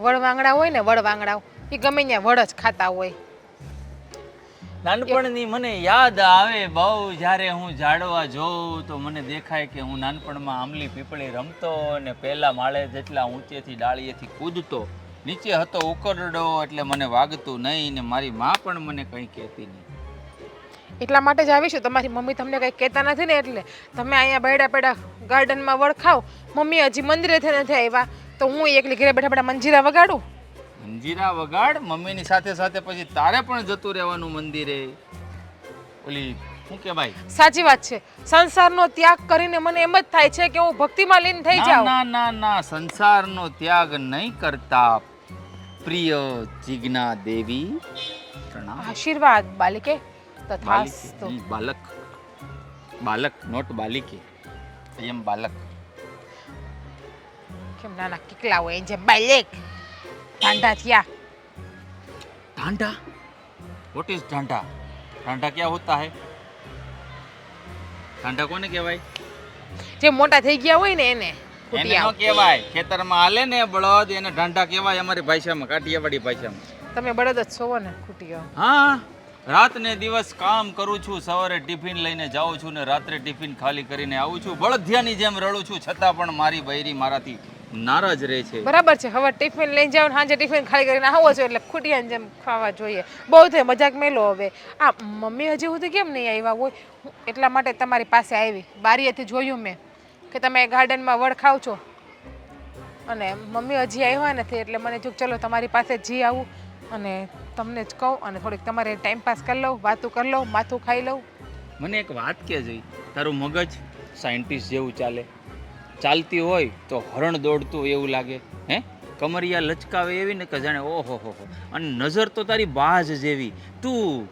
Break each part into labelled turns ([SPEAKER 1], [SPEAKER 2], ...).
[SPEAKER 1] વડવાંગડા હોય ને વડવાંગડાઓ એ ગમે ત્યાં વડ જ ખાતા હોય.
[SPEAKER 2] નાનપણની મને યાદ આવે બહુ. જ્યારે હું ઝાડવા જોઉં તો મને દેખાય કે હું નાનપણમાં આંબલી પીપળી રમતો અને પહેલા માળે જેટલા ઊંચેથી ડાળીએથી કૂદતો. નીચે હતો ઉકરડો એટલે મને વાગતું નહીં ને મારી માં પણ મને કંઈ કહેતી નહીં.
[SPEAKER 1] એટલા માટે જ આવીશું. તમારી મમ્મી તમને કંઈ કહેતા નથી ને એટલે તમે અહીંયા બેડા બેડા ગાર્ડનમાં વડ ખાઓ. મમ્મી હજી મંદિરેથી નથી આવ્યા તો હું એકલી ઘરે બેઠા બેઠા મંજીરા વગાડું.
[SPEAKER 2] મંજીરા વગાડ. મમ્મીની સાથે સાથે પછી તારે પણ જતું રહેવાનું મંદિરે. ઓલી શું કે ભાઈ?
[SPEAKER 1] સાચી વાત છે. સંસારનો ત્યાગ કરીને મને એમ જ થાય છે કે હું ભક્તિમાં લીન થઈ જાઉં.
[SPEAKER 2] ના ના ના, સંસારનો ત્યાગ નહીં કરતા પ્રિય જીજ્ઞા દેવી. પ્રણામ.
[SPEAKER 1] આશીર્વાદ બાલિકે. તથાસ્તુ.
[SPEAKER 2] બાલક, બાલક નોટ બાલિકે. એમ બાલક.
[SPEAKER 1] કેમ નાના કિકલા હોય જેમ બાલેક ઢાંઢા થયા.
[SPEAKER 2] ढांढा? व्हाट इज ढांढा? ढांढा क्या होता है? ढांढा कोने कહેવાય?
[SPEAKER 1] જે મોટા થઈ ગયા હોય ને એને
[SPEAKER 2] એને નો કહેવાય. ખેતરમાં હાલે ને બળદ એને ઢાંઢા કહેવાય અમારી ભાષામાં, કાઠિયાવાડી ભાષામાં.
[SPEAKER 1] તમે બળદ જ છો ને કુટિયો.
[SPEAKER 2] હા, રાત ને દિવસ કામ કરું છું, સવારે ટિફિન લઈને જાઉં છું ને રાત્રે ટિફિન ખાલી કરીને આવું છું. બળદિયાની જેમ રડું છું છતાં પણ મારી બૈરી મારાથી નારાજ રહે છે.
[SPEAKER 1] બરાબર છે. હવે ટિફિન લઈને જાવ સાંજે ટિફિન ખાલી કરીને આવો છો એટલે ખૂટિયાની જેમ ખાવા જોઈએ. બહુ થઈ મજાક મેલો હવે. આ મમ્મી હજી સુધી કેમ નહીં આવ્યા હોય? એટલા માટે તમારી પાસે આવી. બારીએથી જોયું મેં કે તમે ગાર્ડનમાં વડ ખાવ છો અને મમ્મી હજી આવ્યા નથી એટલે મને જો ચલો તમારી પાસે જી આવું અને તમને જ કહું અને થોડીક તમારે ટાઈમ પાસ કરી લઉં, વાતું કરી લઉં, માથું ખાઈ લઉં.
[SPEAKER 2] મને એક વાત કે જોઈ, તારું મગજ સાયન્ટિસ્ટ જેવું ચાલે. ચાલતી હોય તો હરણ દોડતું એવું લાગે. હે, કમરિયા લચકાવે એવી ને કે જાણે ઓહો હો. અને નજર તો તારી બાજ જેવી. તું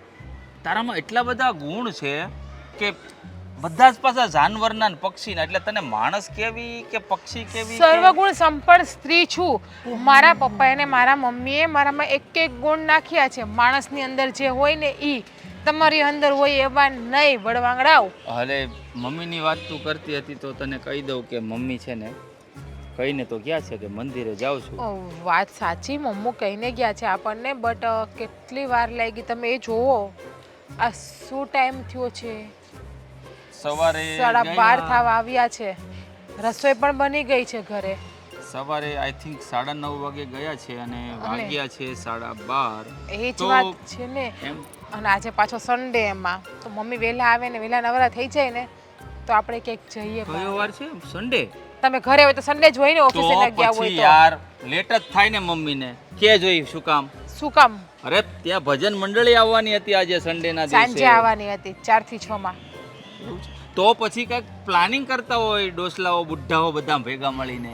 [SPEAKER 2] તારામાં એટલા બધા ગુણ છે કે બધા જ પાછા જાનવરના ને પક્ષીના. એટલે તને માણસ કેવી કે પક્ષી કેવી?
[SPEAKER 1] સર્વગુણ સંપન્ન સ્ત્રી છું. મારા પપ્પાએ ને મારા મમ્મીએ મારામાં એક એક ગુણ નાખ્યા છે. માણસની અંદર જે હોય ને ઈ તમારી અંદર હોય એવા નહીં વડવાંગડાઓ.
[SPEAKER 2] અરે મમ્મીની વાત તું કરતી હતી તો તને કહી દઉં કે મમ્મી છે ને કહીને તો ગયા છે કે મંદિરે જાઉં છું.
[SPEAKER 1] વાત સાચી, મમ્મુ કહીને ગયા છે આપણને, બટ કેટલી વાર લાગી તમે એ જોવો. આ શું ટાઈમ થયો છે?
[SPEAKER 2] સવારે
[SPEAKER 1] 12:30 થવા આવ્યા છે. રસોઈ પણ બની ગઈ છે ઘરે.
[SPEAKER 2] સવારે આઈ થિંક 9:30 વાગે ગયા છે અને વાગ્યા છે 12:30.
[SPEAKER 1] એ જ વાત છે ને. અને આજે પાછો સન્ડે, એમાં તો મમ્મી વહેલા આવે ને વહેલા નવરા થઈ જાય ને તો આપણે ક્યાંક જઈએ.
[SPEAKER 2] કયો વાર છે? સન્ડે.
[SPEAKER 1] તમે ઘરે હોય તો સન્ડે જ હોય ને, ઓફિસે ન ગયા હોય તો
[SPEAKER 2] યાર લેટ જ થાય ને. મમ્મીને કે જોઈ શું કામ?
[SPEAKER 1] શું કામ?
[SPEAKER 2] અરે ત્યાં ભજન મંડળી આવવાની હતી આજે સન્ડે ના દિવસે.
[SPEAKER 1] સાંજે આવવાની હતી 4 થી 6 માં.
[SPEAKER 2] તો પછી કઈક પ્લાનિંગ કરતા હોય ડોસલાઓ બુઢ્ઢાઓ બધા ભેગા મળીને.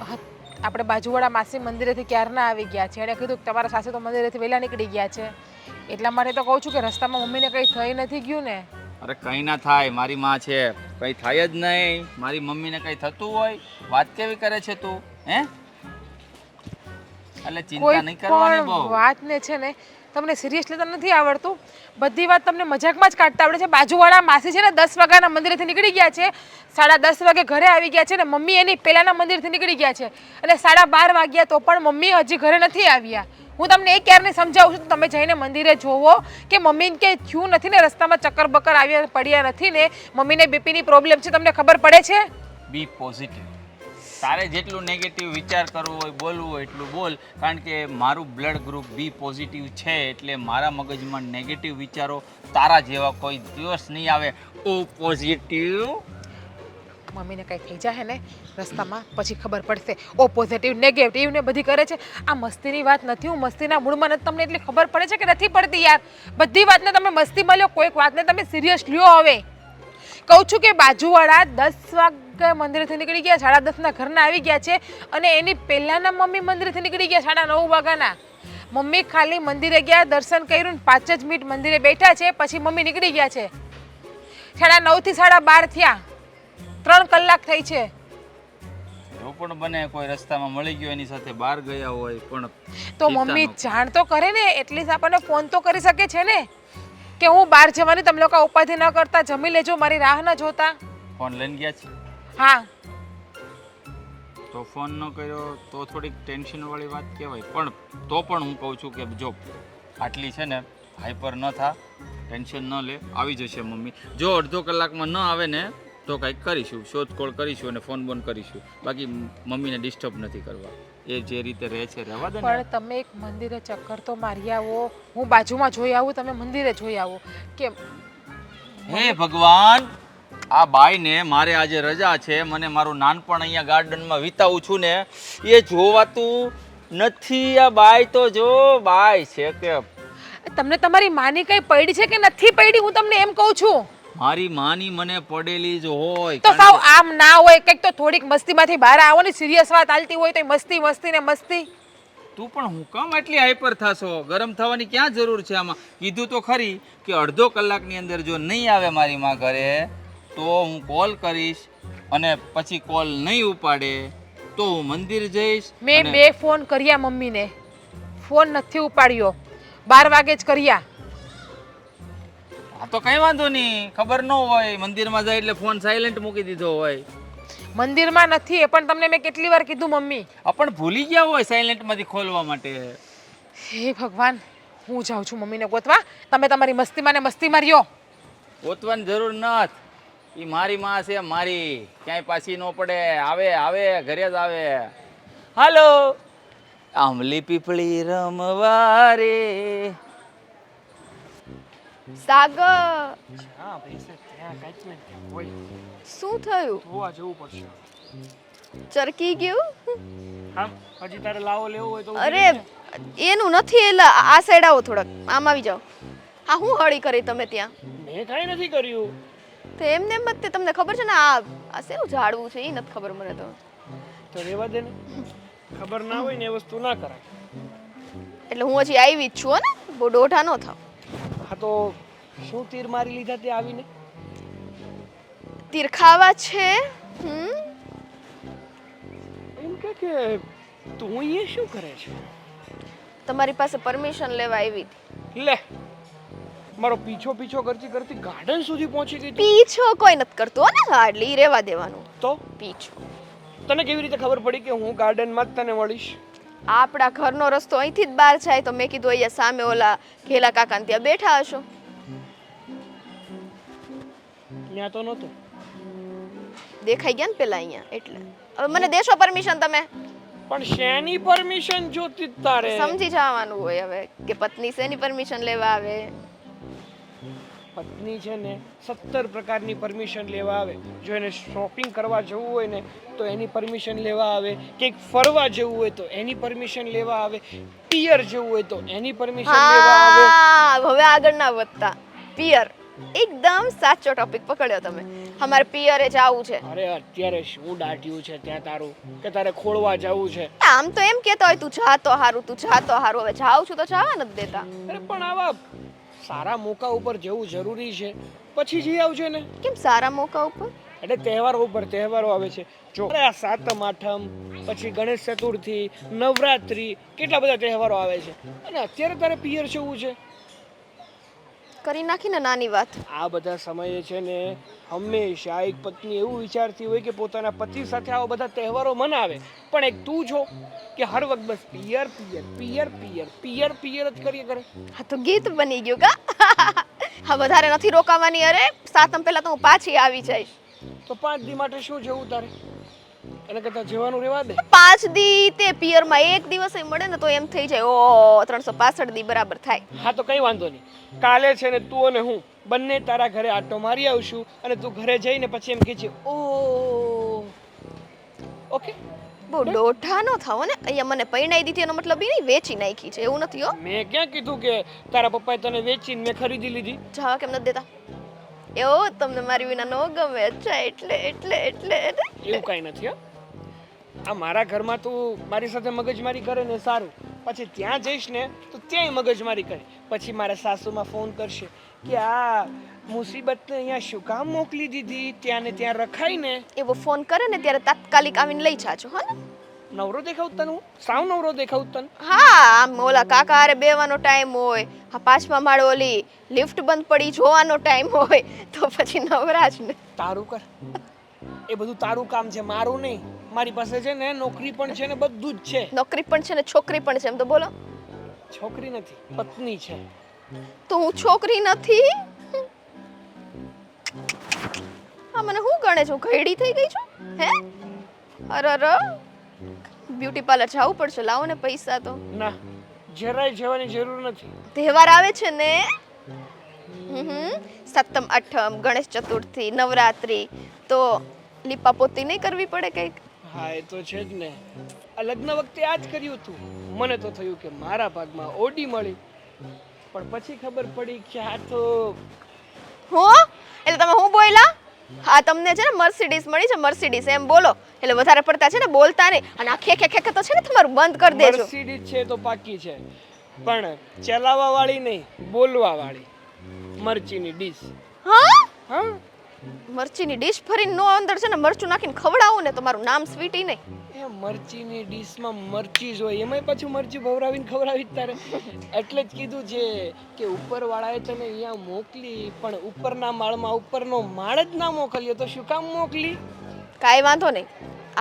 [SPEAKER 1] આપણે બાજુવાળા માસી મંદિરેથી ક્યારના આવી ગયા છે. એણે કીધું કે તમારા સાસુ તો મંદિરેથી વહેલા નીકળી ગયા છે. એટલા માટે તો કહું છું કે રસ્તામાં મમ્મીને કંઈ થઈ નથી ગયું ને?
[SPEAKER 2] અરે કંઈ ના થાય, મારી માં છે, કંઈ થાય જ નહીં. મારી મમ્મીને કંઈ થતું હોય વાત કેવી કરે છે તું? હે, એટલે ચિંતા નહીં કરવાની બહુ.
[SPEAKER 1] વાતને છે ને તમને સિરિયસ લેતા નથી આવડતું. બધી વાત તમને મજાકમાં જ કાઢતા આવડે છે. બાજુવાળા માસી છે ને 10 વાગ્યાના મંદિરેથી નીકળી ગયા છે, 10:30 વાગે ઘરે આવી ગયા છે ને મમ્મી એની પહેલાના મંદિરથી નીકળી ગયા છે અને 12:30 વાગ્યા તો પણ મમ્મી હજી ઘરે નથી આવ્યા. હું તમને એ ક્યારની સમજાવું છું, તમે જઈને મંદિરે જોવો કે મમ્મીને કે થયું નથી ને, રસ્તામાં ચક્કર બક્કર આવ્યા પડ્યા નથી ને, મમ્મીને બીપીની પ્રોબ્લેમ છે, તમને ખબર પડે છે?
[SPEAKER 2] B positive. તારે જેટલું નેગેટિવ વિચાર કરવો હોય, બોલવું હોય એટલું બોલ. કારણ કે મારું બ્લડ ગ્રુપ બી પોઝિટિવ છે એટલે મારા મગજમાં નેગેટિવ વિચારો તારા જેવા કોઈ દિવસ નહીં આવે. ઓ પોઝિટિવ.
[SPEAKER 1] મમ્મીને કંઈ થઈ જાય ને રસ્તામાં પછી ખબર પડશે. ઓ પોઝિટિવ નેગેટિવ ને બધી કરે છે. આ મસ્તીની વાત નથી. હું મસ્તીના મૂડમાં નથી. તમને એટલી ખબર પડે છે કે નથી પડતી યાર? બધી વાતને તમે મસ્તી મળ્યો, કોઈક વાતને તમે સિરિયસ લ્યો. હવે કહું છું કે બાજુવાળા 10 વાગે મંદિરેથી નીકળી ગયા, 10:30 ઘરના આવી ગયા છે અને એની પહેલાના મમ્મી મંદિરેથી નીકળી ગયા 9:30 વાગ્યાના. મમ્મી ખાલી મંદિરે ગયા, દર્શન કર્યું, 5 જ મિનિટ મંદિરે બેઠા છે, પછી મમ્મી નીકળી ગયા છે. 9:30 થી 12:30 થયા, 3 કલાક થઈ છે.
[SPEAKER 2] એવું પણ બને કોઈ રસ્તામાં મળી ગયો એની સાથે બહાર ગયા હોય પણ
[SPEAKER 1] તો મમ્મી જાણ તો કરે ને, એટલીસ્ટ આપણને ફોન તો કરી શકે છે ને કે હું બહાર જવાની, તમે લોકો ઉપાધિ ન કરતા, જમી લેજો, મારી રાહ ન જોતા.
[SPEAKER 2] ફોન લઈને ગયા છે?
[SPEAKER 1] હા.
[SPEAKER 2] તો ફોન ન કર્યો તો થોડીક ટેન્શનવાળી વાત કહેવાય, પણ તો પણ હું કહું છું કે જો આટલી છે ને હાઈપર ન થા, ટેન્શન ન લે, આવી જશે મમ્મી. જો અડધો કલાકમાં ન આવે ને તો કંઈક કરીશું, શોધખોળ કરીશું અને ફોન બોન કરીશું. બાકી મમ્મીને ડિસ્ટર્બ નથી કરવા, એ જે રીતે રહે છે રહેવા દે ને.
[SPEAKER 1] પણ તમે એક મંદિરે ચક્કર તો મારી આવો, હું બાજુમાં જોઈ આવું, તમે મંદિરે જોઈ આવો. કે
[SPEAKER 2] હે ભગવાન, આ બાઈને મારે આજે રજા છે, મને મારું નાનપણ અહીંયા ગાર્ડનમાં વિતાવું છું ને એ જોવાતું નથી. આ બાઈ તો જો બાઈ છે કે
[SPEAKER 1] તમને તમારી માની કઈ પડી છે કે નથી પડી, હું તમને એમ કહું છું.
[SPEAKER 2] મારી માની મને પડેલી જ હોય.
[SPEAKER 1] તો સાવ આમ ના હોય, કંઈક તો થોડીક મસ્તીમાંથી બહાર આવો ને. સિરિયસ વાત ચાલતી હોય તો મસ્તી મસ્તી ને મસ્તી.
[SPEAKER 2] તું પણ હું કામ એટલી હાઈપર થાશો? ગરમ થવાની ક્યાં જરૂર છે આમાં? કીધું તો ખરી કે અડધો કલાકની અંદર જો નહીં આવે મારી માં ઘરે તો હું કોલ કરીશ, અને પછી કોલ નહીં ઉપાડે તો હું મંદિર જઈશ.
[SPEAKER 1] મેં 2 ફોન કર્યા મમ્મીને, ફોન નથી ઉપાડ્યો. 12 વાગે જ કર્યા.
[SPEAKER 2] હા તો કઈ વાંધો નહીં, ખબર ન હોય, મંદિરમાં જાય એટલે ફોન સાયલેન્ટ મૂકી દીધો હોય.
[SPEAKER 1] મંદિરમાં નથી, એ પણ તમને મેં કેટલી વાર કીધું મમ્મી.
[SPEAKER 2] પણ ભૂલી ગયા હોય સાયલેન્ટમાંથી ખોલવા માટે.
[SPEAKER 1] હે ભગવાન, હું જાઉં છું મમ્મીને ગોતવા. તમે તમારી મસ્તીમાં ને મસ્તીમાં રહ્યો.
[SPEAKER 2] ગોતવાની જરૂર નથી, એ મારી માં છે, મારી. ક્યાંય પાછી ન પડે, આવે આવે ઘરે જ આવે. હાલો આંબલી પીપળી રમવા રે.
[SPEAKER 3] સાગર,
[SPEAKER 4] હા ભાઈ સર, ત્યાં કાંઈક ને ક્યાંક હોય.
[SPEAKER 3] શું થયું?
[SPEAKER 4] જોવા જવું પડશે.
[SPEAKER 3] ચરકી ગયું?
[SPEAKER 4] હા, હજી તારે લાવો લેવો હોય તો
[SPEAKER 3] અરે એનું નથી, એટલે આ સાઈડ આવો થોડાક, આમ આવી જાઓ. હા, હું હળી કરી તમે ત્યાં?
[SPEAKER 4] મેં કાંઈ નથી કર્યું.
[SPEAKER 3] તો એમને એમ જ તે, તમને ખબર છે ને આ શેનું ઝાડવું છે એ નથી ખબર મને તો.
[SPEAKER 4] તો રહેવા દે ને, ખબર ના હોય ને એ વસ્તુ ના કરાય.
[SPEAKER 3] એટલે હું હજી આવી જ છું, ને બહુ દોઢા ન થાવ.
[SPEAKER 4] હા તો શું તીર મારી લીધા તે આવીને?
[SPEAKER 3] તીર ખાવા છે.
[SPEAKER 4] એમ કે તું અહીંયા શું કરે છે?
[SPEAKER 3] તમારી પાસે પરમિશન લેવા આવી હતી.
[SPEAKER 4] લે, મારો પીછો પીછો કરતી કરતી ગાર્ડન સુધી પહોંચી ગઈ તું.
[SPEAKER 3] પીછો કોઈ નથી કરતો ને, હાર્ડલી રહેવા દેવાનું.
[SPEAKER 4] તો
[SPEAKER 3] પીછો
[SPEAKER 4] તને કેવી રીતે ખબર પડી કે હું ગાર્ડનમાં જ તને મળીશ?
[SPEAKER 3] આપણા ઘરનો રસ્તો અહીંથી જ બહાર જાય, તો મેં કીધું અહીંયા સામે ઓલા ઘેલા કાકા ત્યાં બેઠા હશો.
[SPEAKER 4] ત્યાં તો નહોતો.
[SPEAKER 3] દેખાઈ ગયા ને પેલા અહીંયા, એટલે હવે મને દેશો પરમિશન તમે?
[SPEAKER 4] પણ શેની પરમિશન જોતી જ તારે?
[SPEAKER 3] સમજી જવાનું હોય હવે કે પત્ની શેની પરમિશન લેવા આવે.
[SPEAKER 4] પત્ની છે ને 17 પ્રકારની પરમિશન લેવા આવે. જો એને શોપિંગ કરવા જવું હોય ને તો એની પરમિશન લેવા આવે, કંઈક ફરવા જવું હોય તો એની પરમિશન લેવા આવે, પિયર જવું હોય તો એની પરમિશન લેવા આવે.
[SPEAKER 3] હા, હવે આગળ ના વધતા. પિયર, એકદમ સાચો ટોપિક પકડ્યો તમે. અમારે પિયરે જાવું છે.
[SPEAKER 4] અરે અત્યારે શું દાટ્યું છે ત્યાં તારું કે તારે ખોળવા જવું છે?
[SPEAKER 3] આમ તો એમ કહેતો હોય તું જાતો હારું, તું જાતો હારું. હવે જાઉં છું તો જવા નથી દેતા.
[SPEAKER 4] અરે પણ આવા સારા મોકા ઉપર જવું જરૂરી છે, પછી જઈ આવજો ને.
[SPEAKER 3] કેમ સારા મોકા ઉપર?
[SPEAKER 4] એટલે તહેવારો ઉપર તહેવારો આવે છે. જો અરે આ સાતમ આઠમ, પછી ગણેશ ચતુર્થી, નવરાત્રી, કેટલા બધા તહેવારો આવે છે, અને અત્યારે તારે પિયર જવું છે?
[SPEAKER 3] કરી નાખીને નાની વાત.
[SPEAKER 4] આ બધા સમયે છે ને હંમેશા એક પત્ની એવું વિચારતી હોય કે પોતાના પતિ સાથે આવા બધા તહેવારો મનાવે, પણ એક તું છો કે હર વખત બસ પિયર પિયર પિયર પિયર પિયર પિયર જ કરીએ કરે.
[SPEAKER 3] હા તો ગીત બની ગયું કા? હા, વધારે નથી રોકાવાની. અરે સાતમ પહેલા તો હું પાછી આવી જઈશ.
[SPEAKER 4] તો 5 દી માટે શું જવું તારે? એને કરતા જવાનું રહેવા દે.
[SPEAKER 3] 5 દી તે પિયરમાં એક દિવસ મળે ને તો એમ થઈ જાય ઓ 365 દી બરાબર થાય.
[SPEAKER 4] હા તો કઈ વાંધો નહીં, કાલે છે ને તું અને હું બંને તારા ઘરે આટો મારી આવશું, અને તું ઘરે જઈને પછી એમ કહે છે ઓ ઓકે.
[SPEAKER 3] બહુ દોઢા નો થાવ ને. અહીંયા મને પૈણાઈ દીધી એનો મતલબ એ નહીં વેચી નાખી છે, એવું નથી હો.
[SPEAKER 4] મેં ક્યાં કીધું કે તારા પપ્પાએ તને વેચીને મેં ખરીદી લીધી?
[SPEAKER 3] જવા કેમ નથી દેતા? એવું તમને મારી વિના નો ગમે? અચ્છા, એટલે એટલે એટલે
[SPEAKER 4] એવું કાંઈ નથી હો. આ મારા ઘરમાં તું મારી સાથે મગજમારી કરે ને સારું, પછી ત્યાં જઈશ ને તો ત્યાંય મગજમારી કરે. પછી મારા સાસુમાં ફોન કરશે કે આ મુસીબતને અહીંયા શું કામ મોકલી દીધી, ત્યાં ને ત્યાં રખાય ને.
[SPEAKER 3] એવો ફોન કરે ને ત્યારે તાત્કાલિક આવીને લઈ જાજો. હા ને?
[SPEAKER 4] નવરો દેખાવું તને? હું સાવ નવરો દેખાવું તને?
[SPEAKER 3] હા, આમ ઓલા કાકા હારે બેવાનો ટાઈમ હોય, હા 5મા માળે ઓલી લિફ્ટ બંધ પડી જોવાનો ટાઈમ હોય, તો પછી નવરાજ ને.
[SPEAKER 4] તારું કર, એ બધું તારું કામ છે, મારું નહીં. મારી પાસે છે ને નોકરી પણ છે ને બધું જ છે.
[SPEAKER 3] નોકરી પણ છે ને છોકરી પણ છે એમ તો બોલો.
[SPEAKER 4] છોકરી નથી, પત્ની છે.
[SPEAKER 3] તો હું છોકરી નથી? હા, મને હું ગણે છું, ઘયડી થઈ ગઈ છું હે? અરર, બ્યુટી પાર્લર જવું પડશે. લાવો ને પૈસા તો.
[SPEAKER 4] ના, જરાય જવાની જરૂર નથી.
[SPEAKER 3] તહેવાર આવે છે ને, સપ્તમ અઠમ, ગણેશ ચતુર્થી, નવરાત્રી, તો લીપાપોતી નહીં કરવી પડે કંઈક?
[SPEAKER 4] હા, એ તો છે જ ને. આ લગ્ન વખતે આ જ કર્યું હતું. મને તો થયું કે મારા ભાગમાં ઓડી મળી, પણ પછી ખબર પડી કે આ તો
[SPEAKER 3] હો, એટલે તમે હું બોલ્યા? હા, તમને છે ને મર્સિડીઝ મળી છે, મર્સિડીઝ એમ બોલો. એટલે વધારે પડતા છે ને બોલતા નહીં, અને આ ખે ખે તો છે ને તમારું બંધ કરી દેજો.
[SPEAKER 4] મર્સિડીઝ છે તો પાકી છે, પણ ચલાવવા વાળી નહીં, બોલવા વાળી. મરચીની ડીશ.
[SPEAKER 3] હા,
[SPEAKER 4] હા,
[SPEAKER 3] મરચીની ડીશ ભરીને નો અંદર છે ને મરચું નાખીને ખવડાવું ને તો મારું નામ સ્વીટી નહીં.
[SPEAKER 4] એ મરચીની ડીશમાં મરચી જ હોય, એમાંય પાછું મરચી ભવરાવીને ખવડાવી જ તારે. એટલે જ કીધું છે કે ઉપરવાળાએ તને અહીંયા મોકલી, પણ ઉપરના માળમાં ઉપરનો માળ જ ના મોકલ્યો તો શું કામ મોકલી?
[SPEAKER 3] કાંઈ વાંધો નહીં,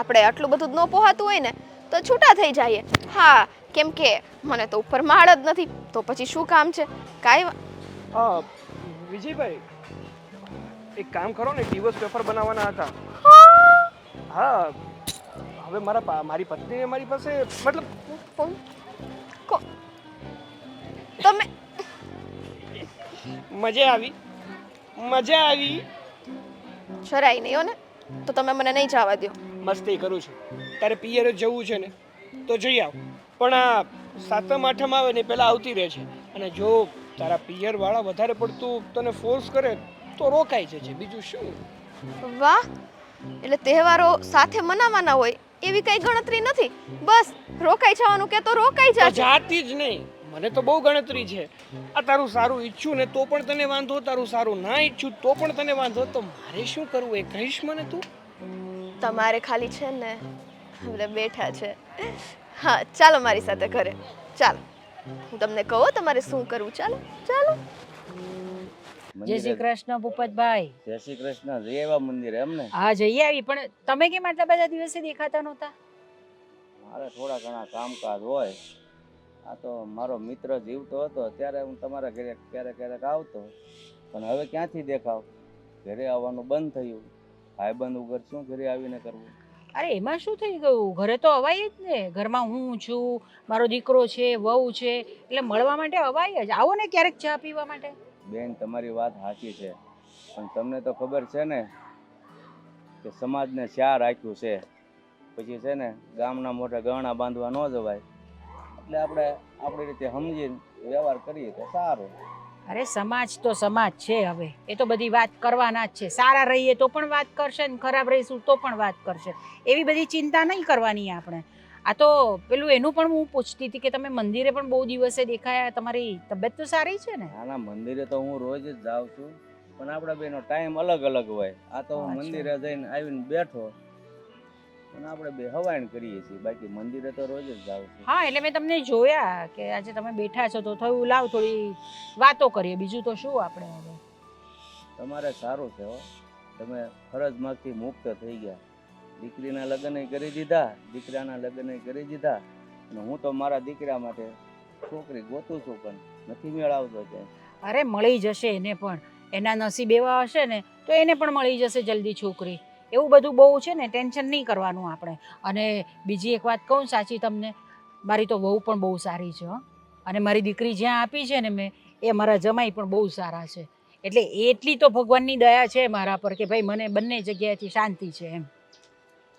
[SPEAKER 3] આપણે આટલું બધું જ ન પોહાતું હોય ને તો છૂટા થઈ જઈએ. હા, કેમ કે મને તો ઉપર માળ જ નથી, તો પછી શું કામ છે?
[SPEAKER 4] વિજયભાઈ, એક કામ કરો ને, ડિવોર્સ પેપર બનાવવાના હતા. હા, હવે મારી પત્નીને મારી પાસે મતલબ
[SPEAKER 3] તમે
[SPEAKER 4] મજા આવી.
[SPEAKER 3] જરાય નહીં હો ને, તો તમે મને નહીં જવા દો.
[SPEAKER 4] મસ્તી કરું છું. તારે પિયરે જવું છે ને તો જઈ આવ, પણ આ સાતમ આઠમ આવે ને પહેલા આવતી રહે છે. અને જો તારા પિયર વાળા વધારે પડતું તને ફોર્સ કરે તો રોકાઈ જજે, બીજું શું.
[SPEAKER 3] વાહ, એટલે તહેવારો સાથે મનાવવાના હોય એવી કઈ ગણતરી નથી. બસ રોકાઈ જવાનું કે તો રોકાઈ
[SPEAKER 4] તો
[SPEAKER 3] જાજે.
[SPEAKER 4] જાતી જ નહીં. મને તો બહુ ગણતરી છે. આ તારું સારું ઈચ્છું ને તો પણ તને વાંધો, તારું સારું ના ઈચ્છું તો પણ તને વાંધો. તો મારે શું કરવું એ કહીશ મને તું?
[SPEAKER 3] તમારે ખાલી છે ને હવે બેઠા છે. હા, ચાલો મારી સાથે ઘરે. ચાલો, હું તમને કહું તમારે શું કરવું. ચાલો ચાલો.
[SPEAKER 5] જય શ્રી કૃષ્ણ ભૂપતભાઈ.
[SPEAKER 6] જય શ્રી કૃષ્ણ. જઈ આવ્યા મંદિરે એમને?
[SPEAKER 5] હા, જઈ આવી. પણ તમે કેમ આટલા બધા દિવસે દેખાતા નહોતા?
[SPEAKER 6] મારે થોડા ઘણા કામકાજ હોય. આ તો મારો મિત્ર જીવતો હતો ત્યારે હું તમારા ઘરે ક્યારેક ક્યારેક આવતો, પણ હવે ક્યાંથી દેખાવ? ઘરે આવવાનું બંધ થયું. ભાઈબંધ વગર શું ઘરે આવીને કરવું?
[SPEAKER 5] અરે એમાં શું થઈ ગયું? ઘરે તો અવાય જ ને. ઘરમાં હું છું, મારો દીકરો છે, વહુ છે, એટલે મળવા માટે અવાય જ. આવો ને ક્યારેક ચા પીવા માટે.
[SPEAKER 6] બેન, તમારી વાત સાચી છે, પણ તમને તો ખબર છે ને કે સમાજને શા રાખ્યું છે. પછી છે ને ગામના મોઢે ગહણા બાંધવા ન જવાય, એટલે આપણે આપણી રીતે સમજીને વ્યવહાર કરીએ તો સારું.
[SPEAKER 5] અરે સમાજ તો સમાજ છે. હવે એ તો બધી વાત કરવાના જ છે. સારા રહીએ તો પણ વાત કરશે ને ખરાબ રહીશું તો પણ વાત કરશે. એવી બધી ચિંતા નહીં કરવાની આપણે. આ તો પેલું એનું પણ હું પૂછતી હતી કે તમે મંદિરે પણ બહુ દિવસે દેખાયા. તમારી તબિયત તો સારી છે ને?
[SPEAKER 6] નાના, મંદિરે તો હું રોજ જ જાઉં છું, પણ આપણા બેનો ટાઈમ અલગ અલગ હોય. આ તો હું મંદિરે જઈને આવીને બેઠો અને આપણે બે હવાઈન કરીએ છીએ, બાકી મંદિરે તો રોજ જ જાઉં છું.
[SPEAKER 5] હા, એટલે મેં તમને જોયા કે આજે તમે બેઠા છો તો થયું લાવ થોડી વાતો કરીએ. બીજું તો શું આપણે હવે.
[SPEAKER 6] તમારે સારું છે હો, તમે ફરજમાંથી મુક્ત થઈ ગયા. દીકરીના લગ્ન કરી દીધા, દીકરાના લગ્ન કરી દીધા, અને હું તો મારા દીકરા માટે છોકરી ગોતું છું, પણ નથી મેળ આવતો છે.
[SPEAKER 5] અરે મળી જશે એને પણ. એના નસીબ એવા હશે ને તો એને પણ મળી જશે જલ્દી છોકરી. એવું બધું બહુ છે ને, ટેન્શન નહીં કરવાનું આપણે. અને બીજી એક વાત કહું સાચી તમને, મારી તો વહુ પણ બહુ સારી છે હો. અને મારી દીકરી જ્યાં આપી છે ને મેં, એ મારા જમાઈ પણ બહુ સારા છે. એટલે એટલી તો ભગવાનની દયા છે મારા પર કે ભાઈ મને બંને જગ્યાએથી શાંતિ છે એમ.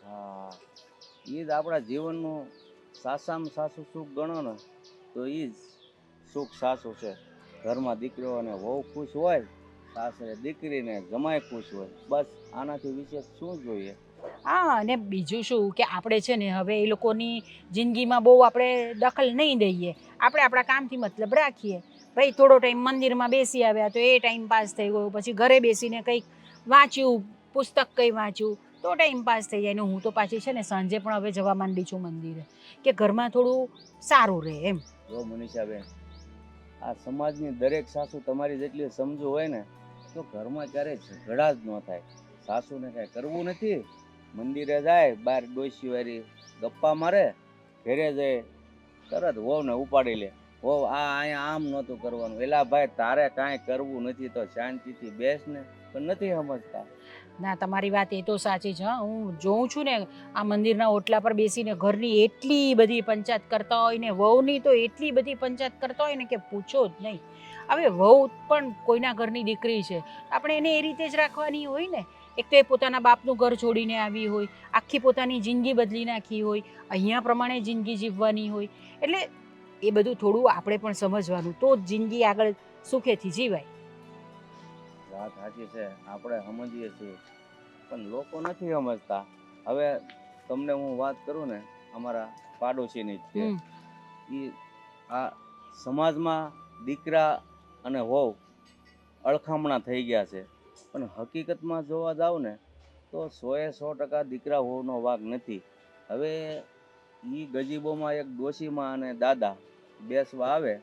[SPEAKER 6] હા, એ જ આપણા જીવનનું સાસામાં સાસું સુખ ગણો ને તો એ જ સુખ સાસું છે. ઘરમાં દીકરો અને વહુ ખુશ હોય, સાસરે દીકરીને જમાઈ ખુશ હોય, બસ આનાથી વિશેષ શું જોઈએ?
[SPEAKER 5] હા, અને બીજું શું કે આપણે છે ને હવે એ લોકોની જિંદગીમાં બહુ આપણે દખલ નહીં દઈએ. આપણે આપણા કામથી મતલબ રાખીએ. ભાઈ થોડો ટાઈમ મંદિરમાં બેસી આવ્યા તો એ ટાઈમ પાસ થઈ ગયો, પછી ઘરે બેસીને કંઈક વાંચ્યું, પુસ્તક કંઈ વાંચ્યું તો ટાઈમ પાસ થઈ જાય. ને હું તો પાછી છે ને સાંજે પણ હવે જવા માંડી છું મંદિરે, કે ઘરમાં થોડું સારું રહે એમ.
[SPEAKER 6] જો મનીષાબેન, આ સમાજની દરેક સાસુ તમારી જેટલી સમજુ હોય ને તો ઘરમાં ક્યારેય ઝઘડા જ ન થાય. સાસુને કાંઈ કરવું નથી મંદિરે જાય, બહાર ડોસી વારી ગપ્પા મારે, ઘરે જાય તરત વહુને ઉપાડી લે. વહુ અહીંયા આમ નહોતું કરવાનું. એલા ભાઈ તારે કાંઈ કરવું નથી તો શાંતિથી બેસ ને, પણ નથી સમજતા.
[SPEAKER 5] ના તમારી વાત એ તો સાચી છે. હું જોઉં છું ને આ મંદિરના ઓટલા પર બેસીને ઘરની એટલી બધી પંચાયત કરતા હોય ને વહુની તો એટલી બધી પંચાયત કરતા હોય ને કે પૂછો જ નહીં. હવે વહુ પણ કોઈના ઘરની દીકરી છે, આપણે એને એ રીતે જ રાખવાની હોય ને. એક તો એ પોતાના બાપનું ઘર છોડીને આવી હોય, આખી પોતાની જિંદગી બદલી નાખી હોય, અહીંયા પ્રમાણે જિંદગી જીવવાની હોય, એટલે એ બધું થોડું આપણે પણ સમજવાનું, તો જ જિંદગી આગળ સુખેથી જીવાય.
[SPEAKER 6] વાત સાચી છે, આપણે સમજીએ છીએ પણ લોકો નથી સમજતા. હવે તમને હું વાત કરું ને, અમારા પાડોશીની જ છે. એ આ સમાજમાં દીકરા અને વહુ અળખામણા થઈ ગયા છે, પણ હકીકતમાં જોવા જાવ ને તો 100% દીકરા વહુનો વાંક નથી. હવે એ ગજીબોમાં એક ડોશીમાં અને દાદા બેસવા આવે,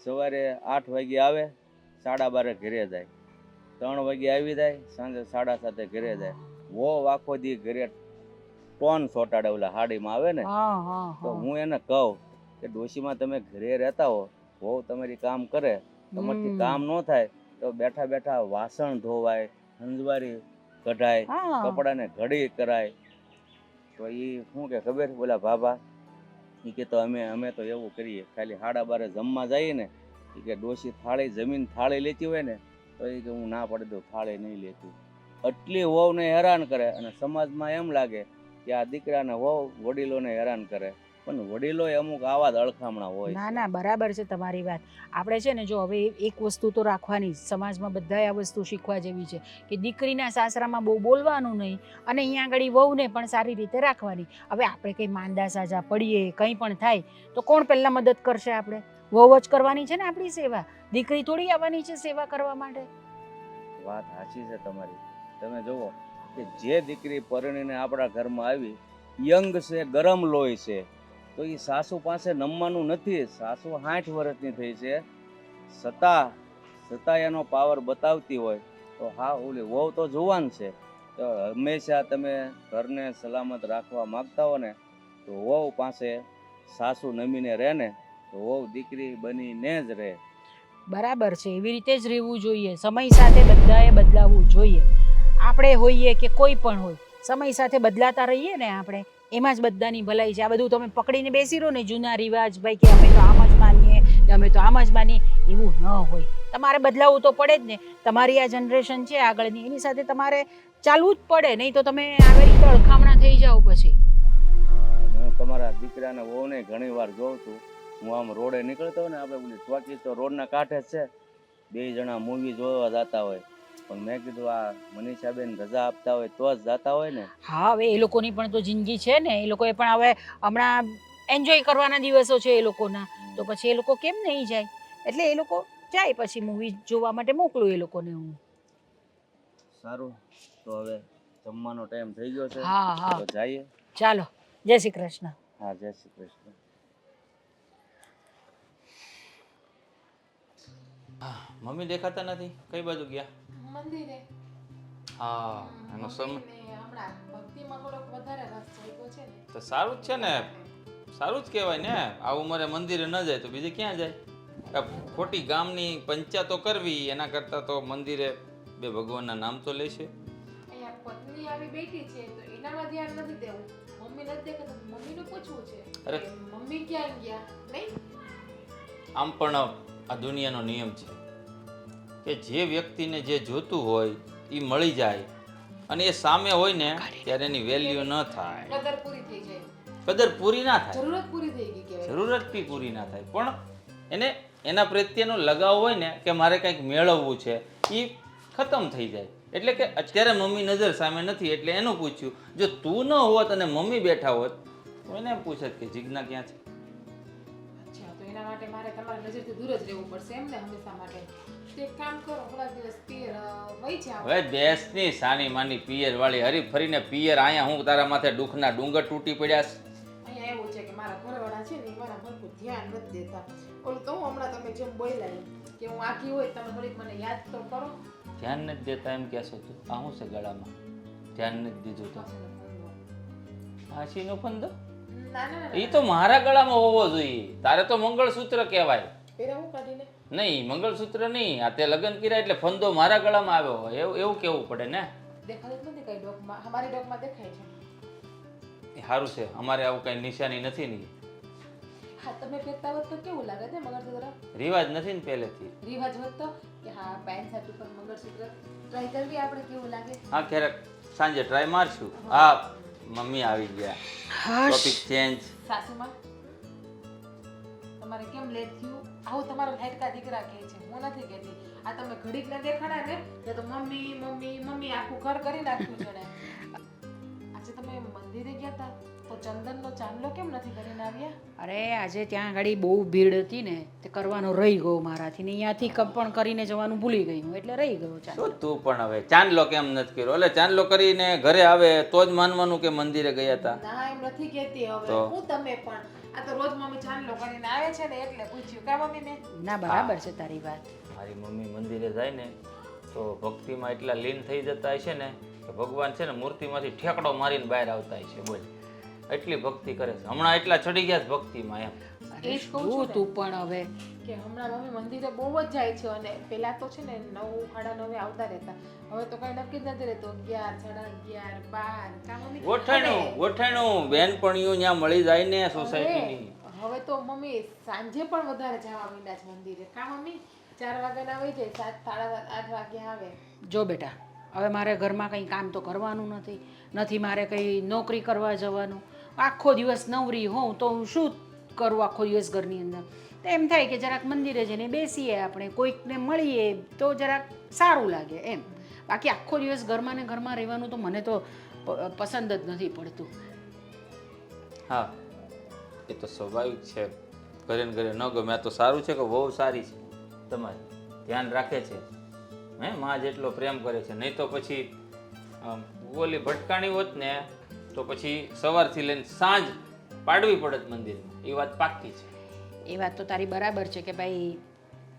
[SPEAKER 6] સવારે 8 વાગે આવે, 12:30 ઘરે જાય, 3 વાગે આવી જાય, સાંજે 7:30 ઘરે જાય. વહુ આખો દી ઘરે ટોન સોટાડે, ઓલા હાડીમાં આવે ને. તો હું એને કહું કે ડોશીમાં તમે ઘરે રહેતા હો, વહુ તમારી કામ કરે, તમારથી કામ ન થાય તો બેઠા બેઠા વાસણ ધોવાય, હંજવારી કઢાય, કપડાને ઘડી કરાય. તો એ શું કે ખબર, બોલા ભાભા એ કે તો અમે તો એવું કરીએ, ખાલી 12:30 જમવા જઈએ ને, એ કે ડોશી જમીન થાળી લેતી હોય ને તો એ કે હું ના પાડી દઉં, થાળી નહીં લેતી. આટલી વહુને હેરાન કરે, અને સમાજમાં એમ લાગે કે આ દીકરાને વહુ વડીલોને હેરાન કરે, પણ વડીલોએ અમુક આવા જ અળખામણા હોય.
[SPEAKER 5] ના ના બરાબર છે તમારી વાત. આપણે છે ને જો હવે એક વસ્તુ તો રાખવાની, સમાજમાં બધાએ આ વસ્તુ શીખવા જેવી છે કે દીકરીના સાસરામાં બહુ બોલવાનું નહીં, અને અહીંયા આગળ વહુને પણ સારી રીતે રાખવાની. હવે આપણે કંઈ માંદા સાજા પડીએ, કંઈ પણ થાય તો કોણ પહેલાં મદદ કરશે? આપણે વહુ જ કરવાની છે ને આપણી સેવા, દીકરી થોડી આવવાની છે સેવા કરવા માટે.
[SPEAKER 6] વાત સાચી છે તમારી. તમે જુઓ કે જે દીકરી પરણીને આપણા ઘરમાં આવી, યંગ છે, ગરમ લોહી છે, તો એ સાસુ પાસે નમવાનું નથી. સાસુ 60 વર્ષની થઈ છે, છતાં એનો પાવર બતાવતી હોય તો હા, ઓલી વહુ તો જુવાન છે. તો હંમેશા તમે ઘરને સલામત રાખવા માગતા હો ને તો વહુ પાસે સાસુ નમીને રહે ને તો વહુ દીકરી બનીને જ રહે.
[SPEAKER 5] બરાબર છે, એવી રીતે જ રહેવું જોઈએ. સમય સાથે બધાએ બદલાવવું જોઈએ. આપણે હોઈએ કે કોઈ પણ હોય, સમય સાથે બદલાતા રહીએ ને આપણે, એમાં જ બધાની ભલાઈ છે. આ બધું તમે પકડીને બેસી રહો ને જૂના રિવાજ, ભાઈ કે અમે તો આમ જ માનીએ, અમે તો આમ જ માનીએ, એવું ન હોય. તમારે બદલાવવું તો પડે જ ને. તમારી આ જનરેશન છે આગળની, એની સાથે તમારે ચાલવું જ પડે, નહીં તો તમે આવી રીતે અળખામણા થઈ જાઓ પછી.
[SPEAKER 6] હું તમારા દીકરાને વહુને ઘણી વાર જોઉં છું. હું આમ રોડે નીકળતો હોય ને, આપણે ઓલી ચોકી તો રોડના કાંઠે જ છે, 2 જણા મૂવી જોવા જતા હોય, પણ મેં કીધું આ મનીષાબેન રજા આપતા હોય તો જ જતા હોય ને.
[SPEAKER 5] હા, હવે એ લોકોની પણ તો જિંદગી છે ને, એ લોકોએ પણ હવે હમણાં એન્જોય કરવાના દિવસો છે એ લોકોના, તો પછી એ લોકો કેમ નહીં જાય? એટલે એ લોકો જાય, પછી મૂવી જોવા માટે મોકલું એ લોકોને હું.
[SPEAKER 6] સારું, તો હવે જમવાનો ટાઈમ થઈ ગયો છે.
[SPEAKER 5] હા હા,
[SPEAKER 6] તો જઈએ.
[SPEAKER 5] ચાલો, જય શ્રી કૃષ્ણ.
[SPEAKER 6] હા, જય શ્રી કૃષ્ણ.
[SPEAKER 2] મમ્મી દેખાતા નથી, કઈ બાજુ ગયા?
[SPEAKER 1] મંદિરે.
[SPEAKER 2] હા, એનો સમય
[SPEAKER 1] હમણાં ભક્તિમાં થોડોક વધારે રસ જાગ્યો છે ને.
[SPEAKER 2] તો સારું જ છે ને, સારું જ કહેવાય ને. આ ઉંમરે મંદિરે ન જાય તો બીજે ક્યાં જાય? આ ખોટી ગામની પંચાયતો કરવી એના કરતાં તો મંદિરે 2 ભગવાનના નામ તો લેશે.
[SPEAKER 1] અહીંયા પત્ની આવી બેઠી છે તો એનામાં ધ્યાન નથી દેવું, મમ્મી નથી દેખાતા, મમ્મીનું પૂછવું છે.
[SPEAKER 2] અરે.
[SPEAKER 1] મમ્મી ક્યાં ગયા? નહીં.
[SPEAKER 2] આમ પણ આ દુનિયાનો નિયમ છે કે જે વ્યક્તિને જે જોતું હોય એ મળી જાય, અને એ સામે હોય ને ત્યારે એની વેલ્યુ ન થાય,
[SPEAKER 1] કદર પૂરી થઈ જાય,
[SPEAKER 2] કદર પૂરી ના થાય,
[SPEAKER 1] જરૂરત પૂરી થઈ ગઈ કહેવાય.
[SPEAKER 2] જરૂરત બી પૂરી ના થાય, પણ એને એના પ્રત્યેનો લગાવ હોય ને કે મારે કંઈક મેળવવું છે, એ ખતમ થઈ જાય. એટલે કે અત્યારે મમ્મી નજર સામે નથી એટલે એનું પૂછ્યું. જો તું ન હોત અને મમ્મી બેઠા હોત તો એને એમ પૂછત કે જીજ્ઞા ક્યાં છે.
[SPEAKER 1] અચ્છા, તો એના માટે મારે તમારા નજરથી દૂર જ રહેવું પડશે એમ ને હંમેશા માટે? તો એક કામ કરો, થોડા દિવસ પિયર વહી જાઓ.
[SPEAKER 2] હવે દેશની સાની માની પિયર વાળી હરી ફરીને પિયર અહીંયા હું તારા માથે દુઃખના ડુંગર તૂટી પડ્યા છે.
[SPEAKER 1] અહીંયા એવું છે કે મારા ઘરવાળા છે ને એ મારા ભરપૂર ધ્યાન નથી દેતા. ઓલું તો હું હમણાં તમે જેમ બોલ્યા કે હું આખી હોય તમે થોડીક મને યાદ તો કરો.
[SPEAKER 2] ધ્યાન નથી દેતા એમ કહેશો તું? આ શું છે ગળામાં? ધ્યાન નથી દીધું તો ફાંસીનો ફંદો
[SPEAKER 1] ના ના ના
[SPEAKER 2] એ તો મારા ગળામાં હોવો જોઈએ. તારે તો મંગળસૂત્ર કહેવાય.
[SPEAKER 1] પહેરાવું કાઢીને
[SPEAKER 2] નહીં, મંગળસૂત્ર નહીં. આ તે લગ્ન કર્યા એટલે ફંદો મારા ગળામાં આવ્યો હોય એવું કેવું પડે ને.
[SPEAKER 1] દેખાતું જ નથી કઈ ડોકમાં અમારી ડોકમાં દેખાય છે.
[SPEAKER 2] એ સારું છે, અમારે આવું કઈ નિશાની નથી ને.
[SPEAKER 1] હા તમે પહેરતા હોત તો કેવું લાગે છે મંગળસૂત્ર?
[SPEAKER 2] રિવાજ નથી ને પહેલેથી.
[SPEAKER 1] રિવાજ હોત તો કે હા પેન્ટ શર્ટ ઉપર મંગળસૂત્ર ટ્રાય કરવી આપણે કેવું લાગે.
[SPEAKER 2] હા, ક્યારેક સાંજે ટ્રાય મારશું. હા, મમ્મી આવી ગયા. Topic change.
[SPEAKER 1] સાસુમાં તમારે કેમ લેટ થયું? આવું તમારા લાડકા દીકરા કહે છે, હું નથી કહેતી. આ તમે ઘડીક ને દેખાડા ને એટલે તો મમ્મી મમ્મી મમ્મી આખું ઘર કરી નાખ્યું છે ને. આજે તમે મંદિરે ગયા હતા તો ચંદનનો ચાંદલો કેમ નથી કરીને આવ્યા?
[SPEAKER 5] અરે આજે ત્યાં આગળ બહુ ભીડ હતી ને તે કરવાનો રહી ગયો મારાથી ને અહીંયાથી પણ કરીને જવાનું ભૂલી ગઈ હું એટલે રહી ગયો ચાંદલો.
[SPEAKER 2] શું તું પણ હવે ચાંદલો કેમ નથી કર્યો? એટલે ચાંદલો કરીને ઘરે આવે તો જ માનવાનું કે મંદિરે ગયા હતા.
[SPEAKER 1] ના એમ નથી કહેતી હવે
[SPEAKER 2] તો?
[SPEAKER 1] હું તમે પણ આ તો રોજ મમ્મી ચાંદલો કરીને આવે છે ને એટલે પૂછ્યું કા મમ્મી ને.
[SPEAKER 5] ના બરાબર છે તારી વાત.
[SPEAKER 2] મારી મમ્મી મંદિરે જાય ને તો ભક્તિમાં એટલા લીન થઈ જતા હશે ને કે ભગવાન છે ને મૂર્તિમાંથી ઠેકડો મારીને બહાર આવતા હશે. બોલ, એટલી ભક્તિ કરે છે. હમણાં એટલા ચડી ગયા છે ભક્તિમાં એમ.
[SPEAKER 1] એ જ કહું છું
[SPEAKER 5] શું
[SPEAKER 1] ને.
[SPEAKER 5] તું પણ હવે
[SPEAKER 1] કે હમણાં મમ્મી મંદિરે બહુ જ જાય છે અને પેલા તો છે ને 9 સાડા 9 આવતા રહેતા. હવે તો કઈ નક્કી જ નથી રહેતો 11 સાડા 11 12 કા મમ્મી.
[SPEAKER 2] ગોઠાણું બેનપણીઓ ત્યાં મળી જાય ને સોસાયટીની.
[SPEAKER 1] હવે તો મમ્મી સાંજે પણ વધારે જવા માંડ્યા છે મંદિરે કા મમ્મી. 4 વાગ્યાના આવી જાય 7 સાડા 8 વાગ્યા આવે.
[SPEAKER 5] જો બેટા હવે મારે ઘરમાં કંઈ કામ તો કરવાનું નથી મારે કંઈ નોકરી કરવા જવાનું. આખો દિવસ નવરી હોઉં તો હું શું કરું આખો દિવસ ઘરની અંદર? તો એમ થાય કે જરાક મંદિરે જઈને બેસીએ આપણે કોઈકને મળીએ તો જરાક સારું લાગે એમ. બાકી આખો દિવસ ઘરમાં ને ઘરમાં રહેવાનું તો મને તો પસંદ જ નથી પડતું.
[SPEAKER 2] હા, એ તો સ્વાભાવિક છે. ઘરે ને ઘરે ન ગમે. આ તો સારું છે કે બહુ સારી છે તમારી, ધ્યાન રાખે છે. હે, માં જેટલો પ્રેમ કરે છે. નહીં તો પછી ઓલી ભટકાણી હોત ને તો પછી સવારથી લઈને સાંજ પાડવી પડત મંદિરમાં. એ વાત પાક્કી છે.
[SPEAKER 5] એ વાત તો તારી બરાબર છે કે ભાઈ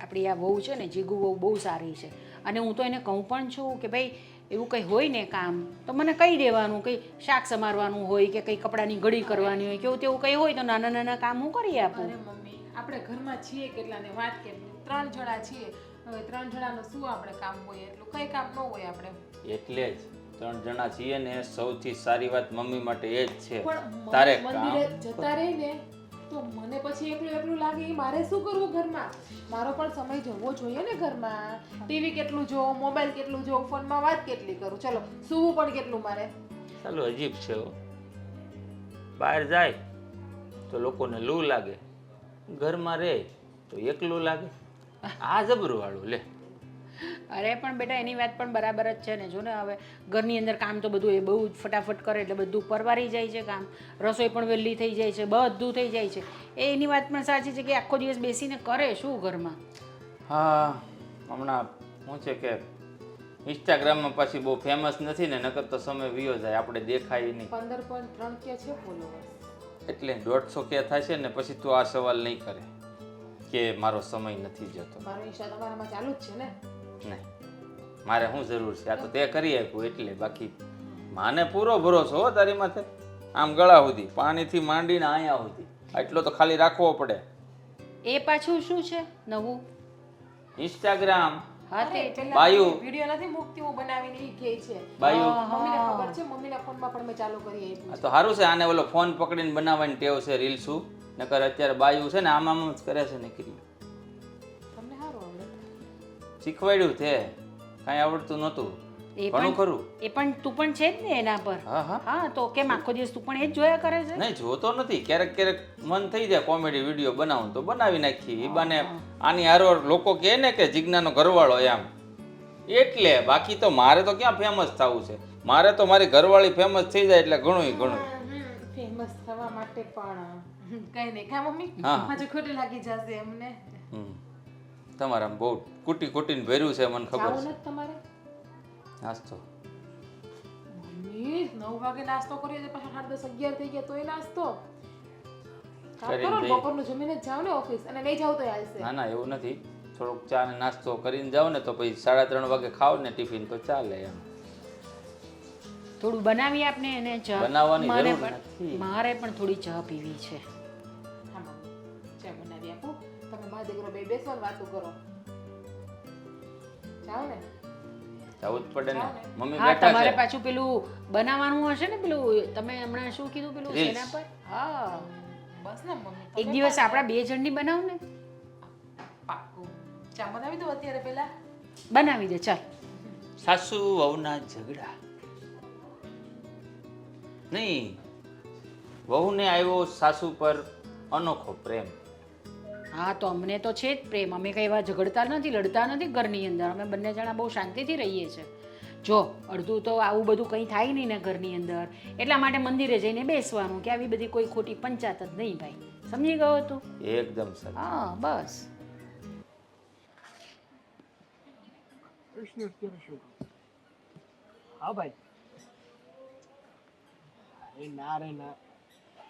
[SPEAKER 5] આપણી આ વહુ છે ને જીગુ વહુ બહુ સારી છે અને હું તો એને કહું પણ છું કે ભાઈ એવું કંઈ હોય ને કામ તો મને કહી દેવાનું. કંઈ શાક સમારવાનું હોય કે કંઈ કપડાની ઘડી કરવાની હોય કે એવું તેવું કંઈ હોય તો નાના નાના કામ હું કરી આપું.
[SPEAKER 1] અરે મમ્મી આપણે ઘરમાં છીએ કેટલાને વાત કેટલી 3 જણા છીએ. હવે 3 જણાનું શું આપણે કામ હોય? એટલું કઈ કામ ન હોય આપણે.
[SPEAKER 2] એટલે જ 3 જણા છીએ ને સૌથી સારી વાત મમ્મી માટે એ જ છે.
[SPEAKER 1] પણ
[SPEAKER 2] તારે
[SPEAKER 1] મંદિરે
[SPEAKER 2] કામ
[SPEAKER 1] જતા રહીને તો મને પછી એકલું લાગે એ મારે શું કરવું ઘરમાં? મારો પણ સમય જવો જોઈએ ને ઘરમાં. ટીવી કેટલું જોઉં, મોબાઈલ કેટલું જોઉં, ફોનમાં વાત કેટલી કરું, ચલો સૂવું પણ કેટલું મારે.
[SPEAKER 2] ચાલો અજીબ છે હો. બહાર જાય તો લોકોને લૂ લાગે, ઘરમાં રહે તો એકલું લાગે. આ જબરું વાળું લે.
[SPEAKER 5] અરે પણ બેટા એની વાત પણ બરાબર જ છે ને. જો ને હવે ઘરની અંદર કામ તો બધું એ બહુ જ ફટાફટ કરે એટલે બધું પરવારી જાય છે કામ. રસોઈ પણ વહેલી થઈ જાય છે, બધું થઈ જાય છે. એની વાત પણ સાચી છે કે આખો દિવસ બેસીને કરે શું ઘરમાં.
[SPEAKER 2] હા, હમણાં શું છે કે ઇન્સ્ટાગ્રામમાં પાછી બહુ ફેમસ નથી ને, નકર તો સમય વિયો જાય, આપણે દેખાય નહીં.
[SPEAKER 1] 15.3 કે છે ફોલોવર્સ.
[SPEAKER 2] એટલે 150 કે થશે ને પછી તું આ સવાલ નહીં કરે કે મારો સમય નથી જતો.
[SPEAKER 1] મારો ઇન્સ્ટા તમારામાં ચાલુ જ છે ને.
[SPEAKER 2] નહીં, મારે શું જરૂર છે? આ તો તે કરી આપ્યું એટલે. બાકી માને પૂરો ભરોસો હો તારી માથે. આમ ગળા સુધી પાણીથી માંડીને અહીંયા સુધી એટલો તો ખાલી રાખવો પડે.
[SPEAKER 5] એ પાછું શું છે નવું?
[SPEAKER 2] ઇન્સ્ટાગ્રામ.
[SPEAKER 5] હા તે
[SPEAKER 2] બાયુ.
[SPEAKER 1] વિડિયો નથી મૂકતી હું બનાવીને ઈ કહે છે.
[SPEAKER 2] બાયુ.
[SPEAKER 1] મમ્મીને ખબર છે, મમ્મીના ફોનમાં પણ મેં ચાલુ કરી આપ્યું
[SPEAKER 2] આ
[SPEAKER 1] છે.
[SPEAKER 2] તો સારું છે. આને ઓલો ફોન પકડીને બનાવવાની ટેવ છે રીલ્સું. નકર અત્યારે બાયુ છે ને આમ જ કરે છે નીકળી.
[SPEAKER 1] તમને સારું આવડે.
[SPEAKER 2] શીખવાડ્યું તે કાંઈ આવડતું નહોતું.
[SPEAKER 5] એ
[SPEAKER 2] ઘણું
[SPEAKER 5] પણ
[SPEAKER 2] ખરું.
[SPEAKER 5] એ પણ તું પણ છે જ ને એના પર.
[SPEAKER 2] હા હા.
[SPEAKER 5] હા તો કેમ આખો દિવસ તું પણ એ જ જોયા કરે છે?
[SPEAKER 2] નહીં જોતો નથી. ક્યારેક ક્યારેક મન થઈ જાય કોમેડી વિડીયો બનાવું તો બનાવી નાખીએ. એ બાને આની હારો લોકો કહે ને કે જીજ્ઞાનો ઘરવાળો એમ. એટલે બાકી તો મારે તો ક્યાં ફેમસ થવું છે? મારે તો મારી ઘરવાળી ફેમસ થઈ જાય એટલે ઘણું.
[SPEAKER 1] ફેમસ થવા માટે પણ કઈ નહીં કા મમ્મી.
[SPEAKER 2] હા.
[SPEAKER 1] પાછું ખોટું લાગી જશે એમને.
[SPEAKER 2] તમારા બહુ કૂટીને ભર્યું છે મને ખબર
[SPEAKER 1] જાવું
[SPEAKER 2] છે.
[SPEAKER 1] નથી તમારે?
[SPEAKER 2] નાસ્તો
[SPEAKER 1] મમ્મી 9 વાગે નાસ્તો કર્યો છે પાછા 10:30 11 થઈ ગયા તોય નાસ્તો
[SPEAKER 2] કરીને
[SPEAKER 1] કરો.
[SPEAKER 2] જઈએ.
[SPEAKER 1] બપોરનું જમીને જ જાવ ને ઓફિસ અને નહીં જાવ તો હાલશે.
[SPEAKER 2] ના ના એવું નથી. થોડોક ચા ને નાસ્તો કરીને જાવ ને તો પછી 3:30 વાગે ખાવ ને ટિફિન તો ચાલે એમ.
[SPEAKER 5] થોડું બનાવી આપને એને ચા.
[SPEAKER 2] બનાવવાની
[SPEAKER 5] મારે
[SPEAKER 2] જરૂર
[SPEAKER 5] પણ-
[SPEAKER 2] નથી.
[SPEAKER 5] મારે પણ થોડી ચા પીવી છે.
[SPEAKER 1] હા મમ્મી ચા બનાવી આપું તમે મારા દીકરો બે બેસો ને વાતો કરો જાઓ ને
[SPEAKER 2] જવું જ પડે ને. મમ્મી
[SPEAKER 5] હા
[SPEAKER 2] બેઠા
[SPEAKER 5] તમારે
[SPEAKER 2] છે.
[SPEAKER 5] પાછું પેલું બનાવવાનું હશે ને પેલું તમે હમણાં શું કીધું પેલું
[SPEAKER 2] Reels.
[SPEAKER 5] શેના પર? હા
[SPEAKER 1] બસ ને મમ્મી
[SPEAKER 5] એક
[SPEAKER 1] તમે
[SPEAKER 5] દિવસ
[SPEAKER 1] પણ
[SPEAKER 5] આપણા 2 જણની બનાવ ને.
[SPEAKER 1] પાક્કું ચા બનાવી દો અત્યારે પહેલા
[SPEAKER 5] બનાવી દે ચાલ.
[SPEAKER 2] સાસુ વહુના ઝઘડા નહીં, વહુને આવ્યો સાસુ પર અનોખો પ્રેમ.
[SPEAKER 5] હા તો અમને તો છે જ પ્રેમ. અમે કઈ એવા ઝઘડતા નથી, લડતા નથી ઘરની અંદર. અમે બંને જણા બહુ શાંતિથી રહીએ છીએ. જો અડધું તો આવું બધું કંઈ થાય નહીં ને ઘરની અંદર, એટલા માટે મંદિરે જઈને બેસવાનું કે આવી બધી કોઈ ખોટી પંચાયત જ નહીં ભાઈ. સમજી ગયો તું?
[SPEAKER 2] એકદમ સર.
[SPEAKER 5] હા બસ.
[SPEAKER 4] કૃષ્ણ અત્યારે શું કરું? હા ભાઈ. અરે ના રે ના,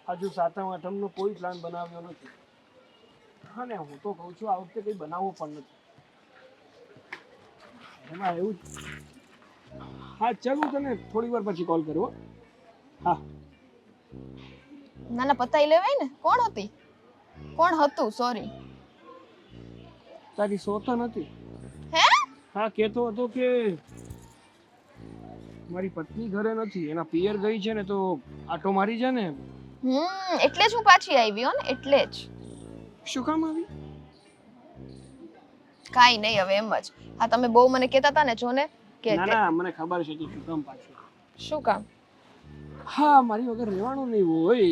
[SPEAKER 4] હજુ સાતમ આઠમનો કોઈ પ્લાન બનાવ્યો નથી. હા ને હું તો કહું છું આ વખતે કંઈ બનાવવું પણ નથી. એમાં એવું જ. હા ચાલ હું તને થોડી વાર પછી કોલ કરું હો. હા
[SPEAKER 3] ના ના પતાઈ લેવાય ને. કોણ હતી? કોણ હતું? સોરી.
[SPEAKER 4] તારી સોતા નથી.
[SPEAKER 3] હે?
[SPEAKER 4] હા કહેતો હતો કે મારી પત્ની ઘરે નથી, એના પિયર ગઈ છે ને તો આટો મારી જા ને.
[SPEAKER 3] એટલે જ હું પાછી આવી હો ને, એટલે જ.
[SPEAKER 4] શું કામ આવી?
[SPEAKER 3] કાઈ નહીં હવે એમ જ. હા તમે બહુ મને કહેતા હતા ને જો ને કે
[SPEAKER 4] ના ના મને ખબર છે કે શું કામ પાછું.
[SPEAKER 3] શું કામ?
[SPEAKER 4] હા મારી વગર રહેવાનું નહીં હોય.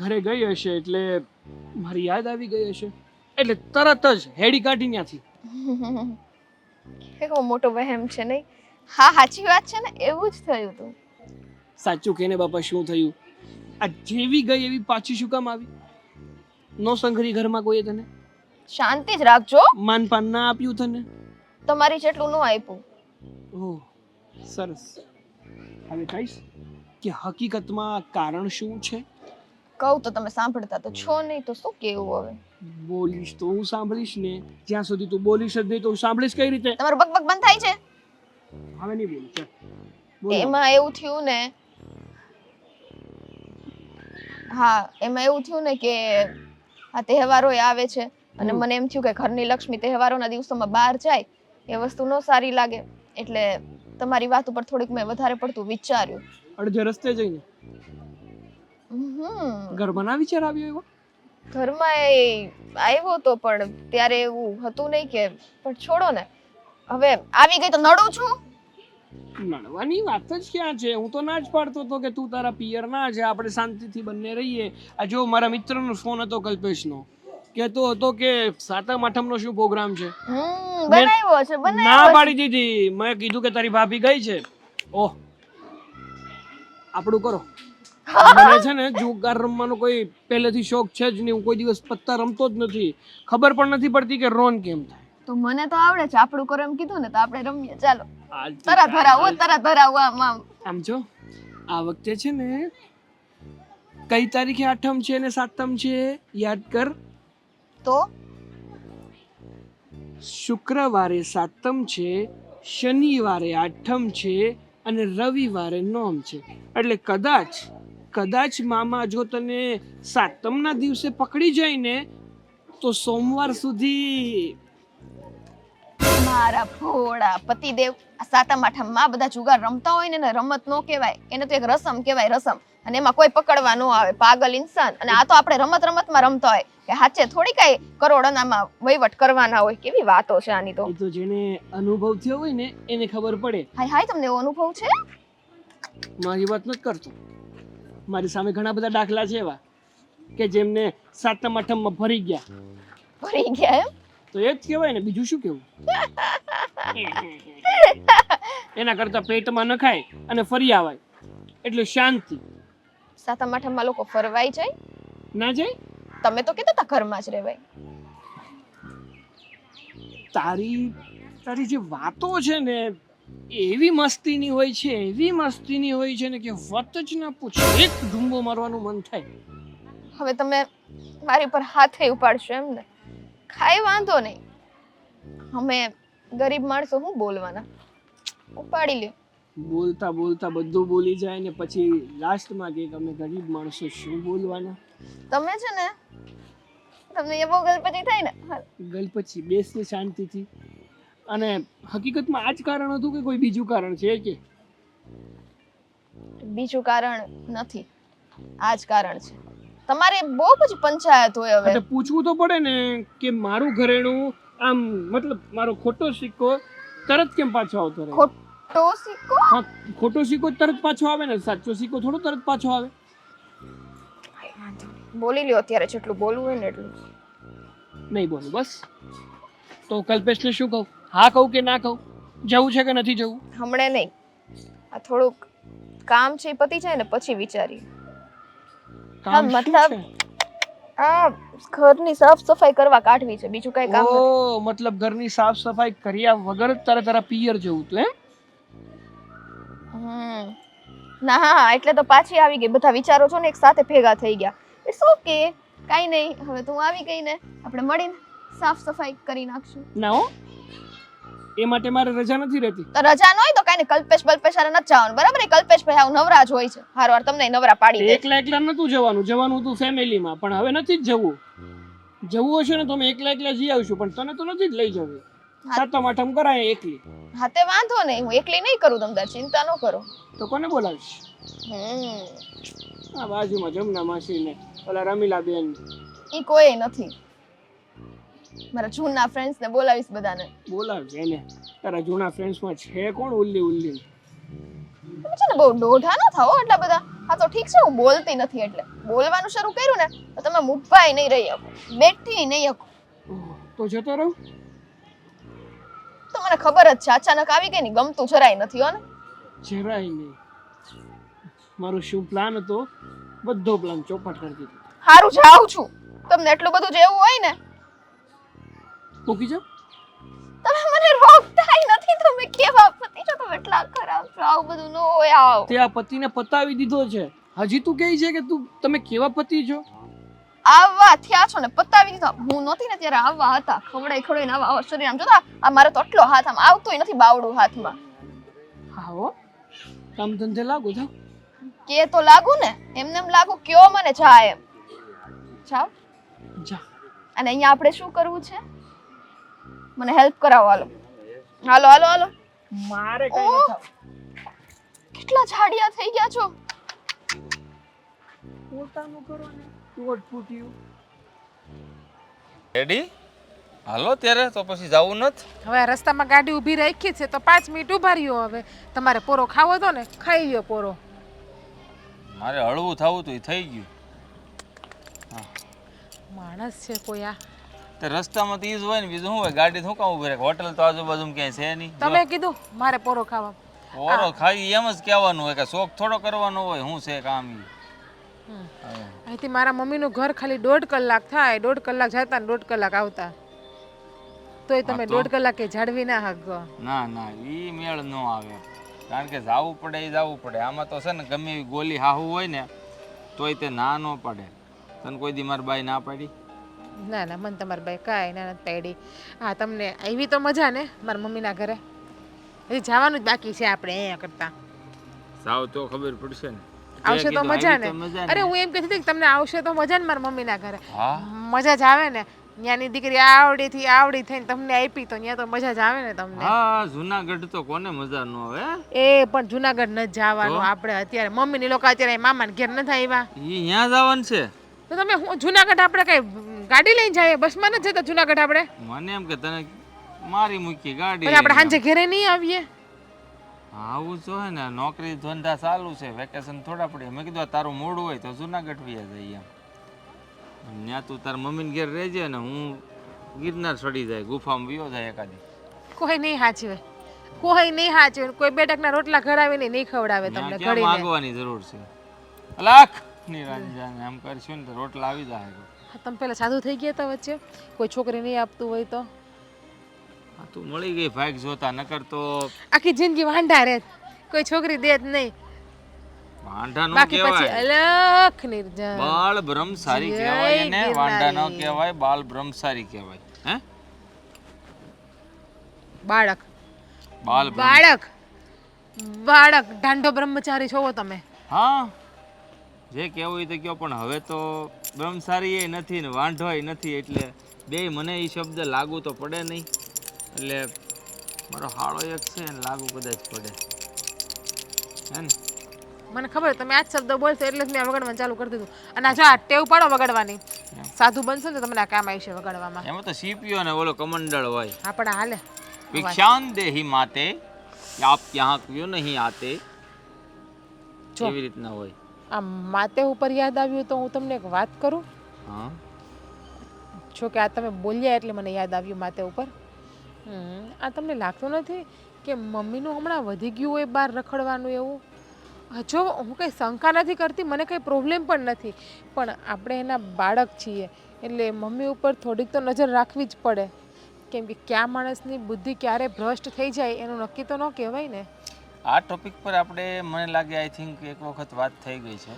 [SPEAKER 4] ઘરે ગઈ હશે એટલે મારી યાદ આવી ગઈ હશે એટલે તરત જ હેડી કાઢી ત્યાંથી.
[SPEAKER 3] કેવો મોટો વહેમ છે નહીં? હા સાચી વાત છે ને, એવું જ થયું હતું.
[SPEAKER 4] સાચું કેને બાપા શું થયું? આ જેવી ગઈ એવી પાછી શું કામ આવી? નો સંઘરી ઘરમાં કોઈએ તને
[SPEAKER 3] શાંતિ જ રાખજો.
[SPEAKER 4] માનપાન ના આપ્યું તને?
[SPEAKER 3] તમારી જેટલું ન આપ્યું.
[SPEAKER 4] ઓહ સરસ. હવે કહીશ કે હકીકતમાં કારણ શું છે?
[SPEAKER 3] કહું તો તમે સાંભળતા તો છો નહીં, તો શું કેવું હવે?
[SPEAKER 4] બોલીશ તો હું સાંભળીશ ને. જ્યાં સુધી તું બોલીશ જ નહીં તો હું સાંભળીશ કઈ રીતે?
[SPEAKER 3] તમારું બકબક બંધ થાય છે?
[SPEAKER 4] હવે નહીં બોલું ચાલ. બોલો.
[SPEAKER 3] એમાં એવું થયું ને, હા એમાં એવું થયું ને કે આ તહેવારો આવે છે અને મને એમ થયું કે ઘરની લક્ષ્મી તહેવારોના દિવસોમાં બહાર જાય એ વસ્તુ ન સારી લાગે, એટલે તમારી વાત ઉપર થોડીક મેં વધારે પડતું વિચાર્યું.
[SPEAKER 4] અડધે રસ્તે જઈને ઘરમાં ના વિચાર આવ્યો એવો?
[SPEAKER 3] ઘરમાં એ આવ્યો તો પણ ત્યારે એવું હતું નહીં કે, પણ છોડો ને, હવે આવી ગઈ તો નડું છું.
[SPEAKER 4] નડવાની વાત જ ક્યાં છે? હું તો ના જ પાડતો હતો કે તું તારા પિયર ના છે, આપણે શાંતિથી બંને રહીએ. આ જો મારા મિત્રનો ફોન હતો કલ્પેશનો, કહેતો હતો કે સાતમ આઠમનો શું પ્રોગ્રામ છે.
[SPEAKER 3] બનાવ્યો છે,
[SPEAKER 4] ના
[SPEAKER 3] બનાવ્યો છે.
[SPEAKER 4] પાડી દીધી. મેં કીધું કે તારી ભાભી ગઈ છે. ઓહ આપણું કરો. મને છે ને જુગાર રમવાનો કોઈ પહેલેથી શોખ છે જ નહીં. હું કોઈ દિવસ પત્તા રમતો જ નથી. ખબર પણ નથી પડતી કે રોન કેમ થાય.
[SPEAKER 3] તો મને તો આવડે છે. આપણું કરો એમ કીધું ને તો આપણે રમીએ. ચાલો
[SPEAKER 4] હાલતી
[SPEAKER 3] તરત ધરાવો, તરત ધરાવો. આમ
[SPEAKER 4] આમ જો આ વખતે છે ને કઈ તારીખે આઠમ છે ને સાતમ છે યાદ કર.
[SPEAKER 3] તો
[SPEAKER 4] શુક્રવારે સાતમ છે, શનિવારે આઠમ છે અને રવિવારે નોમ છે. એટલે કદાચ મામા જો તને સાતમના દિવસે પકડી જાય ને તો સોમવાર સુધી.
[SPEAKER 3] મારા ભોળા પતિદેવ, આ સાતમ આઠમમાં બધા જુગાર રમતા હોય ને, રમત નો કહેવાય, એને તો એક રસમ કહેવાય, રસમ. અને એમાં કોઈ પકડવા ન આવે, પાગલ ઇન્સાન. અને આ તો આપણે રમતમાં રમતા હોય કે હાચે થોડી કઈ કરોડોનામાં વહીવટ કરવાના હોય. કેવી વાતો છે આની તો.
[SPEAKER 4] એ તો જેને અનુભવ થયો હોય ને એને ખબર પડે.
[SPEAKER 3] હાય હાય, તમને એવો અનુભવ છે?
[SPEAKER 4] મારી વાત નથી કરતો. મારી સામે ઘણા બધા દાખલા છે એવા કે જેમને સાતમ આઠમમાં ભરી ગયા.
[SPEAKER 3] ભરી ગયા એમ?
[SPEAKER 4] તો એ જ કહેવાય ને, બીજું શું કેવું? એના કરતા પેટમાં ન ખાય અને ફરી આવાય એટલે શાંતિ.
[SPEAKER 3] સાતમ આઠમમાં લોકો ફરવાઈ જાય?
[SPEAKER 4] ના જાય?
[SPEAKER 3] તમે તો કહેતા હતા ઘરમાં જ રહેવાય.
[SPEAKER 4] તારી જે વાતો છે ને એવી મસ્તીની હોય છે, એવી મસ્તીની હોય છે ને કે વાત જ ના પૂછ. એક ડુંબો મારવાનું મન થાય.
[SPEAKER 3] હવે તમે મારી પર હાથે ઉપાડશો એમ ને? ખાઈ વાંધો નહીં, અમે ગરીબ માણસો શું બોલવાના, ઉપાડી લ્યો.
[SPEAKER 4] બોલતા બોલતા બધું બોલી જાય ને પછી લાસ્ટમાં કે અમે ગરીબ માણસો શું બોલવાના.
[SPEAKER 3] તમે છે ને તમને એ બહુ ગલપતિ થાય ને.
[SPEAKER 4] ગલ પછી બેસને શાંતિથી. અને હકીકતમાં આ જ કારણ હતું કે કોઈ બીજું કારણ છે કે
[SPEAKER 3] બીજું કારણ નથી, આ જ કારણ છે. તમારે બહુ પછી પંચાયત હોય હવે.
[SPEAKER 4] એટલે પૂછવું તો પડે ને કે મારું ઘરેણું આમ મતલબ મારો ખોટો સિક્કો તરત કેમ પાછો આવતો રહે?
[SPEAKER 3] ખોટો સિક્કો?
[SPEAKER 4] હા, ખોટો સિક્કો તરત પાછો આવે ને, સાચો સિક્કો થોડો તરત પાછો આવે.
[SPEAKER 3] બોલી લ્યો અત્યારે જેટલું બોલવું હોય ને એટલું.
[SPEAKER 4] નહીં બોલું બસ. તો કલ્પેશને શું કહું? હા કહું કે ના કહું? જવું છે કે નથી જવું?
[SPEAKER 3] હમણે નહીં, આ થોડુંક કામ છે એ પતી જાય ને પછી વિચારી.
[SPEAKER 4] કામ
[SPEAKER 3] હા,
[SPEAKER 4] શું
[SPEAKER 3] મતલબ
[SPEAKER 4] છે?
[SPEAKER 3] આ ઘરની સાફ સફાઈ કરવા કાઢવી છે, બીજું કઈ કામ નથી.
[SPEAKER 4] ઓ મતલબ ઘરની સાફ સફાઈ કર્યા વગર જ તારા પિયર જવું તું એમ?
[SPEAKER 3] ના હા, એટલે તો પાછી આવી ગઈ. બધા વિચારો છો ને એક સાથે ભેગા થઈ ગયા. ઇટ્સ ઓકે, કાઈ નહીં. હવે તું આવી ગઈ ને, આપણે મળીને સાફ સફાઈ કરી નાખશું.
[SPEAKER 4] ના હો, એ માટે મારે રજા નથી રહેતી.
[SPEAKER 3] તો રજા ન હોય તો કાઈ નહીં, કલ્પેશ બલ્પેશ હારે નથી જવાનું, બરાબર ને? કલ્પેશ ભાઈ આવું નવરા જ હોય છે, હારવાર તમને નવરા પાડી દે.
[SPEAKER 4] એકલા એકલા નતું જવાનું, જવાનું હતું ફેમિલીમાં, પણ હવે નથી જ જવું. જવું હશે ને તો અમે એકલા એકલા જઈ આવશું, પણ તને તો નથી જ લઈ જવી. સાતમ આઠમ કરાય એકલી.
[SPEAKER 3] હા તે વાંધો નહીં, હું એકલી નહીં કરું, તમે ચિંતા ન કરો.
[SPEAKER 4] તો કોને બોલાવીશ? આ બાજુમાં જમના માસી ને ઓલા રમીલા બેન.
[SPEAKER 3] ઈ કોઈ નથી. મારા જૂના ફ્રેન્ડ્સ ને બોલાવીશ બધાને.
[SPEAKER 4] બોલાવજે એને. તારા જૂના ફ્રેન્ડ્સમાં છે કોણ ઉલ્લી ઉલ્લી?
[SPEAKER 3] તમે છે ને બહુ દોઢા ન થાઓ એટલા બધા. હા તો ઠીક છે, હું બોલતી નથી એટલે. બોલવાનું શરૂ કર્યું ને તો તમે મુભાઈ નહીં રહી શકો, બેઠી નહીં શકો.
[SPEAKER 4] તો જતો રહું?
[SPEAKER 3] તો મને ખબર જ છે, અચાનક આવી ગઈ ને ગમતું જરાય નથી હો ને.
[SPEAKER 4] જરાય નહીં. મારો શું પ્લાન હતો, બધો પ્લાન ચોપટ કરી દીધો.
[SPEAKER 3] હારું જાઉં છું. તમને એટલું બધું જેવું હોય ને
[SPEAKER 4] મૂકી જાઓ.
[SPEAKER 3] તમે મને રોકતાય નથી. તમે કેવા પતિ છો, તમે એટલા ખરાબ છો. આવું બધું ન હોય. આવ
[SPEAKER 4] તે આ પતિને પતાવી દીધો છે, હજી તું કહે છે કે તમે કેવા પતિ છો?
[SPEAKER 3] આવા થયા છો ને, પતાવી દીધો. હું નહોતી ને ત્યારે આવા હતા, ખવડાઈને આવા શરીર આમ જોતા. આ મારે તો આટલો હાથ આમ આવતોય નથી, બાવડું હાથમાં.
[SPEAKER 4] હા હો, કામ ધંધે લાગો જાઓ.
[SPEAKER 3] કે તો લાગુ ને, એમને એમ લાગુ કયો મને જા એમ. જાવ.
[SPEAKER 4] જા.
[SPEAKER 3] અને અહીંયા આપણે શું કરવું છે? મને હેલ્પ કરાવો. હાલો હાલો હાલો હાલો.
[SPEAKER 4] મારે કઈ
[SPEAKER 3] ઓહ!
[SPEAKER 4] નથી.
[SPEAKER 3] કેટલા ઝાડિયા થઈ ગયા છો.
[SPEAKER 4] પોતાનું કરો ને, ટોટ ફૂટ્યું.
[SPEAKER 2] રેડી? હાલો ત્યારે તો પછી જવું નથી.
[SPEAKER 1] હવે આ રસ્તામાં ગાડી ઊભી રાખી છે તો 5 મિનિટ ઊભા રહ્યો. હવે તમારે પોરો ખાવો તો ને ખાઈ લ્યો પોરો.
[SPEAKER 2] મારે હળવું થવું તો એ થઈ ગયું.
[SPEAKER 1] માણસ છે કોઈ આ.
[SPEAKER 2] તે રસ્તામાં તો ઈ જ હોય ને, બીજું શું હોય? ગાડી શું કામ ઉભી રાખે? હોટલ તો આજુબાજુ ક્યાંય છે નહીં.
[SPEAKER 1] તમે કીધું મારે પોરો ખાવા.
[SPEAKER 2] ઓરો ખાઈ એમ જ કહેવાનું હોય કે શોખ થોડો કરવાનો હોય. શું છે કામ ઈ?
[SPEAKER 1] અહીંથી મારા મમ્મીનું ઘર ખાલી 1.5 કલાક થાય. 1.5 કલાક જતા ને 1.5 કલાક આવતા. તોય તમે 1.5 કલાકે જાળવી ના હકો.
[SPEAKER 2] ના ના, ઈ મેળ ન આવે. કારણ કે જાવું પડે એ જાવું પડે. આમાં તો છે ને ગમે એવી ગોલી હાહુ હોય ને તોય તે ના ન પડે. તને કોઈ દી મારી બાઈ ના પાડી?
[SPEAKER 1] ના ના, મને તમારી બાઈ કાંઈ ના નથી પાડી. હા, તમને આવી તો મજા ને મારા મમ્મીના ઘરે? હજી જવાનું જ બાકી છે આપણે અહીંયા કરતા.
[SPEAKER 2] સાવ તો ખબર પડશે ને.
[SPEAKER 1] આવશે તો મજા ને. અરે હું એમ કહેતી હતી કે તમને આવશે તો મજા ને મારા મમ્મીના ઘરે. મજા જ આવે ને. ત્યાંની દીકરી આવડીથી આવડી થઈને તમને આપી તો ત્યાં તો મજા જ આવે ને તમને.
[SPEAKER 2] હા, જુનાગઢ તો કોને મજા ન આવે?
[SPEAKER 1] એ પણ જુનાગઢ ન જવાનું આપણે અત્યારે. મમ્મીની લોકો અત્યારે મામાને ઘેર નથી આવ્યા.
[SPEAKER 2] ઈ ત્યાં જવાનું છે.
[SPEAKER 1] તો તમે હું જુનાગઢ આપણે કઈ ગાડી લઈને જઈએ? બસમાં નથી જતા જુનાગઢ આપણે?
[SPEAKER 2] મને એમ કે તને મારી મૂકી ગાડી.
[SPEAKER 1] પછી આપણે સાંજે ઘરે નહીં આવીએ?
[SPEAKER 2] આવું જો હે ને, નોકરી ધંધા ચાલુ છે, વેકેશન થોડા પડે. મેં કીધું તારું મોડું હોય તો જુનાગઢ વ્યા જઈએ. ત્યાં તું તાર મમ્મીને ઘેર રહેજે ને હું ગિરનાર ચડી જાય, ગુફામાં વિયો જાય એકાદી.
[SPEAKER 1] કોઈ નહીં સાચવે, કોઈ નહીં સાચવે. કોઈ બેટકના રોટલા ઘડાવીને નહીં ખવડાવે તમને
[SPEAKER 2] ક્યાં
[SPEAKER 1] ઘડીને.
[SPEAKER 2] માંગવાની જરૂર છે? લાખ નિરંજન એમ કરશું ને તો રોટલા આવી જાય.
[SPEAKER 1] તમે પેલા સાધુ થઈ ગયા હતા વચ્ચે? કોઈ છોકરી નહીં આપતું હોય તો?
[SPEAKER 2] હા, તું મળી ગઈ ભાગ જોતા, નકર તો
[SPEAKER 1] આખી જિંદગી વાંઢા રહે, કોઈ છોકરી દે જ નહીં.
[SPEAKER 2] વાંઢા નો
[SPEAKER 1] બાકી પછી
[SPEAKER 2] કહેવાય,
[SPEAKER 1] અલખ નિર્જન.
[SPEAKER 2] બાળ બ્રહ્મચારી કહેવાય એને. વાંઢા નો કહેવાય, બાળ બ્રહ્મચારી કહેવાય. હે,
[SPEAKER 1] બાળક
[SPEAKER 2] બાળ
[SPEAKER 1] બાળક બાળક ઢાંઢો બ્રહ્મચારી છો તમે.
[SPEAKER 2] હા જે કહેવું હોય તો કહો, પણ હવે તો બ્રહ્મચારી એ નથી ને વાંઢોય નથી, એટલે બે મને એ શબ્દ લાગુ તો પડે નહીં. એટલે મારો હાળો એક છે ને લાગુ કદાચ પડે, હે ને?
[SPEAKER 1] મને ખબર તમે આ જ શબ્દ બોલશો એટલે જ મેં વગાડવાનું ચાલુ કરી દીધું. અને આ જો આ ટેવ પાડો વગાડવાની, સાધુ બનશો ને તો તમને આ કામ આવશે વગાડવામાં.
[SPEAKER 2] એમાં તો સીપીઓ ને ઓલો કમંડળ હોય.
[SPEAKER 1] હા પણ હાલે.
[SPEAKER 2] ભિક્ષાન દેહી માતે આપ યહાં ક્યું નહીં આતે,
[SPEAKER 1] જો.
[SPEAKER 2] એવી રીતના હોય.
[SPEAKER 1] આ માતે ઉપર યાદ આવ્યું તો હું તમને એક વાત કરું.
[SPEAKER 2] હા
[SPEAKER 1] જો કે આ તમે બોલ્યા એટલે મને યાદ આવ્યું માતે ઉપર. આ તમને લાગતું નથી કે મમ્મીનું હમણાં વધી ગયું હોય બહાર રખડવાનું એવું? જો હું કંઈ શંકા નથી કરતી, મને કંઈ પ્રોબ્લેમ પણ નથી, પણ આપણે એના બાળક છીએ એટલે મમ્મી ઉપર થોડીક તો નજર રાખવી જ પડે. કેમ કે ક્યાં માણસની બુદ્ધિ ક્યારે ભ્રષ્ટ થઈ જાય એનું નક્કી તો ન કહેવાય ને.
[SPEAKER 2] આ ટોપિક પર આપણે મને લાગે આઈ થિંક એક વખત વાત થઈ ગઈ છે.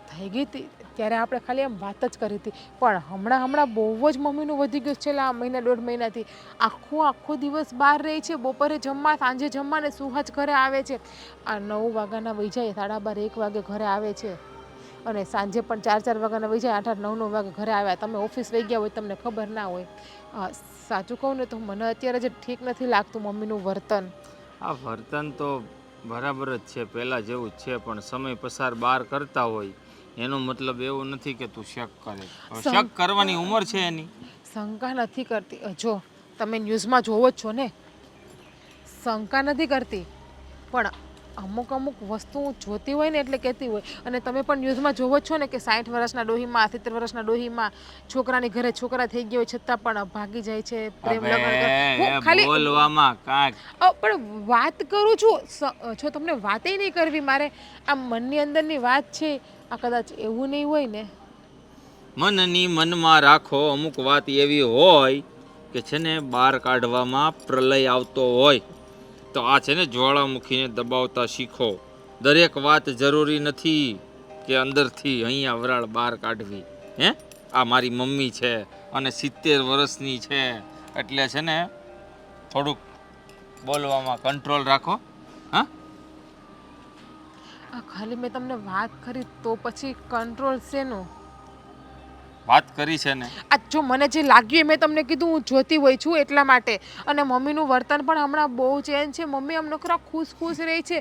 [SPEAKER 1] થઈ ગઈ હતી ત્યારે આપણે ખાલી એમ વાત જ કરી હતી, પણ હમણાં બહુ જ મમ્મીનું વધી ગયું છે. છેલ્લા મહિના 1.5 મહિનાથી આખો દિવસ બહાર રહે છે, બપોરે જમવા, સાંજે જમવા ને સુહાજ ઘરે આવે છે. આ 9 વાગ્યાના વહી જાય, 12:30 1 વાગે ઘરે આવે છે, અને સાંજે પણ 4 વાગ્યાના વહી જાય, 8 9 વાગે ઘરે આવ્યા. તમે ઓફિસ વહી ગયા હોય, તમને ખબર ના હોય. સાચું કહું ને તો મને અત્યારે જે ઠીક નથી લાગતું મમ્મીનું વર્તન.
[SPEAKER 2] આ વર્તન તો બરાબર જ છે, પહેલાં જેવું જ છે, પણ સમય પસાર બહાર કરતા હોય એનો મતલબ એવું નથી કે તું શક કરે. શક કરવાની ઉંમર છે એની.
[SPEAKER 1] શંકા નથી કરતી. જો તમે ન્યૂઝમાં જોવો જ છો ને, શંકા નથી કરતી, પણ અમુક વસ્તુ જોતી હોય ને એટલે કહેતી હોય. અને તમે પણ ન્યૂઝમાં જોવો જ છો ને કે 60 વર્ષના ડોહીમાં, 70 વર્ષના ડોહીમાં છોકરાની ઘરે છોકરા થઈ ગયા હોય છતાં પણ ભાગી જાય છે, પ્રેમ લગ્ન હું ખાલી
[SPEAKER 2] બોલવામાં કાંઈક
[SPEAKER 1] પણ વાત કરું છું. જો તમને વાતે નહીં કરવી મારે, આ મનની અંદરની વાત છે. આ કદાચ એવું નહીં હોય ને,
[SPEAKER 2] મનની મનમાં રાખો. અમુક વાત એવી હોય કે છે ને બહાર કાઢવામાં પ્રલય આવતો હોય તો આ છે ને જ્વાળામુખીને દબાવતા શીખો. દરેક વાત જરૂરી નથી કે અંદરથી અહીંયા વરાળ બહાર કાઢવી. હે, આ મારી મમ્મી છે અને 70 વર્ષની છે એટલે છે ને થોડુંક બોલવામાં કંટ્રોલ રાખો. હા,
[SPEAKER 1] ખાલી મેં તમને વાત કરી તો પછી કંટ્રોલ શેનું?
[SPEAKER 2] વાત કરી છે ને.
[SPEAKER 1] આ જો મને જે લાગ્યું એ મેં તમને કીધું, હું જોતી હોય છું એટલા માટે. અને મમ્મીનું વર્તન પણ હમણાં બહુ ચેન્જ છે. મમ્મી આમ નખરા ખુશ રહી છે.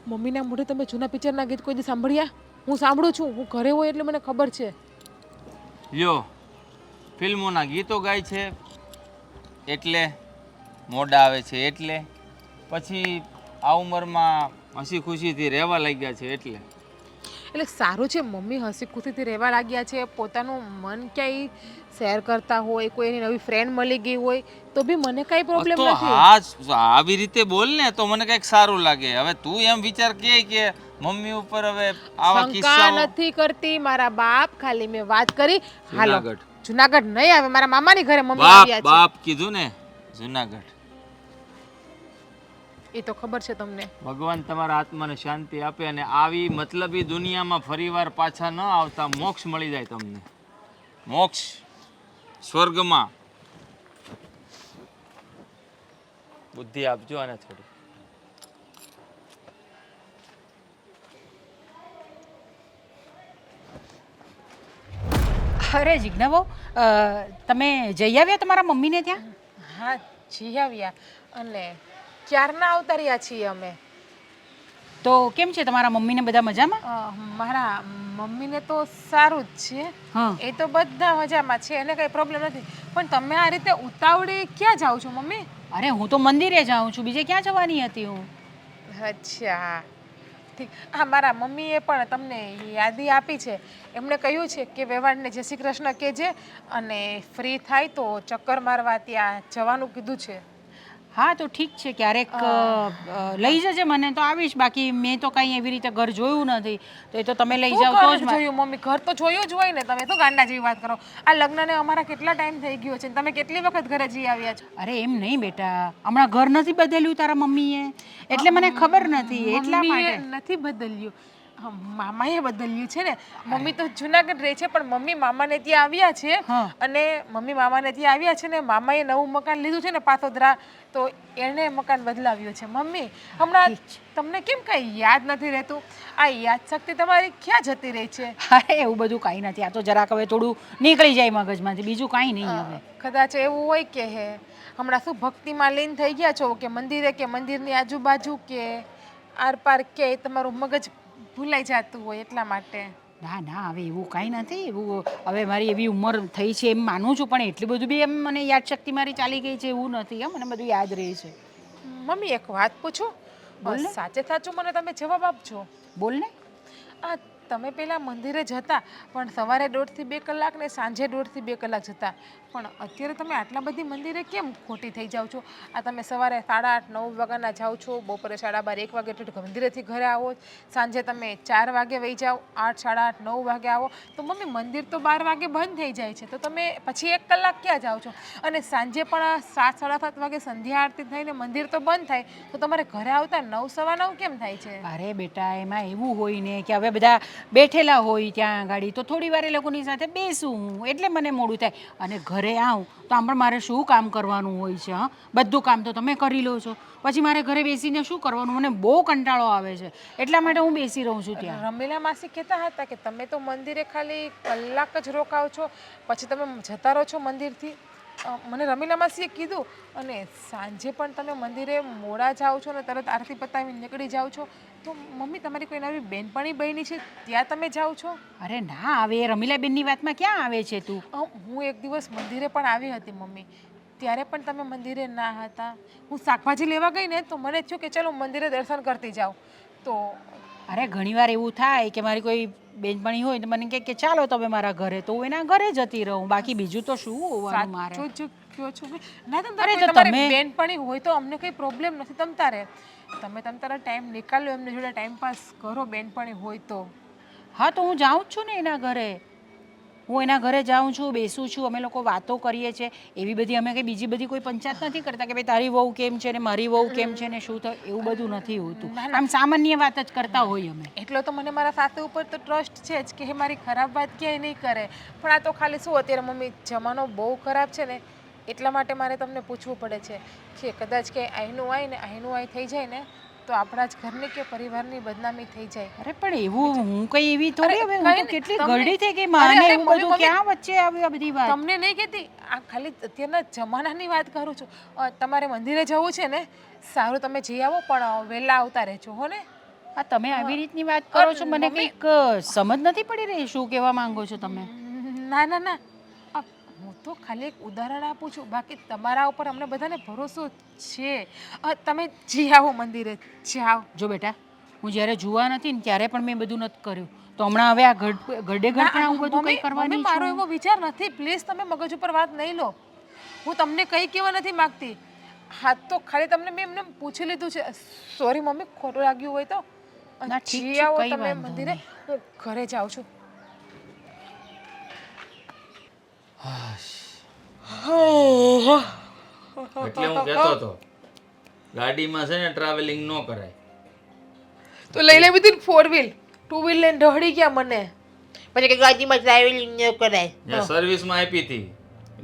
[SPEAKER 1] મમ્મીના મોઢે તમે જૂના પિક્ચરના ગીત કોઈ દી સાંભળ્યા? હું સાંભળું છું, હું ઘરે હોય એટલે મને ખબર છે.
[SPEAKER 2] લ્યો, ફિલ્મોના ગીતો ગાય છે એટલે મોડા આવે છે, એટલે પછી આ ઉંમરમાં હસી ખુશીથી રહેવા લાગ્યા છે એટલે
[SPEAKER 1] સારું છે મમ્મી હસી ખુશીથી રહેવા લાગ્યા છે, પોતાનું મન ક્યાંય શેર કરતા હોય, કોઈ એની નવી ફ્રેન્ડ મળી ગઈ હોય તો બી મને કાંઈ પ્રોબ્લેમ
[SPEAKER 2] તો
[SPEAKER 1] નથી.
[SPEAKER 2] હા, આવી રીતે બોલ ને તો મને કંઈક સારું લાગે. હવે તું એમ વિચાર કે મમ્મી ઉપર હવે આવા
[SPEAKER 1] શંકા
[SPEAKER 2] કિસ્સાઓ.
[SPEAKER 1] નથી કરતી મારા બાપ, ખાલી મેં વાત કરી. હાલો,
[SPEAKER 2] જુનાગઢ.
[SPEAKER 1] જુનાગઢ નહીં આવે, મારા મામાની ઘરે મમ્મી
[SPEAKER 2] બાપ
[SPEAKER 1] આવ્યા છે.
[SPEAKER 2] બાપ કીધું ને, જુનાગઢ.
[SPEAKER 1] એ તો ખબર છે તમને.
[SPEAKER 2] ભગવાન તમારા આત્માને શાંતિ આપે અને આવી મતલબી દુનિયામાં ફરીવાર પાછા ન આવતા મોક્ષ મળી જાય તમને. મોક્ષ સ્વર્ગમાં. બુદ્ધિ આપજો આને થોડી.
[SPEAKER 5] અરે જીજ્ઞાબો, તમે જઈ આવ્યા તમારા મમ્મીને ત્યાં?
[SPEAKER 1] હા, જી આવ્યા, અને ક્યારના આવતા રહ્યા છીએ અમે.
[SPEAKER 5] તો કેમ છે તમારા મમ્મીને બધા મજામાં?
[SPEAKER 1] મારા મમ્મીને તો સારું જ છે.
[SPEAKER 5] હા,
[SPEAKER 1] એ તો બધા મજામાં છે, એને કંઈ પ્રોબ્લેમ નથી. પણ તમે આ રીતે ઉતાવળે ક્યાં જાઓ છો મમ્મી?
[SPEAKER 5] અરે હું તો મંદિરે જાઉં છું, બીજે ક્યાં જવાની હતી હું?
[SPEAKER 1] અચ્છા, ઠીક. હા, મારા મમ્મીએ પણ તમને યાદી આપી છે. એમણે કહ્યું છે કે વેવાણને જય શ્રી કૃષ્ણ કહેજે, અને ફ્રી થાય તો ચક્કર મારવા ત્યાં જવાનું કીધું છે.
[SPEAKER 5] હા તો ઠીક છે, ક્યારેક લઈ જજે મને, તો આવીશ. બાકી મેં તો કાંઈ એવી રીતે ઘર જોયું નથી, તો એ તો તમે લઈ જાઓ તો જ.
[SPEAKER 1] જોયું મમ્મી, ઘર તો જોયું જ હોય ને. તમે તો ગાંડા જેવી વાત કરો. આ લગ્નને અમારા કેટલા ટાઈમ થઈ ગયો છે, તમે કેટલી વખત ઘરે જઈ આવ્યા છો?
[SPEAKER 5] અરે એમ નહીં બેટા, હમણાં ઘર નથી બદલ્યું તારા મમ્મીએ, એટલે મને ખબર નથી એટલા
[SPEAKER 1] મમ્મીએ
[SPEAKER 5] માટે.
[SPEAKER 1] નથી બદલ્યું. મામાએ બદલ્યું છે ને. મમ્મી તો જુનાગઢ રહે છે પણ મમ્મી મામાને ત્યાં આવ્યા છે.
[SPEAKER 5] હા.
[SPEAKER 1] અને મમ્મી મામાને ત્યાં આવ્યા છે ને મામાએ નવું મકાન લીધું છે ને પાથોદરા, તો એણે મકાન બદલાવ્યું છે. મમ્મી હમણાં તમને કેમ કાંઈ યાદ નથી રહેતું? આ યાદ શક્તિ તમારી ક્યાં જતી રહી છે?
[SPEAKER 5] અરે એવું બધું કાંઈ નથી, આ તો જરાક હવે થોડું નીકળી જાય મગજમાંથી, બીજું કાંઈ નહીં હવે.
[SPEAKER 1] કદાચ એવું હોય કે હમણાં શું ભક્તિમાં લીન થઈ ગયા છો કે મંદિરે કે મંદિરની આજુબાજુ કે આર પાર કે તમારું મગજ ભૂલાઈ જતું હોય એટલા માટે.
[SPEAKER 5] ના ના હવે એવું કાંઈ નથી, એવું હવે મારી એવી ઉંમર થઈ છે એમ માનું છું, પણ એટલું બધું બી એમ મને યાદશક્તિ મારી ચાલી ગઈ છે એવું નથી. મને બધું યાદ રહે છે.
[SPEAKER 1] મમ્મી એક વાત પૂછું?
[SPEAKER 5] બોલ ને.
[SPEAKER 1] સાચે સાચું મને તમે જવાબ આપજો.
[SPEAKER 5] બોલ ને.
[SPEAKER 1] આ તમે પેલા મંદિરે જતા પણ સવારે 1.5 થી 2 કલાક ને સાંજે 1.5 થી 2 કલાક જતા, પણ અત્યારે તમે આટલા બધી મંદિરે કેમ ખોટી થઈ જાઓ છો? આ તમે સવારે 8:30 9 વાગ્યાના જાઓ છો, બપોરે 12:30 1 વાગે મંદિરેથી ઘરે આવો, સાંજે તમે 4 વાગે વહી જાઓ, 8 8:30 9 વાગે આવો, તો મમ્મી મંદિર તો 12 વાગે બંધ થઈ જાય છે, તો તમે પછી 1 કલાક ક્યાં જાઓ છો? અને સાંજે પણ 7 7:30 વાગે સંધ્યા આરતી થઈને મંદિર તો બંધ થાય, તો તમારે ઘરે આવતા 9 સવા 9 કેમ થાય છે?
[SPEAKER 5] અરે બેટા એમાં એવું હોય ને કે હવે બધા બેઠેલા હોય ત્યાં ગાડી, તો થોડી વાર એ લોકોની સાથે બેસું હું, એટલે મને મોડું થાય. અને ઘરે આવું તો આમ પણ મારે શું કામ કરવાનું હોય છે? હા, બધું કામ તો તમે કરી લો છો, પછી મારે ઘરે બેસીને શું કરવાનું? મને બહુ કંટાળો આવે છે, એટલા માટે હું બેસી રહું છું ત્યાં.
[SPEAKER 1] રમીલા માસી કહેતા હતા કે તમે તો મંદિરે ખાલી કલાક જ રોકાવ છો, પછી તમે જતા રહો છો મંદિરથી. મને રમીલા માસીએ કીધું. અને સાંજે પણ તમે મંદિરે મોડા જાઓ છો ને તરત આરતી પતાવીને નીકળી જાઓ છો, તો મમ્મી તમારી કોઈ નવી બેનપણી બની છે ત્યાં તમે જાઓ છો?
[SPEAKER 5] અરે ના, હવે એ રમીલાબેનની વાતમાં ક્યાં આવે છે તું?
[SPEAKER 1] હું એક દિવસ મંદિરે પણ આવી હતી મમ્મી, ત્યારે પણ તમે મંદિરે ના હતા. હું શાકભાજી લેવા ગઈ ને તો મને થયું કે ચલો મંદિરે દર્શન કરતી જાઉં. તો
[SPEAKER 5] અરે ઘણીવાર એવું થાય કે મારી કોઈ બેનપણી હોય તો મને કહે કે ચાલો તમે મારા ઘરે, તો હું એના ઘરે જતી રહું, બાકી બીજું તો શું હોવાનું મારે.
[SPEAKER 1] સાચું જ કહો છો કે ના તમ
[SPEAKER 5] અરે
[SPEAKER 1] તારે
[SPEAKER 5] તો
[SPEAKER 1] તમારી
[SPEAKER 5] તમે-
[SPEAKER 1] બેનપણી હોય તો અમને કંઈ પ્રોબ્લેમ નથી. તમ તારે ટાઈમ નીકાળ્યો એમને જોડે ટાઈમ પાસ કરો બેનપણી હોય તો.
[SPEAKER 5] હા તો હું જાઉં જ છું ને એના ઘરે, હું એના ઘરે જાઉં છું, બેસું છું, અમે લોકો વાતો કરીએ છીએ. એવી બધી અમે કંઈ બીજી બધી કોઈ પંચાયત નથી કરતા કે ભાઈ તારી વહુ કેમ છે ને મારી વહુ કેમ છે ને શું તો, એવું બધું નથી હોતું. આમ સામાન્ય વાત જ કરતા હોઈએ અમે.
[SPEAKER 1] એટલો તો મને મારા સાસુ ઉપર તો ટ્રસ્ટ છે જ કે એ મારી ખરાબ વાત ક્યાંય નહીં કરે. પણ આ તો ખાલી શું અત્યારે મમ્મી જમાનો બહુ ખરાબ છે ને એટલા માટે મારે તમને પૂછવું પડે છે કે કદાચ કે અહીંનું આય થઈ જાય ને તો આપણા જ ઘરની કે પરિવારની બદનામી થઈ જાય.
[SPEAKER 5] અરે પણ એવું હું કઈ એવી થોડી, હવે હું તો
[SPEAKER 1] કંઈ
[SPEAKER 5] કેટલી
[SPEAKER 1] નહીં,
[SPEAKER 5] ગરડી થઈ ગઈ
[SPEAKER 1] અરે,
[SPEAKER 5] માને,
[SPEAKER 1] અરે,
[SPEAKER 5] એવું
[SPEAKER 1] મમ્મી,
[SPEAKER 5] બધું ક્યાં વચ્ચે આવી આ બધી વાત?
[SPEAKER 1] તમને નહીં કહેતી, આ ખાલી અત્યારના જમાનાની વાત કરું છું. તમારે મંદિરે જવું છે ને, સારું તમે જઈ આવો પણ વહેલા આવતા રહેજો હો ને.
[SPEAKER 5] આ તમે આવી રીતની વાત કરો છો, મને કંઈક સમજ નથી પડી રહી શું કહેવા માંગો છો તમે.
[SPEAKER 1] ના ના ના, હું તો ખાલી એક ઉદાહરણ આપું છું, બાકી તમારા ઉપર અમને બધાને ભરોસો છે. તમે જી આવો મંદિરે, જાઓ.
[SPEAKER 5] જો બેટા, હું જ્યારે જોવા નથી ને ત્યારે પણ મેં બધું નથી કર્યું, તો હમણાં હવે આ ગડે ગડ પણ આવું બધું કંઈ કરવાની
[SPEAKER 1] મમ્મી, મારો
[SPEAKER 5] છું?
[SPEAKER 1] એવો વિચાર નથી. પ્લીઝ તમે મગજ ઉપર વાત નહીં લો. હું તમને કંઈ કહેવા નથી માંગતી. હા તો ખાલી તમને મેં એમને પૂછી લીધું છે. સોરી મમ્મી, ખોટું લાગ્યું હોય તો.
[SPEAKER 5] ના, ઠીક
[SPEAKER 1] જી
[SPEAKER 5] છે,
[SPEAKER 1] આવો
[SPEAKER 5] કંઈ
[SPEAKER 1] તમે
[SPEAKER 5] વાંધો
[SPEAKER 1] મંદિરે, હું ઘરે જાઉં છું.
[SPEAKER 2] એટલે હું કહેતો હતો ગાડીમાં છે ને ટ્રાવેલિંગ ન કરાય.
[SPEAKER 1] તો લઈ લેવી હતી 4 વ્હીલ, 2 વ્હીલ લઈને ઢળી ગયા મને. પછી કે ગાડીમાં ટ્રાવેલિંગ ન કરાય.
[SPEAKER 2] ત્યાં સર્વિસમાં આપી હતી,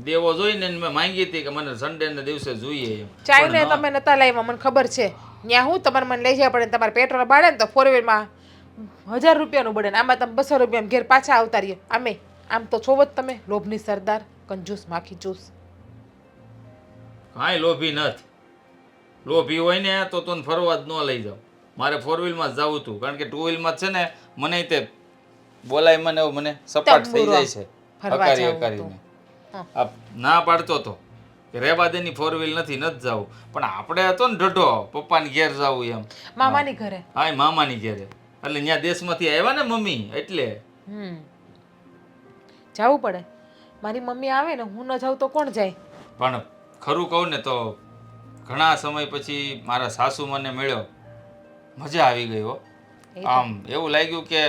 [SPEAKER 2] દેવો જોઈને મેં માંગી હતી કે મને સન્ડે ના દિવસે જોઈએ એમ.
[SPEAKER 1] ચાઈને તમે નતા લાવ્યા, મને ખબર છે. ત્યાં હું તમારે મને લઈ જવા પડે ને તમારે પેટ્રોલ બાળે ને તો 4 વ્હીલમાં 1000 રૂપિયાનું બળે ને આમાં તમે 200 રૂપિયામાં ઘેર પાછા આવતા રહીએ. આમ તો છો જ તમે લોભની સરદાર, કંજૂસ માખી ચૂસ.
[SPEAKER 2] કાંઈ લોભી નથી. લોભી હોય ને તો તને ફરવા જ ન લઈ જાવ. મારે 4 વ્હીલમાં જ જવું હતું, કારણ કે 2 વ્હીલમાં છે ને મને તે બોલાય મને એવું મને સપાટ થઈ જાય છે હકારી હકારીને. આ ના પાડતો હતો કે રેવા દેની 4 વ્હીલ નથી જવું, પણ આપણે હતો ને ઢઢો પપ્પાની ઘેર જવું એમ.
[SPEAKER 1] મામાની ઘરે.
[SPEAKER 2] હા, મામાની ઘેરે, એટલે ત્યાં દેશમાંથી આવ્યા ને મમ્મી, એટલે
[SPEAKER 1] જવું પડે. મારી મમ્મી આવે ને હું ન જાઉં તો કોણ જાય?
[SPEAKER 2] પણ ખરું કહું ને તો ઘણા સમય પછી મારા સાસુ મને મળ્યો, મજા આવી ગઈ હો. આમ એવું લાગ્યું કે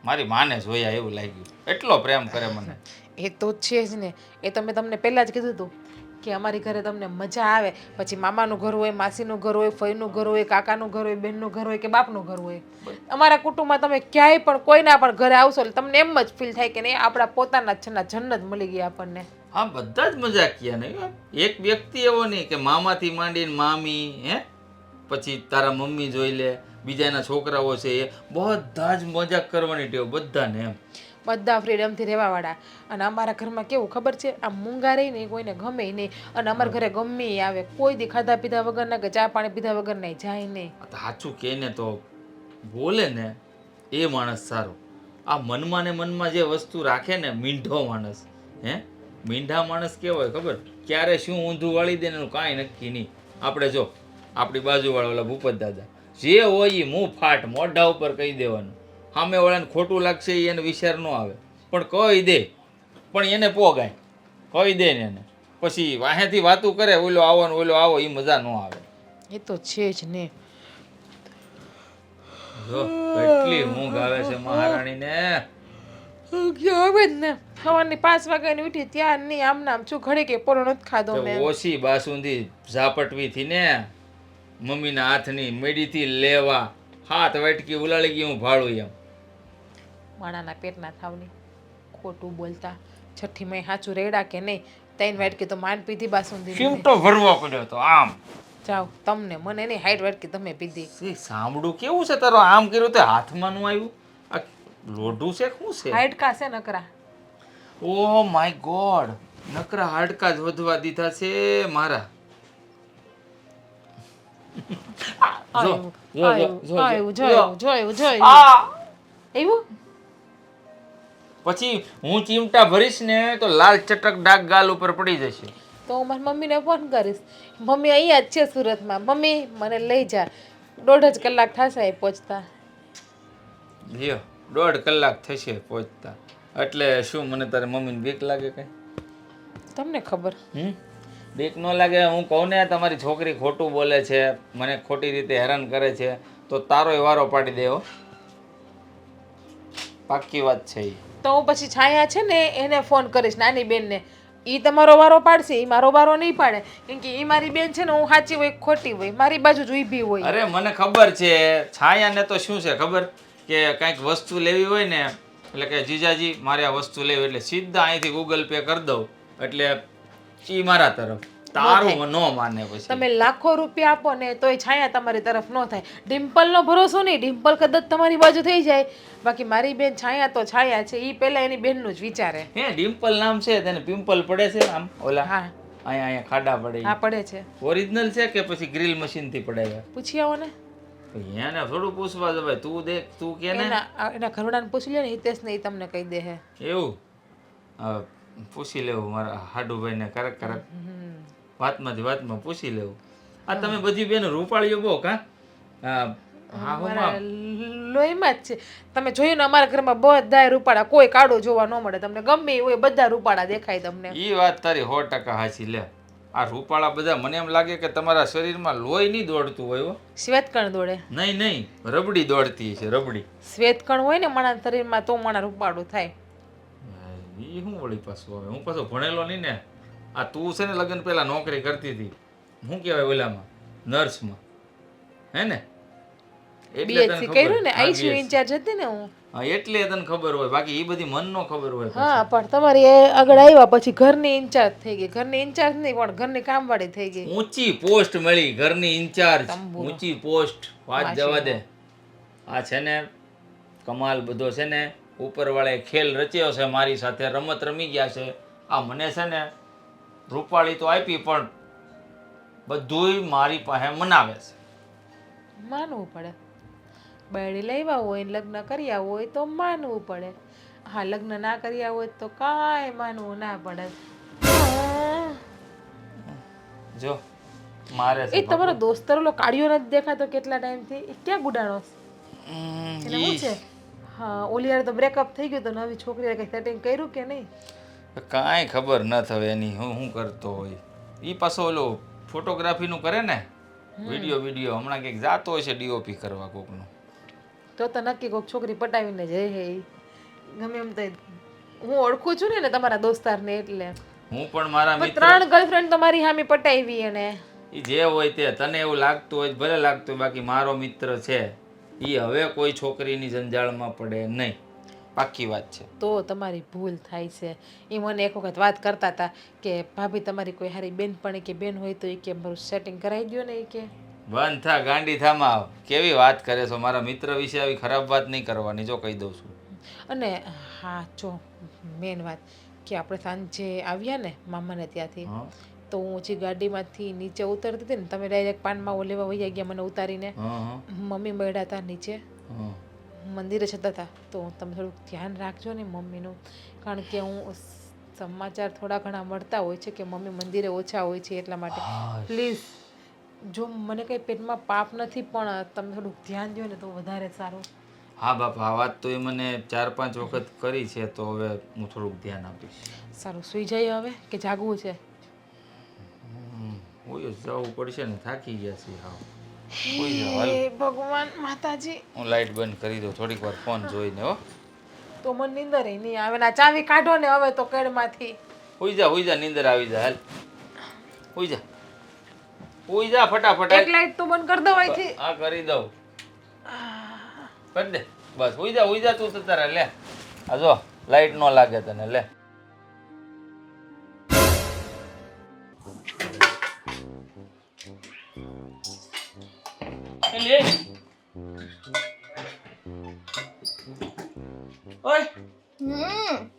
[SPEAKER 2] મારી માને જોયા એવું લાગ્યું, એટલો પ્રેમ કરે મને.
[SPEAKER 1] એ તો છે જ ને. એ તો મેં તમને પહેલા જ કીધું હતું કે અમારી ઘરે તમને મજા આવે, પછી મામાનું ઘર હોય, માસીનું ઘર હોય, ફઈનું ઘર હોય, કાકાનું ઘર હોય, બહેનનું ઘર હોય કે બાપનું ઘર હોય, અમારા કુટુંબમાં તમે ક્યાંય પણ કોઈના પણ ઘરે આવશો એટલે તમને એમ જ ફીલ થાય કે નહીં આપણા પોતાના જ છેના જન્નત મળી ગઈ આપણને.
[SPEAKER 2] હા, બધા જ મજાકિયા નહીં હો. એક વ્યક્તિ એવો નહીં કે મામાથી માંડીને મામી, હે, પછી તારા મમ્મી જોઈ લે, બીજાના છોકરાઓ છે એ બધા જ મજાક કરવાની ટેવ બધાને એમ.
[SPEAKER 1] બધા ફ્રીડમથી રહેવાવાળા. અને અમારા ઘરમાં કેવું ખબર છે, આ મૂંગા રહી ને કોઈને ગમે નહીં. અને અમારા ઘરે ગમે ઈ આવે, કોઈ દી ખાધા પીધા વગરના કે ચા પાણી પીધા વગર નહીં જાય નહીં.
[SPEAKER 2] આ તો સાચું કહે ને તો બોલે ને એ માણસ સારો. આ મનમાં ને મનમાં જે વસ્તુ રાખે ને મીંઢો માણસ, હે, મીંઢા માણસ કેવો હોય ખબર, ક્યારે શું ઊંધું વાળી દે ને એનું કાંઈ નક્કી નહીં. આપણે જો આપણી બાજુવાળા ઓલા ભૂપત દાદા જે હોય એ મું ફાટ મોઢા ઉપર કહી દેવાનું. સામે વાળાને ખોટું લાગશે એને વિચાર ન આવે પણ કહી દે, પણ એને પોગાય કહી દે ને એને, પછી વાહેથી વાતું કરે ઓલો આવો ને ઓલો આવો, એ મજા ન આવે.
[SPEAKER 1] એ તો છે જ ને.
[SPEAKER 2] જો કેટલી ઊંઘ આવે છે મહારાણીને.
[SPEAKER 1] હવે જ ને સવારની 5 વાગ્યાની ઉઠી ત્યાં નહીં આમ નામ છું ઘડી કે પોરો નથી ખાધો મેં.
[SPEAKER 2] ઓછી બાસુંદી ઝાપટવીથી ને મમ્મીના હાથની મેડીથી લેવા, હાથ વાટકી ઉલાળી ગઈ હું ભાડું એમ.
[SPEAKER 1] માણાના પેટના થાવની ખોટું બોલતા. છઠ્ઠી મેં સાચું રેડા કે નહીં, 3 વાટકી તો માંડ પીધી બાસુંદી.
[SPEAKER 2] ચીમટો ભરવો પડ્યો તો આમ.
[SPEAKER 1] જાઓ તમને, મને નહીં 60 વાટકી તમે પીધી.
[SPEAKER 2] સાંભળું કેવું છે તારો, આમ કર્યું તે હાથમાં નું આવ્યું, આ લોઢું છે શું છે?
[SPEAKER 1] હાડકા છે નકરા.
[SPEAKER 2] ઓ માય ગોડ, નકરા હાડકા જ વધવા દીધા છે મારા.
[SPEAKER 1] એવું
[SPEAKER 2] પછી હું ચીમટા ભરીશ ને તો લાલ ચટક ડાઘ ગાલ ઉપર પડી જશે.
[SPEAKER 1] તો હું મારી મમ્મીને ફોન કરીશ. મમ્મી અહીંયા જ છે સુરતમાં, મમ્મી મને લઈ જા. 1.5 કલાક થશે અહીં પહોંચતા.
[SPEAKER 2] લ્યો 1.5 કલાક થશે પહોંચતા. એટલે શું મને તારે મમ્મીને બીક લાગે કઈ?
[SPEAKER 1] તમને ખબર.
[SPEAKER 2] બીક ન લાગે? હું કહું ને તમારી છોકરી ખોટું બોલે છે, મને ખોટી રીતે હેરાન કરે છે, તો તારોય વારો પાડી દેવો. પાક્કી વાત છે ઈ.
[SPEAKER 1] તો હું પછી છાયા છે ને એને ફોન કરીશ, નાની બેનને. ઈ તમારો વારો પાડશે, ઈ મારો વારો નહીં પાડે. કેમ કે ઈ મારી બેન છે ને, હું સાચી હોય ખોટી હોય મારી બાજુ જ ઊભી હોય.
[SPEAKER 2] અરે મને ખબર છે, છાયાને તો શું છે ખબર, કે કંઈક વસ્તુ લેવી હોય ને એટલે કે જીજાજી મારે આ વસ્તુ લેવી, એટલે સીધા અહીંથી ગૂગલ પે કરી દઉં, એટલે ઈ મારા તરફ. તારું ન માને પછી
[SPEAKER 1] તમે લાખો રૂપિયા આપો ને તોય છાયા તમારી તરફ ન થાય. ડિમ્પલનો ભરોસો નહીં, ડિમ્પલ કદાચ તમારી બાજુ થઈ જાય, બાકી મારી બેન છાયા તો છાયા છે. ઈ પહેલા એની બેનનું જ વિચારે.
[SPEAKER 2] હે ડિમ્પલ નામ છે, તેને પિમ્પલ પડે છે આમ ઓલા?
[SPEAKER 1] હા
[SPEAKER 2] અહીંયા ખાડા પડે.
[SPEAKER 1] હા પડે છે.
[SPEAKER 2] ઓરિજિનલ છે કે પછી ગ્રીલ મશીન થી પડાવ્યા?
[SPEAKER 1] પૂછી આવો ને.
[SPEAKER 2] એને થોડું પૂછવા જવાય, તું દેખ, તું કે ને
[SPEAKER 1] એના ઘરવાળાને પૂછી લે ને, હિતેશ ને, ઈ તમને કહી દે હે.
[SPEAKER 2] એવું પૂછી લેવું મારા હાડુભાઈ ને, કરક કરક વાતમાં પૂછી લેવું. આ તમે બધી બેન રૂપાળીઓ બહુ કા?
[SPEAKER 1] મારા લોહીમાં જ છે. તમે જોયું ને અમારા ઘરમાં બધાય રૂપાળા, કોઈ કાળો જોવા ન મળે તમને. ગમે એ હોય બધા રૂપાળા દેખાય તમને.
[SPEAKER 2] ઈ વાત તારી 100% હાચી. લે આ રૂપાળા બધા મને એમ લાગે કે તમારા શરીરમાં લોહી નહીં દોડતું હોય.
[SPEAKER 1] શ્વેતકણ દોડે?
[SPEAKER 2] નહીં, રબડી દોડતી છે, રબડી.
[SPEAKER 1] શ્વેતકણ હોય ને મારા શરીરમાં તો મારા રૂપાળું થાય.
[SPEAKER 2] ઈ હું વળી પાછું હવે, હું પાછો ભણેલો નહીં ને. આ તું છે ને લગ્ન પહેલા નોકરી કરતી હતી, શું કહેવાય ઓલામાં, નર્સમાં, હે ને?
[SPEAKER 1] બીએસસી કર્યું ને, આઈસીયુ ઇન્ચાર્જ હતી ને હું.
[SPEAKER 2] હા એટલે તને ખબર હોય, બાકી એ બધી મન નો ખબર હોય.
[SPEAKER 1] હા પણ તમારી આગળ આવ્યા પછી ઘરની ઇન્ચાર્જ થઈ ગઈ. ઘરની ઇન્ચાર્જ નહીં પણ ઘરની કામવાળી થઈ ગઈ.
[SPEAKER 2] ઊંચી પોસ્ટ મળી, ઘરની ઇન્ચાર્જ, ઊંચી પોસ્ટ. વાત જવા દે. આ છે ને કમાલ બધો છે ને, ઉપરવાળાએ ખેલ રચ્યો છે મારી સાથે, રમત રમી ગયા છે. આ મને છે ને રૂપાળી તો આપી પણ બધુંય મારી પાસે મનાવે છે.
[SPEAKER 1] માનવું પડે. બાયડી લાવ્યા હોય ને લગ્ન કર્યા હોય તો માનવું પડે. હા લગ્ન ના કર્યા હોય તો કાંઈ માનવું ના પડે.
[SPEAKER 2] જો મારે
[SPEAKER 1] એ તમારો દોસ્તર ઓલો કાળિયો નથી દેખાતો કેટલા ટાઈમથી? એ ક્યાં ગુડાણો એને શું છે? હા ઓલી યાર તો બ્રેકઅપ થઈ ગયું તો નવી છોકરી કઈ સેટિંગ કર્યું કે નહીં?
[SPEAKER 2] કાંઈ ખબર ન થવે એની, હું કરતો હોય. એ પાછો ઓલો ફોટોગ્રાફીનું કરે ને, વિડીયો હમણાં કંઈક જાતો હોય છે ડીઓપી કરવા કોકનું.
[SPEAKER 1] તો નક્કી કોઈક છોકરી પટાવીને જઈ હે. ગમે એમ તો હું ઓળખું છું ને તમારા દોસ્તારને એટલે.
[SPEAKER 2] હું પણ મારા મિત્ર
[SPEAKER 1] 3 ગર્લફ્રેન્ડ તો મારી હામી પટાવી અને
[SPEAKER 2] ઈ જે હોય તે તને એવું લાગતું હોય તો ભલે લાગતું હોય, બાકી મારો મિત્ર છે ઈ હવે કોઈ છોકરીની જંજાળમાં પડે નહીં. પાક્કી વાત છે.
[SPEAKER 1] તો તમારી ભૂલ થાય છે. એ મને એક વખત વાત કરતા હતા કે ભાભી તમારી કોઈ હારી બેનપણી કે બેન હોય તો એ કે મારું સેટિંગ કરાવી દો ને. એ કે
[SPEAKER 2] બંધ થા ગાંડી થામાં કેવી વાત કરે છો. મારા મિત્ર વિશે આવી ખરાબ વાત નહીં કરવાની, જો કહી દઉં છું.
[SPEAKER 1] અને હા જો મેન વાત કે આપણે સાંજે આવ્યા ને મામાને ત્યાંથી,
[SPEAKER 2] હા
[SPEAKER 1] તો હું જે ગાડીમાંથી નીચે ઉતરતી હતી ને, તમે ડાયરેક્ટ પાનમાં લેવા વહી ગયા મને ઉતારીને.
[SPEAKER 2] હા હા
[SPEAKER 1] મમ્મી મળ્યા હતા નીચે,
[SPEAKER 2] હા.
[SPEAKER 1] મંદિરે જતા હતા. તો તમે થોડુંક ધ્યાન રાખજો ને મમ્મીનું, કારણ કે હું સમાચાર થોડા ઘણા મળતા હોય છે કે મમ્મી મંદિરે ઓછા હોય છે, એટલા માટે પ્લીઝ જો મને કંઈ પેટમાં પાપ નથી પણ તમે થોડુંક ધ્યાન દો ને તો વધારે સારું.
[SPEAKER 2] હા બાપા, આ વાત તો એ મને 4-5 વખત કરી છે, તો હવે હું થોડુંક ધ્યાન આપીશ.
[SPEAKER 1] સારું, સુઈ જઈએ હવે કે જાગવું છે?
[SPEAKER 2] હોય જવું પડશે ને, થાકી ગયા છીએ. હા સુઈ જાઓ, હાલ.
[SPEAKER 1] હે ભગવાન માતાજી,
[SPEAKER 2] હું લાઈટ બંધ કરી દઉં થોડીક વાર ફોન જોઈને. હો
[SPEAKER 1] તો મને નીંદર નહીં આવે. ના ચાવી કાઢો ને હવે તો કેડમાંથી.
[SPEAKER 2] હુઈ જા, નીંદર આવી જા. હાલ હુઈ જા ફટાફટ.
[SPEAKER 1] એક લાઈટ તો બંધ કરી દો અહીંથી.
[SPEAKER 2] હા કરી દઉં, કરી દે બસ. હુઈ જા તું તો તારે. લે આ જો લાઈટ નો લાગે તને. લે
[SPEAKER 4] લે ઓય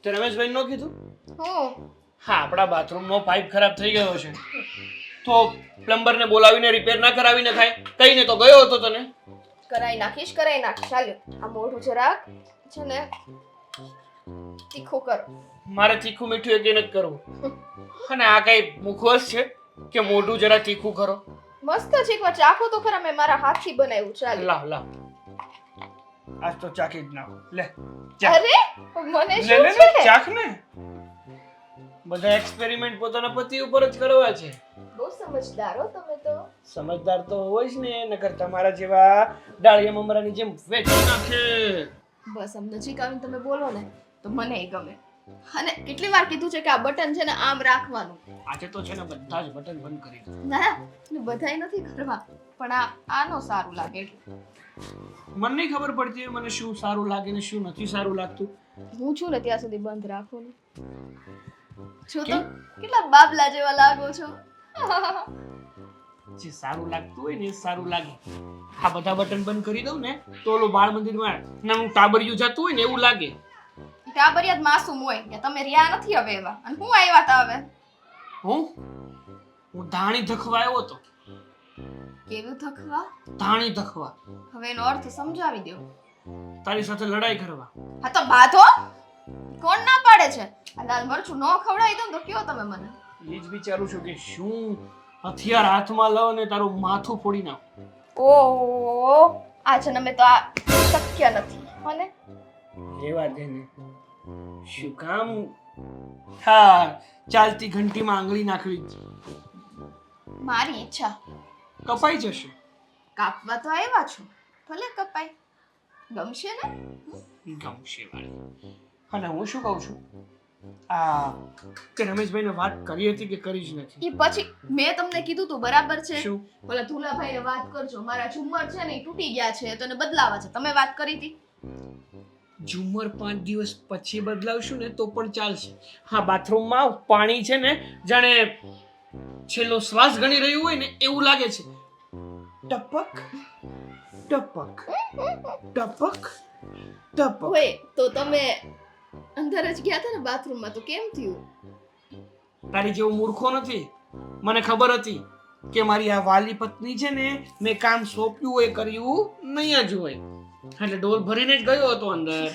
[SPEAKER 4] તે રમેશભાઈ નો કીધું
[SPEAKER 3] હું
[SPEAKER 4] હા આપણા બાથરૂમ નો પાઇપ ખરાબ થઈ ગયો છે, તો પ્લમ્બર ને બોલાવીને રિપેર ના કરાવીને થાય. કઈને તો ગયો હતો તને.
[SPEAKER 3] કરાઈ નાખીશ ચાલ્યો. આ મોઢું જરાક છે ને તીખું કરો.
[SPEAKER 4] મારે તીખું મીઠું એક નથી કરવું. અને આ કઈ મુખવાસ છે કે મોઢું જરા તીખું કરો?
[SPEAKER 3] મસ્ત છે. એકવાર ચાખો તો ખરા, મેં મારા હાથથી બનાવ્યું. ચાલ.
[SPEAKER 4] લાવ આજ તો ચાખી જ નાખ. લે
[SPEAKER 3] અરે મને
[SPEAKER 4] લે
[SPEAKER 3] શું
[SPEAKER 4] લે
[SPEAKER 3] છે?
[SPEAKER 4] ચાખ ને. બધા એક્સપેરિમેન્ટ પોતાના પતિ ઉપર જ કરવા છે.
[SPEAKER 3] બહુ સમજદાર હો તમે તો.
[SPEAKER 4] સમજદાર તો હોય જ ને, નકર તમારા જેવા ડાળિયા મમરાની જેમ વેચી નાખે.
[SPEAKER 3] બસ આમ નજીક આવીને તમે બોલો ને તો મને ગમે. અને કેટલી વાર કીધું છે કે આ બટન છે ને આમ રાખવાનું.
[SPEAKER 4] આજે તો છે ને બધા જ બટન બંધ કરી દો.
[SPEAKER 3] ના બધાય નથી કરવા, પણ આનો સારું લાગે એટલે.
[SPEAKER 4] મને નહીં ખબર પડતી હોય મને શું સારું લાગે ને શું નથી સારું લાગતું.
[SPEAKER 3] હું છું ને ત્યાં સુધી બંધ રાખો ને. છો તો કેટલા બાબલા જેવા લાગો છો.
[SPEAKER 4] જે સારું લાગતું હોય ને એ સારું લાગે. આ બધા બટન બંધ કરી દઉં ને તો ઓલું બાળ મંદિરમાં નાનું ટાબરિયું જતું હોય ને એવું લાગે.
[SPEAKER 3] ટાબરિયા માસૂમ હોય કે તમે રહ્યા નથી હવે એવા. અને હું આવ્યા તા હવે.
[SPEAKER 4] હું ધાણી ધખવા આવ્યો તો.
[SPEAKER 3] કેવું થકવા?
[SPEAKER 4] ધાણી ધખવા.
[SPEAKER 3] હવે એનો અર્થ સમજાવી દો.
[SPEAKER 4] તારી સાથે લડાઈ કરવા.
[SPEAKER 3] હા તો બાધો. કોણ ના પાડે છે? આ લાલ મરચું નો ખવડાવી દઉં તો કયો તમે મને.
[SPEAKER 4] એ જ વિચારું છું કે શું હથિયાર હાથમાં લઉં ને તારું માથું ફોડી નાખું.
[SPEAKER 3] ઓહો આ જન્મે તો આ શક્ય નથી. મને
[SPEAKER 4] રેવા દે ને. શું કામ હા ચાલતી ઘંટીમાં આંગળી નાખવી
[SPEAKER 3] મારી ઈચ્છા.
[SPEAKER 4] કપાઈ જશે.
[SPEAKER 3] કાપવા તો આવ્યા છો, ભલે કપાય. ગમશે ને?
[SPEAKER 4] ગમશે વાળી. અને હું શું કહું છું, આ તે રમેશભાઈને વાત કરી હતી કે કરી જ નથી?
[SPEAKER 3] એ પછી મેં તમને કીધું તું બરાબર છે.
[SPEAKER 4] શું?
[SPEAKER 3] ઓલા ધુલાભાઈને વાત કરજો, મારા ઝુમ્મર છે ને એ તૂટી ગયા છે તો એને બદલાવા છે. તમે વાત કરી હતી.
[SPEAKER 4] ઝુમ્મર 5 દિવસ પછી બદલાવશું ને તો પણ ચાલશે. હા બાથરૂમમાં પાણી છે ને જાણે છેલ્લો શ્વાસ ગણી રહ્યું હોય ને એવું લાગે છે. ટપક ટપક ટપક ટપક.
[SPEAKER 3] ઓય તો તમે અંદર જ ગયા હતા ને બાથરૂમમાં, તો કેમ થયું?
[SPEAKER 4] તારી જેવો મૂર્ખો નથી. મને ખબર હતી કે મારી આ વાલી પત્ની છે ને મેં કામ સોંપ્યું હોય કર્યું નહીં જ હોય, એટલે ડોલ ભરીને જ ગયો હતો અંદર.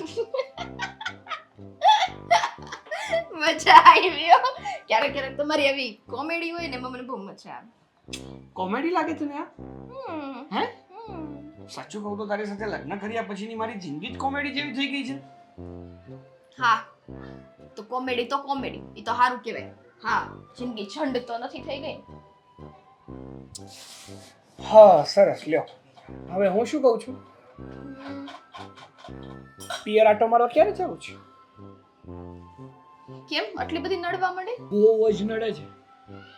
[SPEAKER 3] મજા આવી હો. ક્યારેક ક્યારેક તમારી આવી કોમેડી હોય ને એમાં મને બહુ મજા આવે.
[SPEAKER 4] કોમેડી લાગે તને આ? હે
[SPEAKER 3] હમ.
[SPEAKER 4] સાચું કહું તો તારી સાથે લગ્ન કર્યા પછીની મારી જિંદગી જ કોમેડી જેવી થઈ ગઈ છે.
[SPEAKER 3] હા તો કોમેડી તો કોમેડી, એ તો સારું કહેવાય. હા જિંદગી છંડ તો નથી થઈ ગઈ.
[SPEAKER 4] હા સરસ લ્યો. હવે હું શું કહું છું, પિયર આટો મારવા ક્યારે જવું છે?
[SPEAKER 3] કેમ આટલી બધી નડવા માંડી?
[SPEAKER 4] બહુ જ નડે છે.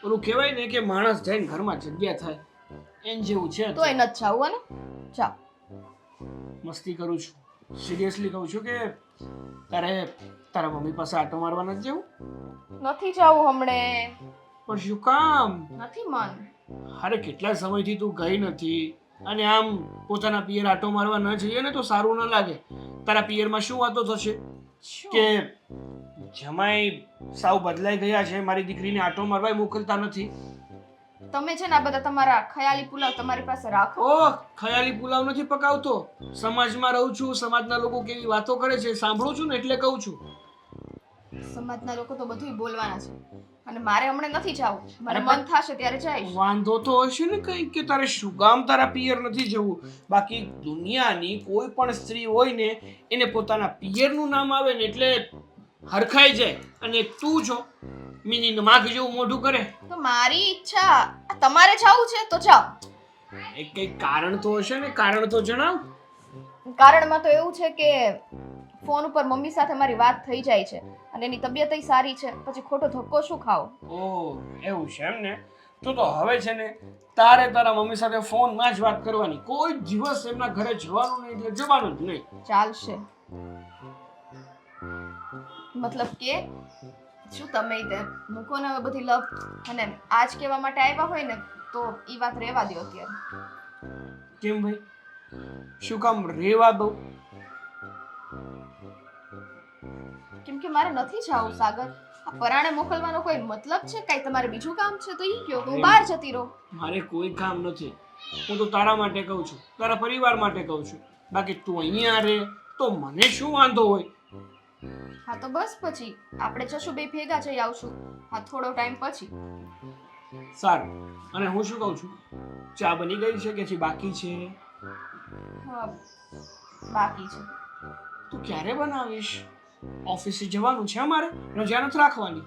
[SPEAKER 4] ઓલું કહેવાય ને કે માણસ જઈને ઘરમાં જગ્યા થાય એન જેવું છે.
[SPEAKER 3] તોય નથી જાવું ને. જાઓ.
[SPEAKER 4] મસ્તી કરું છું, સિરિયસલી કહું છું કે તારે તારા મમ્મી પાસે આટો મારવા નથી જવું?
[SPEAKER 3] નથી જાવું હમણે.
[SPEAKER 4] પણ શું કામ?
[SPEAKER 3] નથી મન.
[SPEAKER 4] અરે કેટલા સમયથી તું ગઈ નથી અને આમ પોતાના પિયર આટો મારવા ન જઈએ ને તો સારું ન લાગે. તારા પિયરમાં શું વાતો થશે કે જમાઈ સાવ બદલાઈ ગયા છે, મારી દીકરીને આટો મારવા મોકલતા નથી.
[SPEAKER 3] તમે છે ને આ બધા તમારા ખયાલી પુલાવ તમારી પાસે રાખો.
[SPEAKER 4] ઓહ, ખયાલી પુલાવ નથી પકાવતો. સમાજમાં રહું છું, સમાજના લોકો કેવી વાતો કરે છે સાંભળું છું ને એટલે કહું છું.
[SPEAKER 3] સમાજના લોકો તો બધુંય બોલવાના છે અને મારે હમણે નથી જાવું. મને
[SPEAKER 4] અરે
[SPEAKER 3] મન થશે ત્યારે જઈશ.
[SPEAKER 4] વાંધો તો હશે ને કઈ કે તારે શું કામ તારા પિયર નથી જવું? બાકી દુનિયાની કોઈ પણ સ્ત્રી હોય ને એને પોતાના પિયરનું નામ આવે ને એટલે હરખાઈ જાય. અને તું જો મિની માગ જેવું મોઢું કરે.
[SPEAKER 3] તો મારી ઈચ્છા. આ તમારે જાવું છે તો જાઓ.
[SPEAKER 4] એક કઈ કારણ તો હશે ને, કારણ તો જણાવ.
[SPEAKER 3] કારણમાં તો એવું છે કે ફોન ઉપર મમ્મી સાથે મારી વાત થઈ જાય છે અને એની તબિયતય સારી છે, પછી ખોટો ધક્કો શું ખાવો?
[SPEAKER 4] ઓહ, એવું છે એમ ને. તો હવે છે ને તારે તારા મમ્મી સાથે ફોનમાં જ વાત કરવાની. કોઈ દિવસ એમના ઘરે જવાનું નહીં એટલે જવાનું જ નહીં.
[SPEAKER 3] ચાલશે. મતલબ કે શું તમે તે મૂકો ને હવે બધી લવ અને આજ કહેવા માટે આવ્યા હોય ને તો ઈ વાત રહેવા દો અત્યારે.
[SPEAKER 4] કેમ ભાઈ, શું કામ રેવા દઉં?
[SPEAKER 3] કેમ કે મારે નથી જાવું સાગર. આ પરાણે મોકલવાનો કોઈ મતલબ છે? કાંઈ તમારે બીજું કામ છે તો ઈ કયો, હું બહાર જતી રહું.
[SPEAKER 4] મારે કોઈ કામ નથી. હું તો તારા માટે કહું છું, તારા પરિવાર માટે કહું છું. બાકી તું અહીંયા રહે તો મને શું વાંધો હોય?
[SPEAKER 3] હા તો બસ પછી આપણે જશું બે ભેગા જઈ આવશું. હા થોડો ટાઈમ પછી.
[SPEAKER 4] સારું. અને હું શું કહું છું, ચા બની ગઈ છે કે હજી બાકી છે?
[SPEAKER 3] હા બાકી છે.
[SPEAKER 4] તું ક્યારે બનાવીશ? ઓફિસે જવાનું છે અમારે, રજા નથી રાખવાની.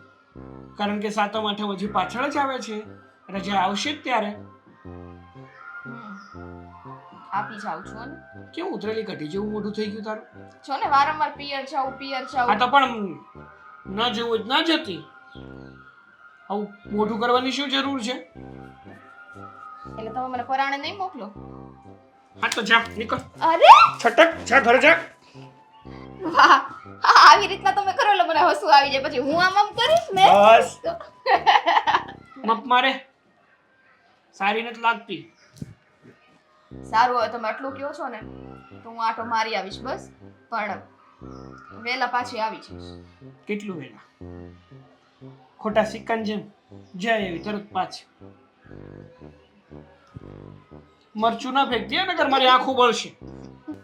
[SPEAKER 4] કારણ કે 7મ 8મ હજી પાછળ જ આવે છે. રજા આવશે જ ત્યારે.
[SPEAKER 3] આપી જાઉં છું ને.
[SPEAKER 4] કેવું ઉતરેલી કઢી જેવું મોઢું થઈ ગયું તારું?
[SPEAKER 3] જો ને વારંવાર પિયર જાઉં પિયર
[SPEAKER 4] આ
[SPEAKER 3] જાઉં.
[SPEAKER 4] તો પણ ન જવું જ ના જતી. આવું મોઢું કરવાની શું જરૂર છે?
[SPEAKER 3] એટલે તમે મને પરાણે નહીં મોકલો?
[SPEAKER 4] હા તો જા, નીકળ.
[SPEAKER 3] અરે
[SPEAKER 4] છટક, જા ઘરે જા.
[SPEAKER 3] વાહ, હા, આવી રીતના તમે કરો એટલે મને હસવું આવી જાય. પછી હું આમ કરીશ ને
[SPEAKER 4] બસ. મપ મારે સારી નથી લાગતી.
[SPEAKER 3] સારું, હવે તમે આટલું કહો છો ને તો હું આટો મારી આવીશ બસ. પણ વહેલા પાછી આવી જઈશ.
[SPEAKER 4] કેટલું વેલા? ખોટા સિક્કાની જેમ જાય એવી તરત પાછી. મરચું ના ફેંકતી નકર મારી આંખો બળશે.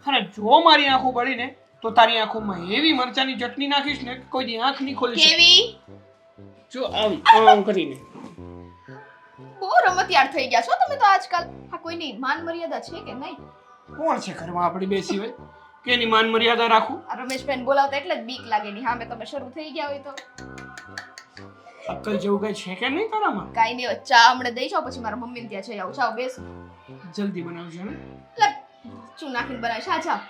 [SPEAKER 4] અને જો મારી આંખો બળી ને તો તારી આંખોમાં એવી મરચાની ચટણી નાખીશ ને કે કોઈ દી આંખ નહીં ખોલી શકે.
[SPEAKER 3] કેવી?
[SPEAKER 4] જો આવી આમ કરીને.
[SPEAKER 3] બહુ રમતિયાળ થઈ ગયા છો તમે તો આજકાલ. આ કોઈની માન મર્યાદા છે કે નહીં?
[SPEAKER 4] કોણ છે ઘરમાં આપણી બેસી હોય કે એની માન મર્યાદા રાખું?
[SPEAKER 3] આ રમેશબેન બોલાવતા એટલે જ બીક લાગે ની. હા મેં તમે શરૂ થઈ ગયા હોય તો
[SPEAKER 4] અક્કલ જેવું કઈ છે કે નહીં તારામાં?
[SPEAKER 3] કાઈ નહીં. ચા હમણાં દઈ જાઓ પછી મારા મમ્મીને ત્યાં જઈ આવું. જાઓ બેસો.
[SPEAKER 4] જલ્દી બનાવજો ને.
[SPEAKER 3] એટલે શું નાખીને બનાવીશ? હા જાઓ.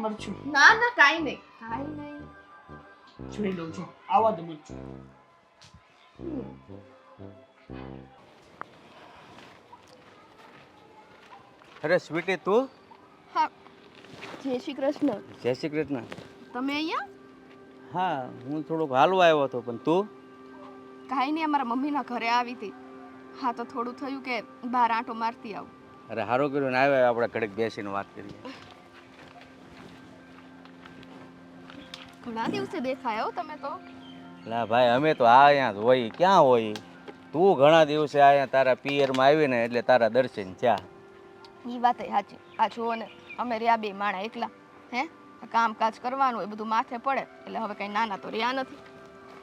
[SPEAKER 4] મરચું
[SPEAKER 3] ના ના કાઈ નહીં કાઈ નહીં.
[SPEAKER 4] જોઈ લઉં છું. આવા દે મરચું.
[SPEAKER 6] અરે સ્વીટી તું?
[SPEAKER 3] હા જય શ્રી કૃષ્ણ.
[SPEAKER 6] જય શ્રી કૃષ્ણ.
[SPEAKER 3] તમે અહીંયા?
[SPEAKER 6] હા, હું થોડુંક હાલવા આવ્યો હતો, પણ તું?
[SPEAKER 3] કાંઈ નહીં, અમારા મમ્મીના ઘરે આવી હતી. હા તો થોડું થયું કે બહાર આંટો મારતી આવું.
[SPEAKER 6] અરે સારું કર્યું ને આવ્યા, આપણે ઘડીક બેસીને વાત કરીએ.
[SPEAKER 3] ઘણા દિવસે દેખાયા હો તમે તો.
[SPEAKER 6] લા ભાઈ, અમે તો અહીંયા જ હોય, ક્યાં હોય? તું ઘણા દિવસે અહીંયા તારા પિયરમાં આવીને એટલે તારા દર્શન થયા.
[SPEAKER 3] એ વાત સાચી. આ જુઓ ને અમે રહ્યા બે માણા એકલા. હે કામકાજ કરવાનું એ બધું માથે પડે એટલે હવે કઈ નાના તો રહ્યા નથી.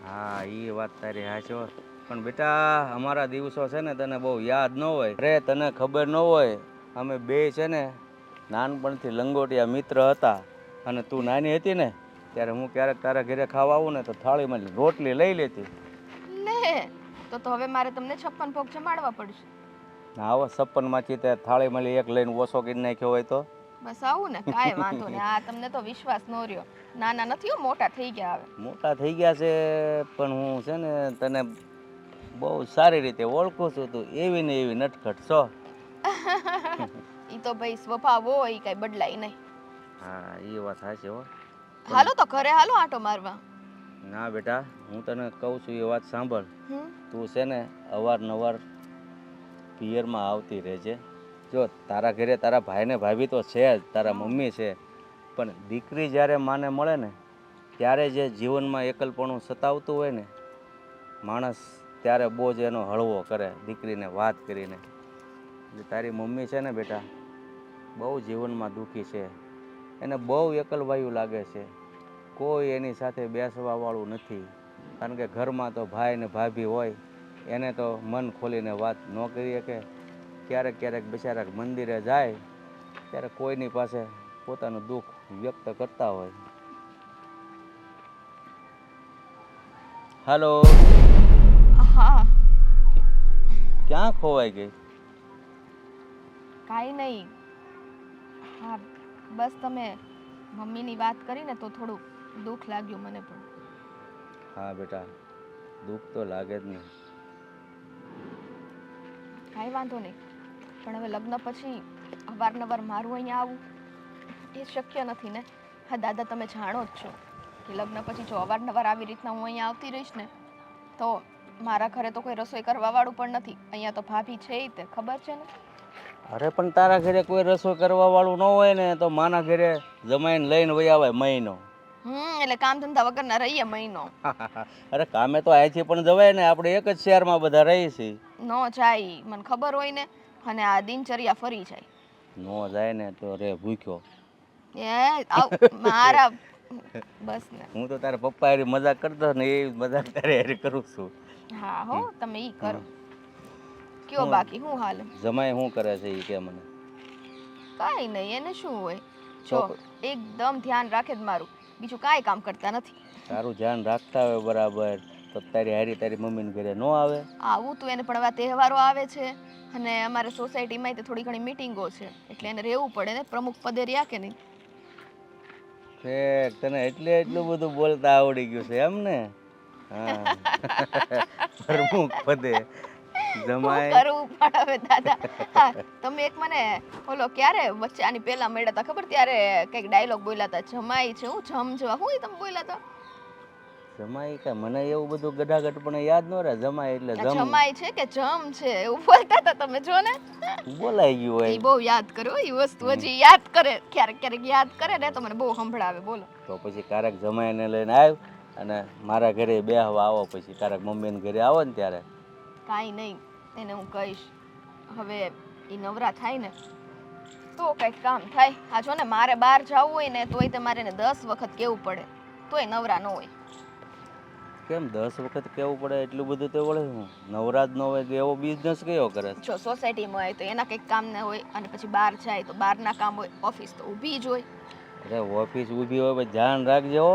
[SPEAKER 6] હા, એ વાત તારી હાચો. પણ બેટા, અમારા દિવસો છે ને તને બહુ યાદ ન હોય. અરે તને ખબર ન હોય, અમે બે છે ને નાનપણથી લંગોટિયા મિત્ર હતા. અને તું નાની હતી ને ત્યારે હું ક્યારેક તારા ઘરે ખાવા આવું ને તો થાળીમાં રોટલી લઈ લેતી.
[SPEAKER 3] લે તો હવે મારે તમને 56 ભોગ જમાડવા પડશે.
[SPEAKER 6] આવો 56માંથી તે થાળીમાં એક લઈને ઓછો કરી નાખ્યો હોય તો
[SPEAKER 3] બસ આવું ને કાંઈ વાંધો નહીં. આ તમને તો વિશ્વાસ ન રહ્યો. નાના નથી હો, મોટા થઈ ગયા હવે.
[SPEAKER 6] મોટા થઈ ગયા છે પણ હું છે ને તને બહુ સારી રીતે ઓળખું છું. તું એવી ને એવી નટખટ છો.
[SPEAKER 3] ઈ તો ભાઈ સ્વભાવ હોય, ઈ કાંઈ બદલાય નહીં.
[SPEAKER 6] હા એ વાત સાચી હો.
[SPEAKER 3] હાલો તો ઘરે હાલો આંટો મારવા.
[SPEAKER 6] ના બેટા, હું તને કહું છું એ વાત સાંભળ.
[SPEAKER 3] હમ
[SPEAKER 6] તું છે ને અવારનવાર પિયરમાં આવતી રહેજે. જો તારા ઘરે તારા ભાઈને ભાભી તો છે જ, તારા મમ્મી છે, પણ દીકરી જ્યારે માને મળે ને ત્યારે જે જીવનમાં એકલપણું સતાવતું હોય ને માણસ, ત્યારે બોજ એનો હળવો કરે દીકરીને વાત કરીને. એટલે તારી મમ્મી છે ને બેટા બહુ જીવનમાં દુઃખી છે, એને બહુ એકલવાયું લાગે છે. કોઈ એની સાથે બેસવાવાળું નથી, કારણ કે ઘરમાં તો ભાઈ ને ભાભી હોય, એને તો મન ખોલીને વાત ન કરી શકે. ક્યારેક ક્યારેક બિચારા મંદિરે જાય ત્યારે કોઈની પાસે પોતાનું દુઃખ વ્યક્ત કરતા હોય. હાલો,
[SPEAKER 3] હા
[SPEAKER 6] ક્યાં ખોવાઈ ગઈ?
[SPEAKER 3] કાંઈ નહીં. હા બસ તમે મમ્મીની વાત કરીને તો થોડું દુઃખ લાગ્યું મને પણ.
[SPEAKER 6] હા બેટા, દુઃખ તો લાગે જ નહીં.
[SPEAKER 3] કાંઈ વાંધો નહીં, પણ હવે લગ્ન પછી અવારનવાર મારું અહીંયા આવું એ શક્ય નથી ને. હા દાદા, તમે જાણો જ છો કે લગ્ન પછી જો અવારનવાર આવી રીતના હું અહીંયા આવતી રહીશ ને તો મારા ઘરે તો કોઈ રસોઈ કરવા વાળું પણ નથી. અહીંયા તો ભાભી છે ઈ તે ખબર છે ને.
[SPEAKER 6] અરે પણ તારા ઘરે કોઈ રસોઈ કરવા વાળું ન હોય ને તો માના ઘરે જમાઈને લઈને વહી આવે મહિનો.
[SPEAKER 3] એટલે કામ ધંધા વગરના રહીએ મહિનો.
[SPEAKER 6] અરે કામે તો અહીંથી પણ જવાય ને, આપણે એક જ શહેરમાં બધા રહીએ છીએ.
[SPEAKER 3] ન જાય મને ખબર હોય ને, અને આ દિનચર્યા ફરી જાય.
[SPEAKER 6] નો જાય ને તો રે ભૂખ્યો.
[SPEAKER 3] મારા બસ ને.
[SPEAKER 6] હું તો તારા પપ્પા હારી મજાક કરતો ને એ મજાક તારે હારી કરું છું.
[SPEAKER 3] હા હો, તમે ઈ કરો. કયો બાકી શું હાલ?
[SPEAKER 6] જમાઈ શું કરે છે એ કે મને.
[SPEAKER 3] કાંઈ નહીં, એને શું હોય. જો એકદમ ધ્યાન રાખે જ મારું, બીજું કાંઈ કામ કરતા નથી.
[SPEAKER 6] તારું ધ્યાન રાખતા હોય બરાબર તો તારી હારી તારી મમ્મીને ઘરે ન આવે?
[SPEAKER 3] આવું તું એને, પણ હવે તહેવારો આવે છે અને અમારે સોસાયટીમાં તે થોડી ઘણી મીટિંગો છે એટલે એને રહેવું પડે ને. પ્રમુખ પદે રહ્યા કે નહીં?
[SPEAKER 6] ફેર તને એટલે એટલું બધું બોલતા આવડી ગયું છે એમ ને? હા પ્રમુખ પદે જમાય
[SPEAKER 3] કરવું પણ હવે દાદા. હા, તમે એક મને ઓલો ક્યારે વચ્ચે આની પહેલા મળ્યા હતા ખબર, ત્યારે કંઈક ડાયલોગ બોલ્યા હતા, જમાઈ છે હું જમ જવા, હું તમે બોલ્યા હતા?
[SPEAKER 6] જમાઈ કે મને એવું બધું ગઢાગઢ પણ યાદ ન રહે. જમાઈ એટલે જમ
[SPEAKER 3] જમાઈ છે કે જમ છે એવું બોલતા હતા તમે. જો ને
[SPEAKER 6] બોલાઈ ગયું હોય
[SPEAKER 3] ઈ બહુ યાદ કરો ઈ વસ્તુ, હજી યાદ કરે ક્યારેક ક્યારેક યાદ કરે ને તો મને બહુ સંભળાવે. બોલો
[SPEAKER 6] તો પછી ક્યારેક જમાઈને લઈને આવ અને મારા ઘરે બેહવા આવો. પછી ક્યારેક મમ્મીને ઘરે આવો ને ત્યારે.
[SPEAKER 3] કાંઈ નહીં, એને હું કહીશ. હવે ઈ નવરા થાય ને તો કંઈક કામ થાય. આ જો ને મારે બહાર જવું હોય ને તોય તમારે એને 10 વખત કહેવું પડે તોય નવરા ન હોય.
[SPEAKER 6] કેમ 10 વખત કેવું પડે? એટલું બધું તો વળે હું નવરાજ ન હોય તો એવો બિઝનેસ કયો કરે?
[SPEAKER 3] જો સોસાયટીમાં હોય તો એના કંઈક કામ ના હોય, અને પછી બહાર જાય તો બહારના કામ હોય, ઓફિસ તો ઊભી જ હોય.
[SPEAKER 6] અરે ઓફિસ ઊભી હોય પછી ધ્યાન રાખજો.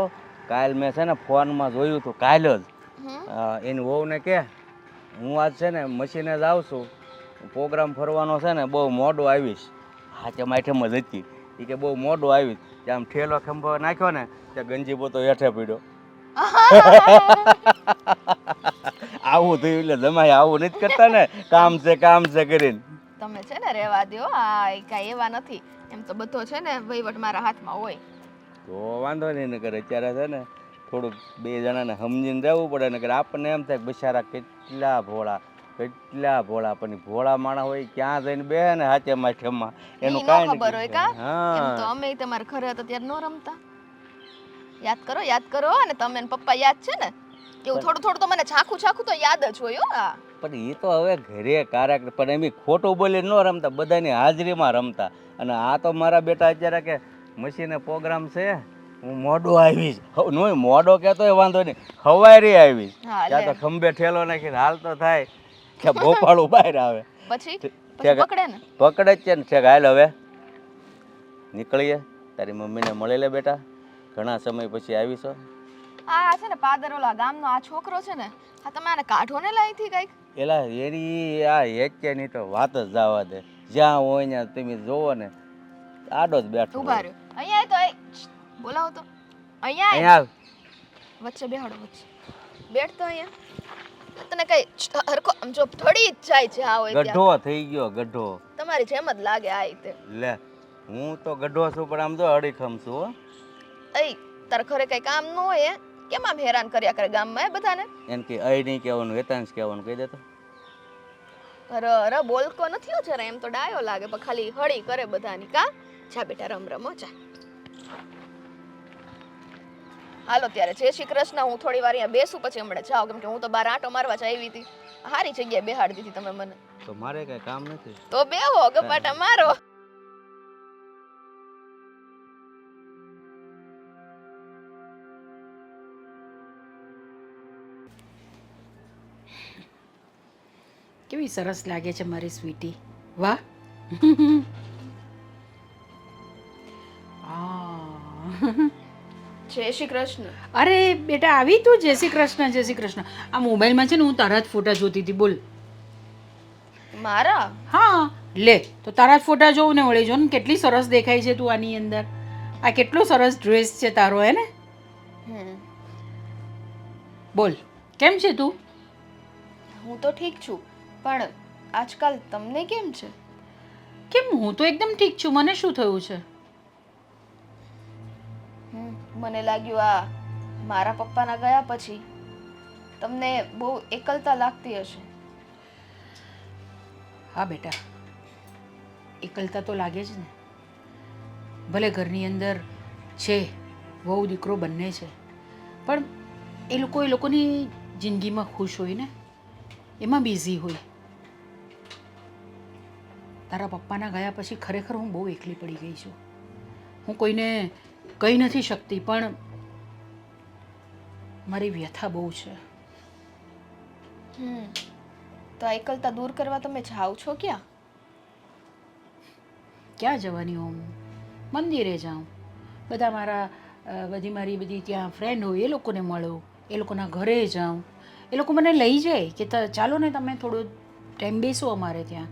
[SPEAKER 6] કાલ મેં છે ને ફોનમાં જોયું હતું, કાલ જ એની વહુને કે હું આજ છે ને મશીને જ આવું છું, પ્રોગ્રામ ફરવાનો છે ને બહુ મોડો આવીશ. હાચે માઠેમ જ હતી એ કે બહુ મોડો આવીશ. ત્યાં આમ ઠેલો ખંભો નાખ્યો ને ત્યાં ગંજી પોતો હેઠે પડ્યો. આવું થયું એટલે જમાઈ આવું નથી કરતા ને, કામ છે કરીને.
[SPEAKER 3] તમે છે ને રહેવા દો, આ કાંઈ એવા નથી. એમ તો બધો છે ને વહીવટ મારા હાથમાં હોય.
[SPEAKER 6] તો વાંધો નહીં ને કરે. અત્યારે છે ને થોડુંક બે જણાને સમજીને રહેવું પડે ને. આપણને એમ થાય કે બિચારા કેટલા ભોળા પણ ભોળા માણસ હોય ક્યાં જઈને બેહે ને હાચે માઠેમાં એનું કાંઈ
[SPEAKER 3] ખબર હોય કા? એમ તો
[SPEAKER 6] હા
[SPEAKER 3] અમે તમારા ઘરે હતા ત્યારે નો રમતા. યાદ કરો. અને તમે ને પપ્પા યાદ છે ને? એવું થોડું થોડું તો મને છાખું તો યાદ જ હોય હો. આ
[SPEAKER 6] પણ એ તો હવે ઘરે કારક પણ એમ ખોટું બોલી ન રમતા, બધાની હાજરીમાં રમતા. અને આ તો મારા બેટા અત્યારે કે મશીને પ્રોગ્રામ છે હું મોડો આવીશ. નોય મોડો કહેતો હોય વાંધો નહીં, હવારી આવીશ.
[SPEAKER 3] હા,
[SPEAKER 6] ત્યાં
[SPEAKER 3] લે.
[SPEAKER 6] તો ખંભે ઠેલો નાખીને હાલ તો થાય કે ભોપાળું બહાર આવે.
[SPEAKER 3] પછી
[SPEAKER 6] ઠેક.
[SPEAKER 3] પકડે ને.
[SPEAKER 6] પકડે જ છે ને. ઠેક હાલ હવે નીકળીએ. તારી મમ્મીને મળી લે બેટા, ઘણા સમય પછી આવીશો.
[SPEAKER 3] આ છે ને પાદરોલા ગામનો આ છોકરો છે ને, આ તમે આને કાઢો ને લાઈથી કઈક.
[SPEAKER 6] એલા એની આ હેચ્યાની તો વાત જ જવા દે. જ્યાં હોય ત્યાં તમે જોવો ને આડો જ બેઠો
[SPEAKER 3] ઊભા રહ્યો અહીંયા આય તો આય બોલાવો તો અહીંયા આય
[SPEAKER 6] અહીંયા આવ.
[SPEAKER 3] વચ્ચે બેહાડો વચ્ચે બેઠ તો અહીંયા તને કઈ હરખો આમ જો થોડી જ જાય છે આ હોય ત્યાં
[SPEAKER 6] ગઢો થઈ ગયો ગઢો.
[SPEAKER 3] તમારી જેમ જ લાગે આ રીતે
[SPEAKER 6] લે હું તો ગઢો છું પણ આમ તો અડીખમ છું હો.
[SPEAKER 3] અય તાર ઘરે કઈ કામ ન હોય હે? કેમ આમ હેરાન કર્યા કરે ગામમાં એ બધાને
[SPEAKER 6] એમ કે અય નહીં કહેવાનું વેતાંશ કહેવાનું કહી દેતો.
[SPEAKER 3] અરે અરે બોલકો નથી હો જરા એમ તો ડાયો લાગે પણ ખાલી હળી કરે બધાની કા જા બેટા રમ રમો જા હાલો ત્યારે જય શ્રી કૃષ્ણ હું થોડી વાર અહીંયા બેસું પછી હમણાં જાઉં કેમ કે હું તો બાર આંટો મારવા જ આવી હતી સારી જગ્યાએ બેહાડી દીધી તમે મને
[SPEAKER 6] તો મારે કઈ કામ નથી.
[SPEAKER 3] તો બેહો ગપાટા મારો
[SPEAKER 5] કેવી સરસ લાગે છે મારી સ્વીટી વાહ
[SPEAKER 3] જય શ્રી કૃષ્ણ
[SPEAKER 5] અરે બેટા આવી તું જય શ્રી કૃષ્ણ જય શ્રી કૃષ્ણ આ મોબાઈલમાં છે ને હું તારા જ ફોટા જોતી હતી બોલ
[SPEAKER 3] મારા
[SPEAKER 5] હા લે તો તારા જ ફોટા જોઉં ને વળી જો ને કેટલી સરસ દેખાય છે તું આની અંદર આ કેટલો સરસ ડ્રેસ છે તારો હે ને બોલ કેમ છે તું
[SPEAKER 3] હું તો ઠીક છું પણ આજકાલ તમને કેમ છે
[SPEAKER 5] કેમ હું તો એકદમ ઠીક છું મને શું થયું છે
[SPEAKER 3] મને લાગ્યું આ મારા પપ્પાના ગયા પછી તમને બહુ એકલતા લાગતી હશે
[SPEAKER 5] હા બેટા એકલતા તો લાગે જ ને ભલે ઘરની અંદર છે વહુ દીકરો બંને છે પણ એ લોકોની જિંદગીમાં ખુશ હોય ને એમાં બિઝી હોય તારા પપ્પાના ગયા પછી ખરેખર હું બહુ એકલી પડી ગઈ છું હું કોઈને કહી નથી શકતી પણ મારી વ્યથા બહુ છે
[SPEAKER 3] તો આ એકલતા દૂર કરવા તમે જાઓ છો ક્યાં
[SPEAKER 5] ક્યાં જવાની હું મંદિરે જાઉં બધા મારી બધી ત્યાં ફ્રેન્ડ હોય એ લોકોને મળું એ લોકોના ઘરે જાઉં એ લોકો મને લઈ જાય કે ચાલો ને તમે થોડો ટાઈમ બેસો અમારે ત્યાં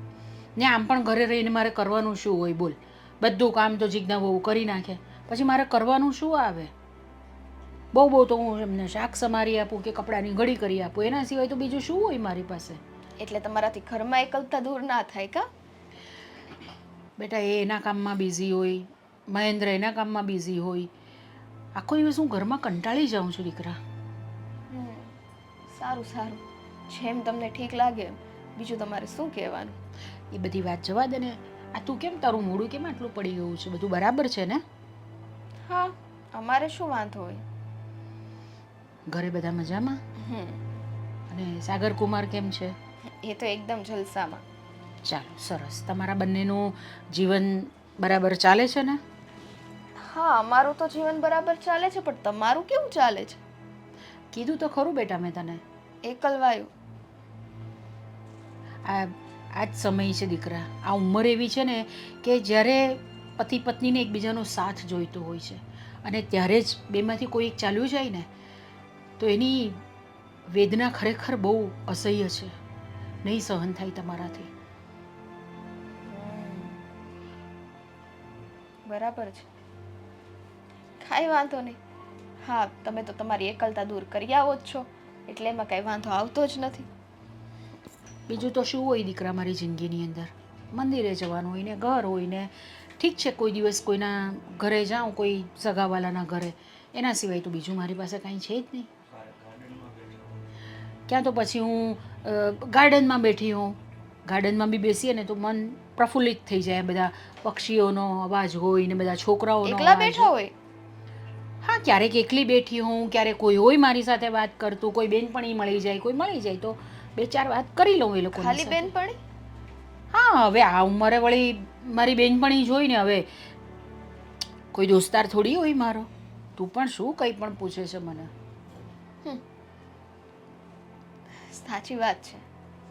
[SPEAKER 5] ને આમ પણ ઘરે રહીને મારે કરવાનું શું હોય બોલ બધું કામ તો જીજ્ઞા બહુ કરી નાખે પછી મારે કરવાનું શું આવે બહુ તો હું એમને શાક સમારી આપું કે કપડાની ઘડી કરી આપું એના સિવાય તો બીજું શું હોય મારી પાસે
[SPEAKER 3] એટલે તમારાથી ઘરમાં એકલતા દૂર ના થાય કા
[SPEAKER 5] બેટા એ એના કામમાં બિઝી હોય મહેન્દ્ર એના કામમાં બિઝી હોય આખો દિવસ હું ઘરમાં કંટાળી જાઉં છું દીકરા
[SPEAKER 3] સારું સારું જેમ તમને ઠીક લાગે બીજું તમારે શું કહેવાનું
[SPEAKER 5] એ બધી વાત જવા દે ને આ તું કેમ તારું મોઢું કેમ આટલું પડી ગયું છે બધું બરાબર છે ને
[SPEAKER 3] હા અમારે શું વાંધો હોય
[SPEAKER 5] ઘરે બધા મજામાં અને સાગર કુમાર કેમ છે
[SPEAKER 3] એ તો એકદમ જલસામાં
[SPEAKER 5] ચાલો સરસ તમારા બંનેનું જીવન બરાબર ચાલે છે ને
[SPEAKER 3] હા અમારું તો જીવન બરાબર ચાલે છે પણ તમારું કેવું ચાલે છે
[SPEAKER 5] કીધું તો ખરું બેટા મેં તને
[SPEAKER 3] એકલવાયું
[SPEAKER 5] આ જ સમય છે દીકરા આ ઉંમર એવી છે ને કે જ્યારે પતિ પત્નીને એકબીજાનો સાથ જોઈતો હોય છે અને ત્યારે જ બેમાંથી કોઈ એક ચાલ્યું જાય ને તો એની વેદના ખરેખર બહુ અસહ્ય છે નહીં સહન થાય તમારાથી
[SPEAKER 3] બરાબર છે કાંઈ વાંધો નહીં હા તમે તો તમારી એકલતા દૂર કરી આવો જ છો એટલે એમાં કાંઈ વાંધો આવતો જ નથી
[SPEAKER 5] બીજું તો શું હોય દીકરા મારી જિંદગીની અંદર મંદિરે જવાનું હોય ને ઘર હોય ને ઠીક છે કોઈ દિવસ કોઈના ઘરે જાઉં કોઈ સગાવાલાના ઘરે એના સિવાય તો બીજું મારી પાસે કાંઈ છે જ નહીં ક્યાં તો પછી હું ગાર્ડનમાં બેઠી હોઉં ગાર્ડનમાં બી બેસીએ ને તો મન પ્રફુલ્લિત થઈ જાય બધા પક્ષીઓનો અવાજ હોય ને બધા છોકરાઓનો
[SPEAKER 3] એકલા
[SPEAKER 5] અવાજ
[SPEAKER 3] બેઠા હોય
[SPEAKER 5] હા ક્યારેક એકલી બેઠી હોઉં ક્યારેક કોઈ હોય મારી સાથે વાત કરતું કોઈ બેનપણી મળી જાય તો બે ચાર વાત કરી લઉં એ લોકો
[SPEAKER 3] ખાલી બેનપણી
[SPEAKER 5] હા હવે આ ઉંમરે વળી મારી બેનપણી જોઈ ને હવે કોઈ દોસ્તાર થોડી હોય મારો તું પણ શું કંઈ પણ પૂછે છે મને
[SPEAKER 3] સાચી વાત છે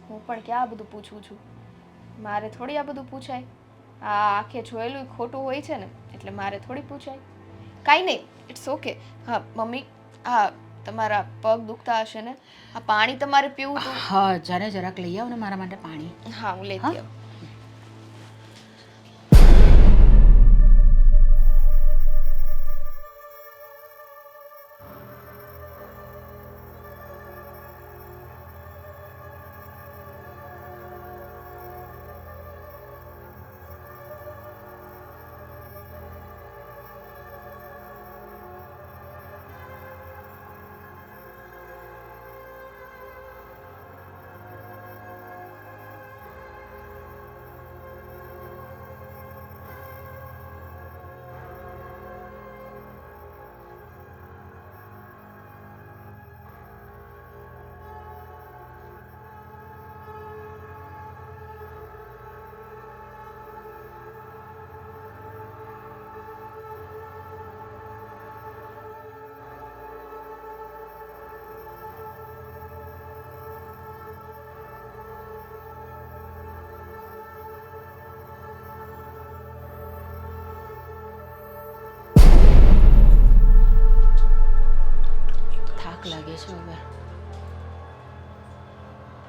[SPEAKER 3] હું પણ ક્યાં બધું પૂછું છું મારે થોડી આ બધું પૂછાય આ આંખે જોયેલું ખોટું હોય છે ને એટલે મારે થોડી પૂછાય કાંઈ નહીં ઇટ્સ ઓકે હા મમ્મી હા તમારા પગ દુખતા હશે ને આ પાણી તમારે પીવું તો
[SPEAKER 5] હા જાને જરાક લઈ આવ ને મારા માટે પાણી
[SPEAKER 3] હા હું લેતી આવું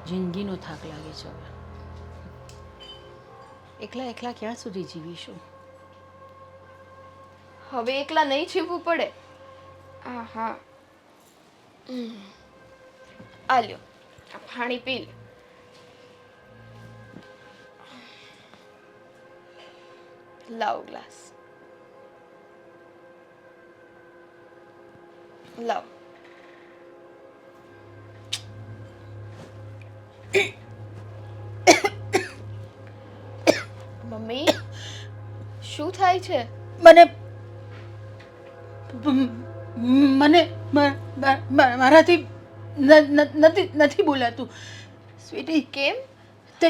[SPEAKER 5] જિંદગીનો થાક લાગે છે હવે. એકલા એકલા ક્યાં સુધી જીવીશું?
[SPEAKER 3] હવે એકલા નહીં જીવવું પડે. હા આ લ્યો, આ પાણી પી લે. લાવ ગ્લાસ, લાવ. મમ્મી, શું થાય છે?
[SPEAKER 5] મને મને મારાથી નથી બોલાતું સ્વીટી.
[SPEAKER 3] કેમ?
[SPEAKER 5] તે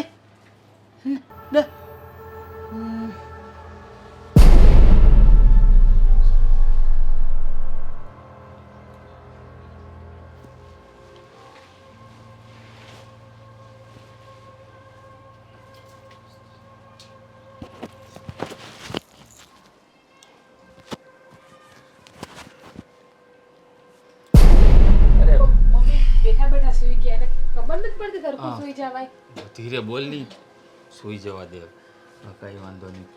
[SPEAKER 1] મમ્મી બેઠા બેઠા સુઈ ગયા ને ખબર નથી પડતી ઘરકું
[SPEAKER 2] હા.
[SPEAKER 1] સુઈ જવાય.
[SPEAKER 2] ધીરે બોલ નહીં, સૂઈ જવા દે. કાંઈ વાંધો નહીં.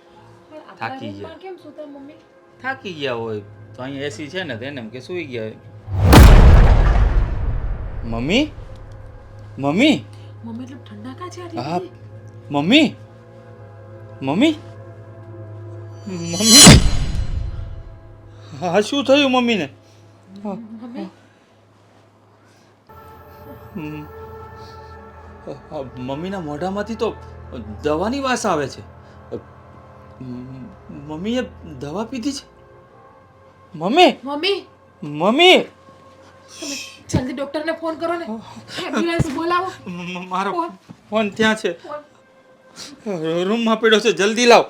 [SPEAKER 1] પણ આપણા
[SPEAKER 2] થાકી
[SPEAKER 1] રૂમમાં
[SPEAKER 2] ગયા.
[SPEAKER 1] કેમ સુતા મમ્મી?
[SPEAKER 2] થાકી ગયા હોય તો અહીંયા એસી છે ને તેને એમ કે સૂઈ ગયા હોય. મમ્મી મમ્મી
[SPEAKER 1] મમ્મી એટલું ઠંડા કા છે
[SPEAKER 2] હા
[SPEAKER 1] આટલી?
[SPEAKER 2] મમ્મી મમ્મી મમ્મી હા શું થયું મમ્મીને?
[SPEAKER 1] મમ્મી
[SPEAKER 2] હમ. મમ્મીના મોઢામાંથી તો દવાની વાસ આવે છે. મમ્મીએ દવા પીધી છે? મમ્મી
[SPEAKER 1] મમ્મી
[SPEAKER 2] મમ્મી
[SPEAKER 1] તમે જલ્દી ડોક્ટરને ફોન કરો ને, એમ્બ્યુલન્સ બોલાવો.
[SPEAKER 2] મારો
[SPEAKER 1] ફોન
[SPEAKER 2] ફોન ત્યાં છે,
[SPEAKER 1] ફોન
[SPEAKER 2] રૂમમાં પડ્યો છે, જલ્દી લાવ.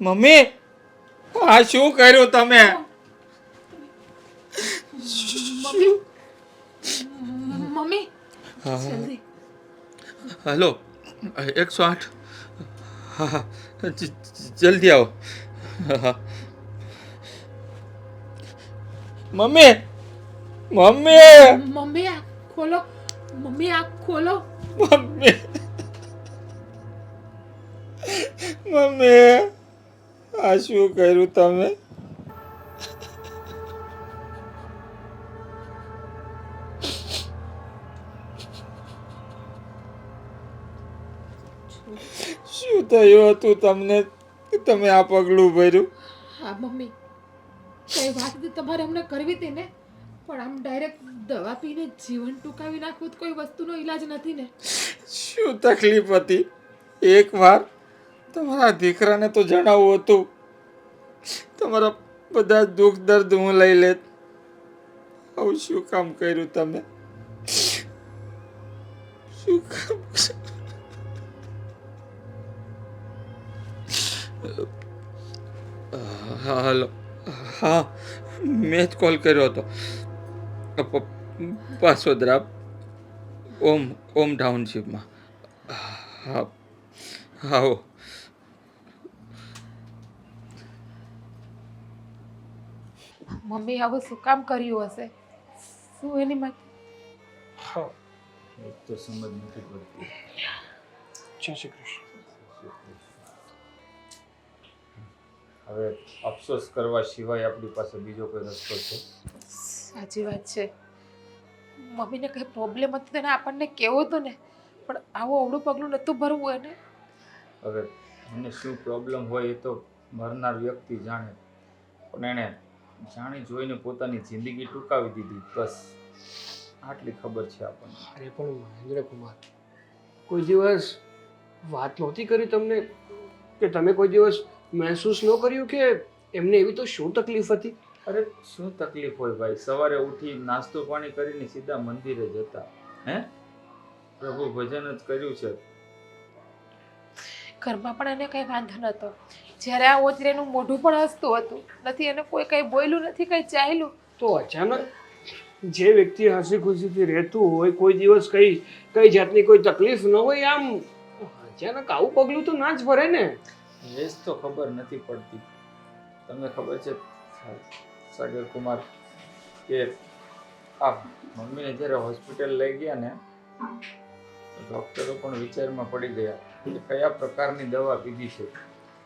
[SPEAKER 2] મમ્મી આ શું કર્યું તમે?
[SPEAKER 1] મમ્મી જલ્દી.
[SPEAKER 2] હલો 108. હા હા જલ્દી આવો. હા મમ્મી મમ્મી
[SPEAKER 1] મમ્મી આ ખોલો, મમ્મી આ ખોલો.
[SPEAKER 2] મમ્મી મમ્મી આ શું કર્યું તમે? શું થયું હતું તમને? તમે આ પગલું ભર્યું?
[SPEAKER 1] હા મમ્મી, કઈ વાત હતી તમારે અમને કરવી હતી ને, પણ આમ ડાયરેક્ટ દવા પીને જીવન ટૂંકાવી નાખવું તો કોઈ વસ્તુનો ઈલાજ નથી ને.
[SPEAKER 2] શું તકલીફ હતી? એકવાર તમારા દીકરાને તો જણાવવું હતું. તમારા બધા દુઃખ દર્દ હું લઈ લેત. આવું શું કામ કર્યું તમે? શું કામ? હાલો હા મેં જ કોલ કર્યો હતો. પાસોદરા ઓમ ટાઉનશીપમાં. હા હા
[SPEAKER 1] મમ્મી આવું શું કામ કર્યું હશે? શું એની માટે?
[SPEAKER 4] હા,
[SPEAKER 2] એક તો સમજ નથી પડતી.
[SPEAKER 4] જય શ્રી કૃષ્ણ.
[SPEAKER 2] હવે અફસોસ કરવા સિવાય આપણી પાસે બીજો કોઈ રસ્તો છે?
[SPEAKER 1] સાચી વાત છે. મમ્મીને કઈ પ્રોબ્લેમ હતી તેને આપણને કહેવું હતું ને, પણ આવું અવળું પગલું નહોતું ભરવું એને.
[SPEAKER 2] હવે એને શું પ્રોબ્લેમ હોય એ તો મરનાર વ્યક્તિ જાણે, પણ એણે જાણી જોઈને પોતાની જિંદગી ટૂંકાવી દીધી. બસ આટલી ખબર છે આપણને.
[SPEAKER 4] અરે પણ મહેન્દ્ર કુમાર, કોઈ દિવસ વાત નહોતી કરી તમને કે તમે કોઈ દિવસ મહેસૂસ ન કર્યું કે એમને એવી તો શું તકલીફ હતી?
[SPEAKER 2] અરે શું તકલીફ હોય ભાઈ? સવારે ઉઠી નાસ્તો પાણી કરીને સીધા મંદિરે જતા. હે પ્રભુ ભજન જ કર્યું છે.
[SPEAKER 1] ઘરમાં પણ એને કઈ વાંધો નહોતો. જ્યારે આ ઓતરેનું મોઢું પણ હસતું હતું, નથી એને કોઈ કઈ બોલ્યું નથી, કઈ ચાલ્યું.
[SPEAKER 4] તો અચાનક જે વ્યક્તિ હસી ખુશીથી રહેતું હોય, કોઈ દિવસ કઈ જાતની કોઈ તકલીફ ન હોય, આમ અચાનક આવું પગલું તો ના જ ભરે ને.
[SPEAKER 2] એ જ તો ખબર નથી પડતી. તમને ખબર છે સાગર કુમાર કે આ મમ્મીને જ્યારે હોસ્પિટલ લઈ ગયા ને, તો ડૉક્ટરો પણ વિચારમાં પડી ગયા કે કયા પ્રકારની દવા પીધી છે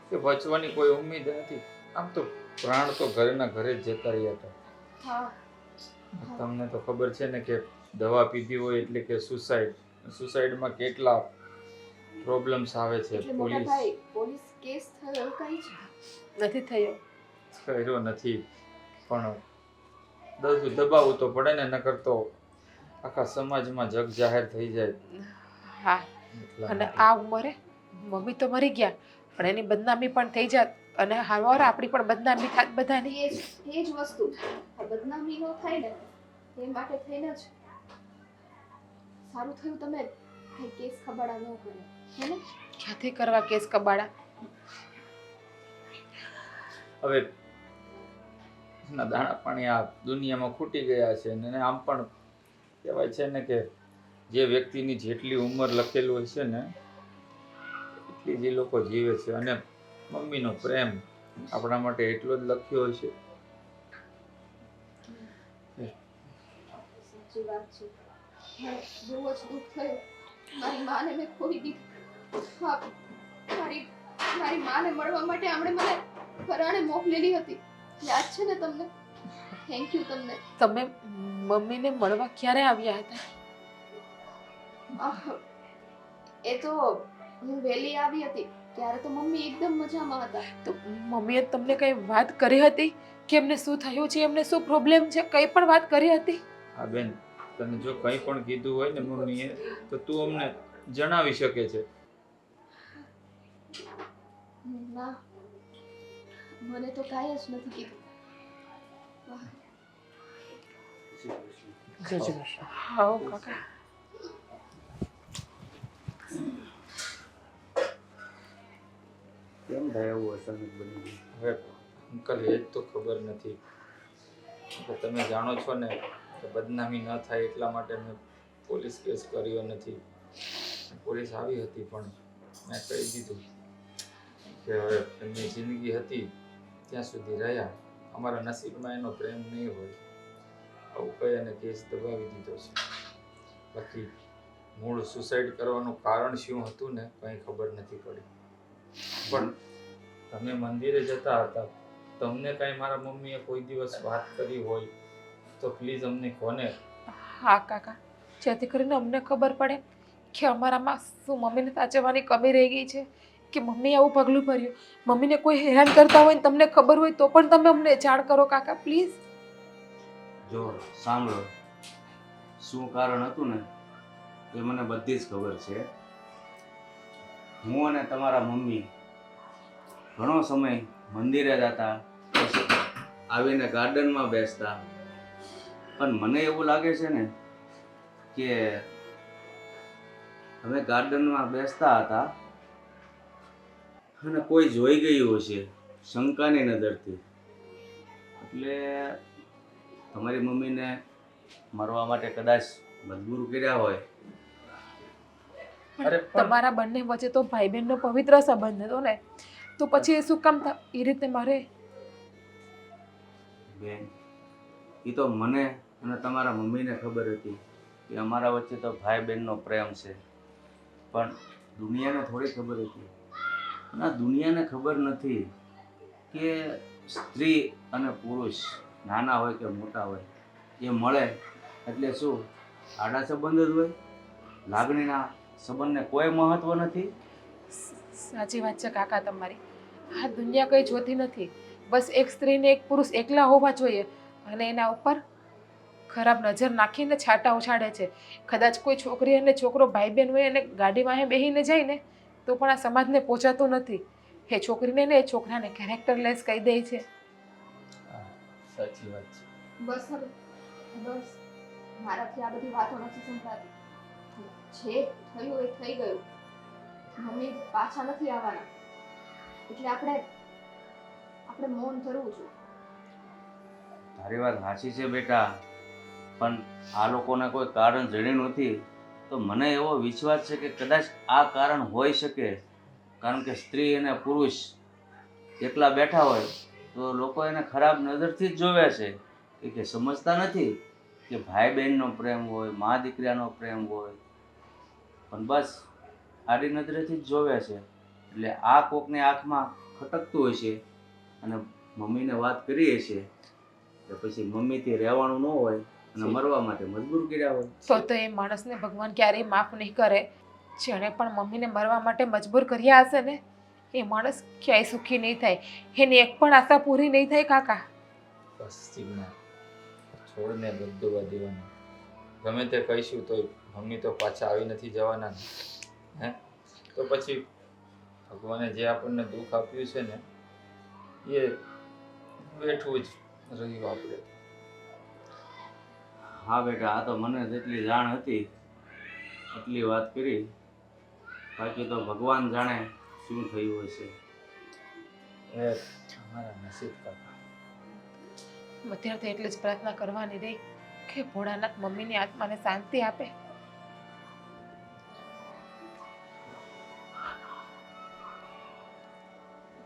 [SPEAKER 2] કે બચવાની કોઈ ઉમ્મીદ નથી. આમ તો પ્રાણ તો ઘરેના ઘરે જ જતા રહ્યા હતા.
[SPEAKER 3] હા
[SPEAKER 2] તમને તો ખબર છે ને કે દવા પીધી હોય એટલે કે સુસાઇડમાં કેટલા પ્રોબ્લેમ્સ આવે છે.
[SPEAKER 3] એટલે મોટા
[SPEAKER 2] પોલીસ
[SPEAKER 3] ભાઈ પોલીસ કેસ થયો એવું કઈ છે?
[SPEAKER 1] નથી થયો.
[SPEAKER 2] કર્યો નથી, પણ દબાવવું તો પડે ને, નકર તો આખા સમાજમાં જગ જાહેર થઈ જાય.
[SPEAKER 1] હા,
[SPEAKER 2] એટલા
[SPEAKER 1] અને
[SPEAKER 2] માટે.
[SPEAKER 1] આ ઉંમરે મમ્મી તો મરી ગયા પણ એની બદનામી પણ થઈ જાત અને હારવાર આપણી પણ બદનામી થાત બધાની.
[SPEAKER 3] એ જ વસ્તુ આ બદનામી ન થાય ને એ માટે થઈને જ સારું થયું તમે કઈ કેસ ખબાડા ન કર્યો હે ને?
[SPEAKER 1] ક્યાંથી કરવા કેસ કબાડા?
[SPEAKER 2] હવે ના દાણા પાણી આ દુનિયામાં ખૂટી ગયા છે અને આમ પણ કહેવાય છે ને કે જે વ્યક્તિની જેટલી ઉંમર લખેલું હોય છે ને એટલી જ એ લોકો જીવે છે. અને મમ્મીનો પ્રેમ આપણા માટે એટલો જ લખ્યો હોય છે.
[SPEAKER 3] સાચી વાત છે. બહુ જ દુઃખ થયું. મારી માને મેં ખોઈ દીધી. હા, મારી માને મળવા માટે આમણે મને ફરાણે મોકલેલી હતી. યાદ છે ને તમને? થેન્ક યુ તમને.
[SPEAKER 1] તમે મમ્મીને મળવા ક્યારે આવ્યા હતા?
[SPEAKER 3] એ તો હું વહેલી આવી હતી ત્યારે તો મમ્મી એકદમ મજામાં હતા.
[SPEAKER 1] તો મમ્મીએ તમને કઈ વાત કરી હતી કે એમને શું થયું છે, એમને શું પ્રોબ્લેમ છે, કઈ પણ વાત કરી હતી?
[SPEAKER 2] હા બેન, તને જો કંઈ પણ કીધું હોય ને મમ્મીએ તો તું અમને જણાવી શકે છે.
[SPEAKER 3] ના, મને તો કાંઈ જ નથી કીધું.
[SPEAKER 1] હા કાકા.
[SPEAKER 6] કેમ થાય એવું અચાનક બની ગયું?
[SPEAKER 2] હવે અંકલ એ જ તો ખબર નથી કે તમે જાણો છો ને કે બદનામી ન થાય એટલા માટે મેં પોલીસ કેસ કર્યો નથી. પોલીસ આવી હતી પણ મેં કહી દીધું કે હવે એમની જિંદગી હતી ત્યાં સુધી રહ્યા, અમારા નસીબમાં એનો પ્રેમ નહીં હોય આવું કહી અને કેસ દબાવી દીધો છે. બાકી મૂળ સુસાઇડ કરવાનું કારણ શું હતું ને કંઈ ખબર નથી પડી. પણ તમે મંદિરે જતા હતા, તમને કાંઈ મારા મમ્મીએ કોઈ દિવસ વાત કરી હોય તો પ્લીઝ અમને કોને.
[SPEAKER 1] હા કાકા, જેથી કરીને અમને ખબર પડે કે અમારામાં શું મમ્મીને સાચવવાની કમી રહી ગઈ છે કે મમ્મીએ આવું પગલું ભર્યું. મમ્મીને કોઈ હેરાન કરતા હોય ને તમને ખબર હોય તો પણ તમે અમને જાણ કરો કાકા પ્લીઝ.
[SPEAKER 6] જો સાંભળો, શું કારણ હતું ને એ મને બધી જ ખબર છે. હું અને તમારા મમ્મી ઘણો સમય મંદિરે જતા, આવીને ગાર્ડનમાં બેસતા, પણ મને એવું લાગે છે ને કે અમે ગાર્ડનમાં બેસતા હતા અને કોઈ જોઈ ગયું હશે શંકાની નજરથી. એટલે તમારી મમ્મીને મરવા માટે કદાચ મજબૂર કર્યા હોય.
[SPEAKER 2] અરે પણ
[SPEAKER 1] તમારા બંને વચ્ચે તો ભાઈ બહેનનો પવિત્ર સંબંધ હતો ને, તો પછી એ શું કામ એ રીતે મારે?
[SPEAKER 6] બેન, એ તો મને અને તમારા મમ્મીને ખબર હતી કે અમારા વચ્ચે તો ભાઈ બહેનનો પ્રેમ છે, પણ દુનિયાને થોડી ખબર હતી. અને આ દુનિયાને ખબર નથી કે સ્ત્રી અને પુરુષ નાના હોય કે મોટા હોય એ મળે એટલે શું આડા સંબંધ જ હોય? લાગણીના સંબંધને કોઈ મહત્વ નથી.
[SPEAKER 1] સાચી વાત છે કાકા તમારી. આ દુનિયા કઈ જોતી નથી. બસ એક સ્ત્રી ને એક પુરુષ એકલા હોવા જોઈએ અને એના ઉપર ખરાબ નજર નાખીને છાંટા ઉછાળે છે. કદાચ કોઈ છોકરી અને છોકરો ભાઈ બહેન હોય અને ગાડીમાં બેસીને જાય ને તો પણ આ સમાજને પહોંચાતું નથી. એ છોકરીને ને એ છોકરાને કેરેક્ટરલેસ કહી દે છે.
[SPEAKER 2] સાચી વાત છે.
[SPEAKER 3] બસ હવે બસ, મારાથી આ બધી વાતો નથી સંભળાતી. જે થયું એ થઈ ગયું. મમ્મી પાછા નથી આવવાના એટલે આપણે મૌન ધરવું જોઈએ.
[SPEAKER 6] તારી વાત સાચી છે બેટા, પણ આ લોકોને કોઈ કારણ જડ્યું નથી તો મને એવો વિશ્વાસ છે કે કદાચ આ કારણ હોઈ શકે. કારણ કે સ્ત્રી અને પુરુષ એકલા બેઠા હોય તો લોકો એને ખરાબ નજરથી જ જોવે છે કે સમજતા નથી કે ભાઈ બહેનનો પ્રેમ હોય, મા દીકરાનો પ્રેમ હોય. પણ બસ આડી નજરેથી જ જોવે છે. એટલે આ કોકની આંખમાં ખટકતું હશે અને મમ્મીને વાત કરી હશે કે પછી મમ્મીથી રહેવાનું ન હોય અને મરવા માટે મજબૂર કર્યા હોય.
[SPEAKER 1] તો એ માણસને ભગવાન ક્યારેય માફ નહીં કરે. જેણે પણ મમ્મીને મરવા માટે મજબૂર કર્યા હશે ને એ માણસ ક્યાંય સુખી નહીં થાય. એની એક પણ આશા પૂરી નહીં થાય કાકા.
[SPEAKER 7] બસ જીજ્ઞા, છોડને બધું દેવાનું. ગમે તે કહીશું તો મમ્મી તો પાછા આવી નથી જવાના ને. હે તો પછી ભગવાને જે આપણને દુઃખ આપ્યું છે ને એ બેઠવું જ રહ્યું આપણે.
[SPEAKER 6] હા બેટા, આ તો મને જેટલી જાણ હતી એટલી વાત કરી. બાકી તો ભગવાન જાણે શું થયું હશે.
[SPEAKER 7] એ અમારા નસીબ કાકા.
[SPEAKER 1] અત્યારે તો એટલી જ પ્રાર્થના કરવાની રહી કે ભોળાનાથ મમ્મીની આત્માને શાંતિ આપે.